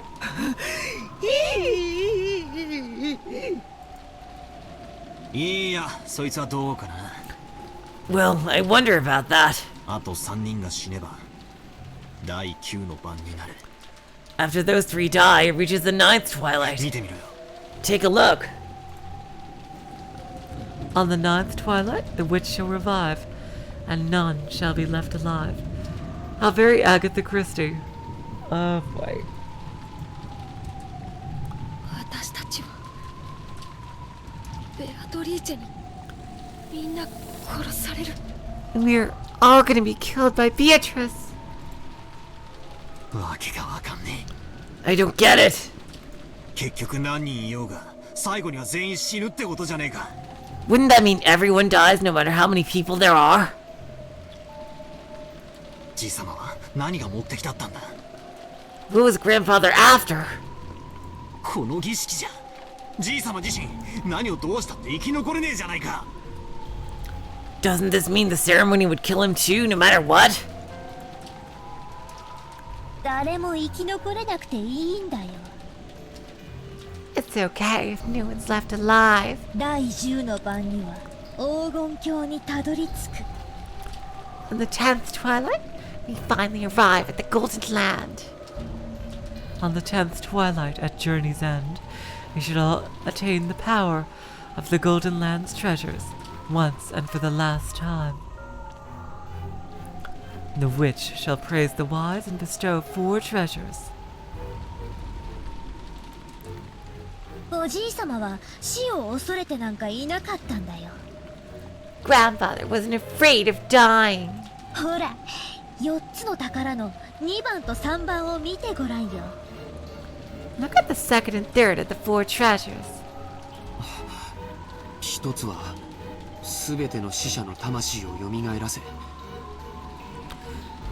いや、そいつはどうかな。 Well, I wonder about that. あと3人が死ねば第9の晩になる。 After those 3 die, it reaches the 9th twilight. 見てみろよ。 Take a look. On the ninth twilight, the witch shall revive, and none shall be left alive. How very Agatha Christie. Oh boy. 私たちはベアトリーチェにみんな殺される。 We're all gonna be killed by Beatrice. わけがわかんね I don't get it. え。結局何人いようが最後には全員死ぬってことじゃねえか。 Wouldn't that mean everyone dies no matter how many people there are? じいさまは何が持ってきたったんだ。 What was grandfather after? この儀式じゃじいさま自身何をどうしたって生き残れねえじゃないか。 Doesn't this mean the ceremony would kill him too, no matter what? 誰も生き残れなくていいんだよ。 It's okay if no one's left alive. 第10の晩には黄金鏡にたどり着く。 On the 10th twilight, we finally arrive at the Golden Land. On the 10th twilight at Journey's End, we should all attain the power of the Golden Land's treasures, once and for the last time. The witch shall praise the wise and bestow 4 treasures. おじいさまは死を恐れてなんかいなかったんだよ。 Grandfather wasn't afraid of dying. ほら、4つの宝の2番と3番を見てごらんよ。 Look at the second and third of the 4 treasures. 一つは全ての死者の魂を蘇らせ、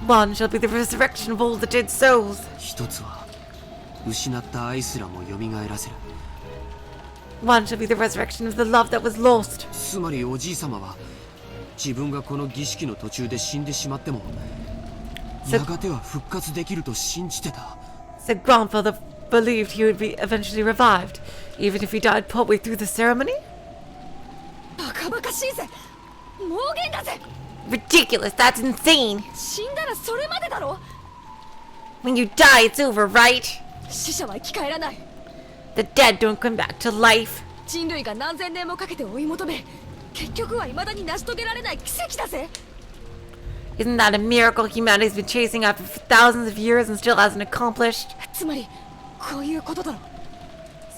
One shall be the resurrection of all the dead souls. 一つは失った愛すらも蘇らせる。 One shall be the resurrection of the love that was lost. つまりおじいさまは自分がこの儀式の途中で死んでしまってもやがては復活できると信じてた。 So grandfather believed he would be eventually revived, even if he died partway through the ceremony? バカバカしいぜ。妄言だぜ。 Ridiculous, that's insane. 死んだらそれまでだろ。 When you die, it's over, right? 死者は生き返らない。 The dead don't come back to life. 人類が何千年もかけて追い求め、結局は未だに成し遂げられない奇跡だぜ。 Isn't that a miracle humanity's been chasing after for thousands of years and still hasn't accomplished? つまりこういうことだろ。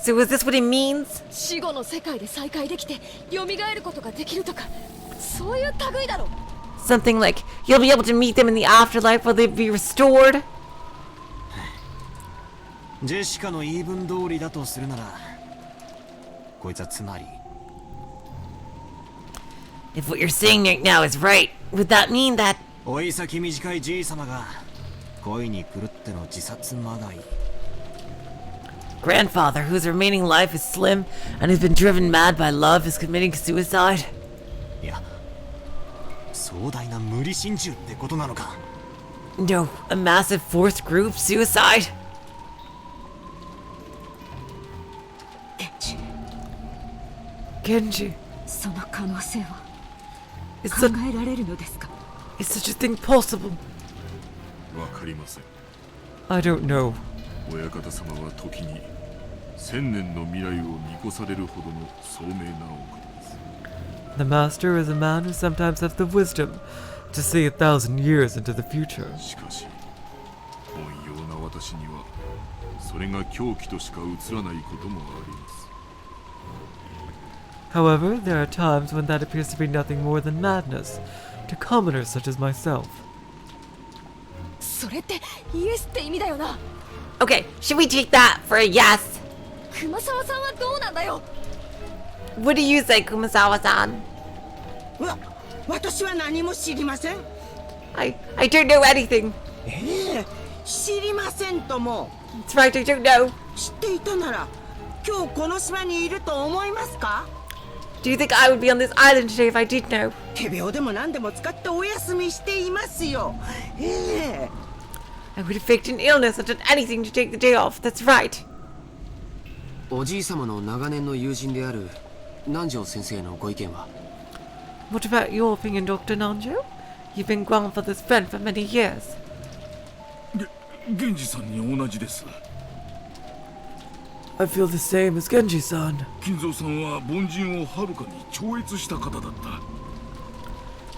So is this what it means? 死後の世界で再会できて蘇ることができるとか、そういう類だろ。 Something like you'll be able to meet them in the afterlife while they be restored? ジェシカの言い分通りだとするなら、こいつはつまり If what you're saying right now is right, would that mean that 老い先短いじいさまが恋に狂っての自殺まがい。 grandfather, whose remaining life is slim and has been driven mad by love, is committing suicide? いや、壮大な無理心中ってことなのか。 No, a massive fourth group suicide? Genji, その可能性は is 考 such, えられるのですか？ is such a thing possible? わかりません。 I don't know. 親方様は時に1000年の未来を見越されるほどの聡明なお方です。 The master is a man who sometimes has the wisdom to see 1,000 years into the future. しかし、凡庸な私にはそれが狂気としか映らないこともあります。 However, there are times when that appears to be nothing more than madness to commoners such as myself. それってイエスって意味だよな。 Okay, should we take that for a yes? 熊沢さんはどうなんだよ。 What do you say, Kumasawa-san? 私は何も知りません。 I don't know anything. 知りませんとも。 That's right, I don't know. 知っていたなら今日この島にいると思いますか？ Do you think I would be on this island today if I did know? 手病でも何でも使ってお休みしていますよ。I would have faked an illness or done anything to take the day off. That's right. おじい様の長年の友人である南條先生のご意見は？ What about your opinion, Dr. Nanjo? You've been grandfather's friend for many years. 源氏さんに同じです。 I feel the same as Genji-san. 金蔵さんは凡人をはるかに超越した方だった。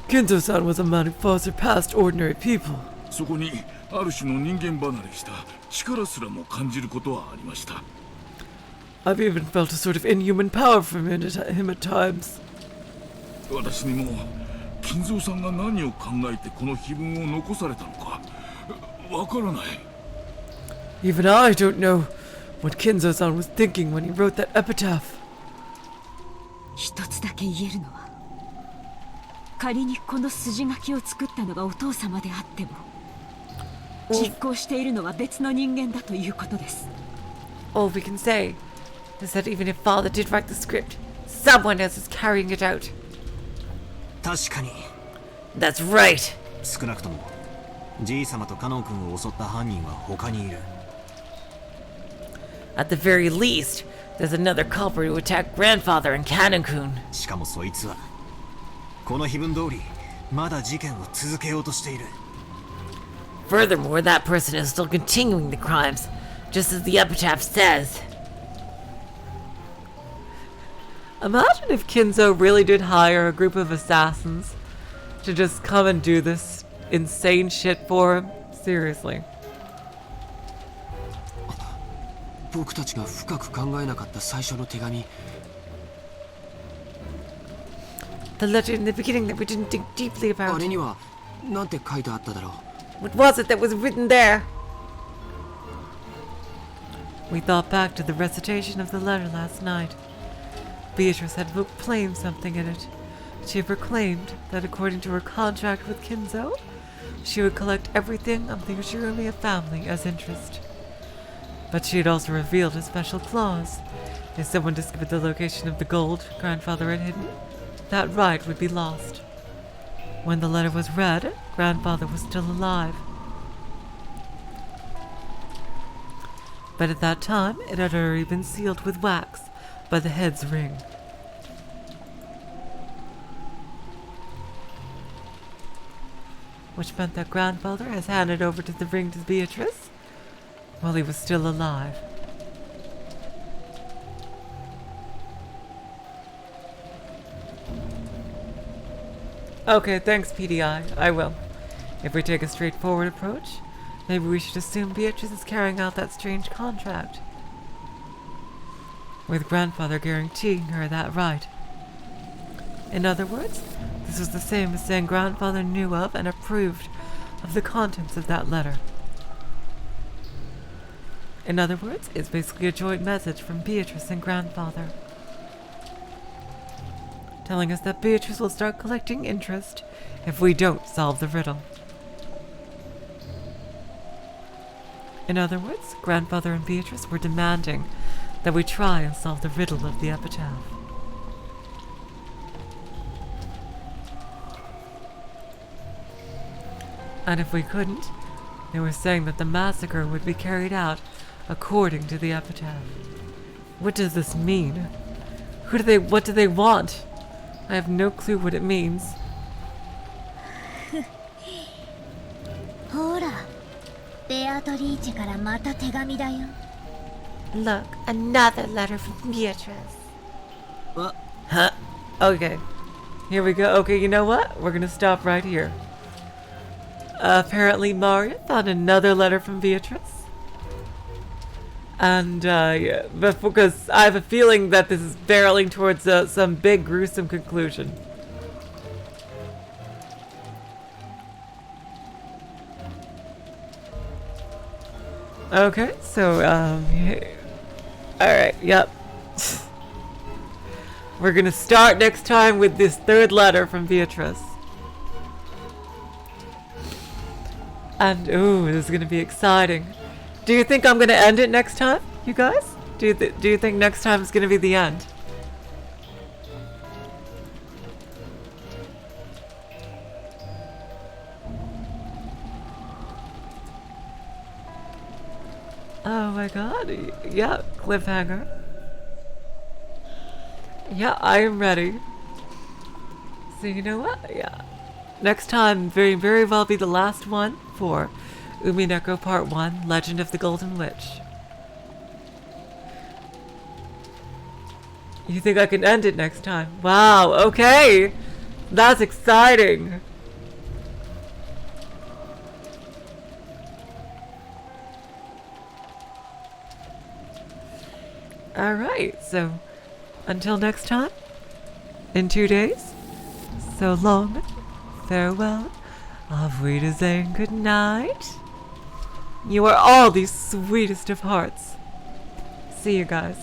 Kinzo-san was a man who far surpassed ordinary people. そこにある種の人間離れした力すらも感じることはありました。I've even felt a sort of inhuman power from him at times. 私にも金蔵さんが何を考えてこの碑文を残されたのかわからない。 Even I don't know what Kinzo-san was thinking when he wrote that epitaph. 一つだけ言えるのは、仮にこの筋書きを作ったのがお父様であっても、実行しているのは別の人間だということです。 All we can say is that even if Father did write the script, someone else is carrying it out. 確かに。 That's right. 少なくともじい様とカノン君を襲った犯人は他にいる。 At the very least, there's another culprit who attacked Grandfather and Kanon-kun. しかもそいつはこの碑文通りまだ事件を続けようとしている。 Furthermore, that person is still continuing the crimes, just as the epitaph says. Imagine if Kinzo really did hire a group of assassins to just come and do this insane shit for him. Seriously. 僕たちが深く考えなかった最初の手紙。 The letter in the beginning that we didn't think deeply あ about. れにはなんて書いてあっただろう。 What was it that was written there? We thought back to the recitation of the letter last night. Beatrice had proclaimed something in it. She had proclaimed that according to her contract with Kinzo, she would collect everything of the Ushirumi family as interest. But she had also revealed a special clause. If someone discovered the location of the gold Grandfather had hidden, that right would be lost. When the letter was read, Grandfather was still alive. But at that time, it had already been sealed with wax by the head's ring. Which meant that Grandfather has handed over the ring to Beatrice while he was still alive. Okay, thanks, PDI. I will. If we take a straightforward approach, maybe we should assume Beatrice is carrying out that strange contract, with Grandfather guaranteeing her that right. In other words, this was the same as saying Grandfather knew of and approved of the contents of that letter. In other words, it's basically a joint message from Beatrice and Grandfather, telling us that Beatrice will start collecting interest if we don't solve the riddle. In other words, Grandfather and Beatrice were demanding that we try and solve the riddle of the epitaph. And if we couldn't, they were saying that the massacre would be carried out according to the epitaph. What does this mean? What do they want? I have no clue what it means. ほら、ベアトリーチェからまた手紙だよ。Look, another letter from Beatrice. What? Huh? Okay. Here we go. Okay, you know what? We're gonna stop right here. Apparently Maria found another letter from Beatrice. And, yeah, because I have a feeling that this is barreling towards some big gruesome conclusion. Okay, so, alright, yep. We're gonna start next time with this third letter from Beatrice. And, ooh, this is gonna be exciting. Do you think I'm gonna end it next time, you guys? Do you think next time is gonna be the end? Oh my god, yeah, cliffhanger. Yeah, I am ready. So you know what? Yeah. Next time, very, very well be the last one for Umineko Part 1, Legend of the Golden Witch. You think I can end it next time? Wow, okay! That's exciting! Alright, so until next time, in 2 days, so long, farewell, auf Wiedersehen, good night. You are all the sweetest of hearts. See you guys.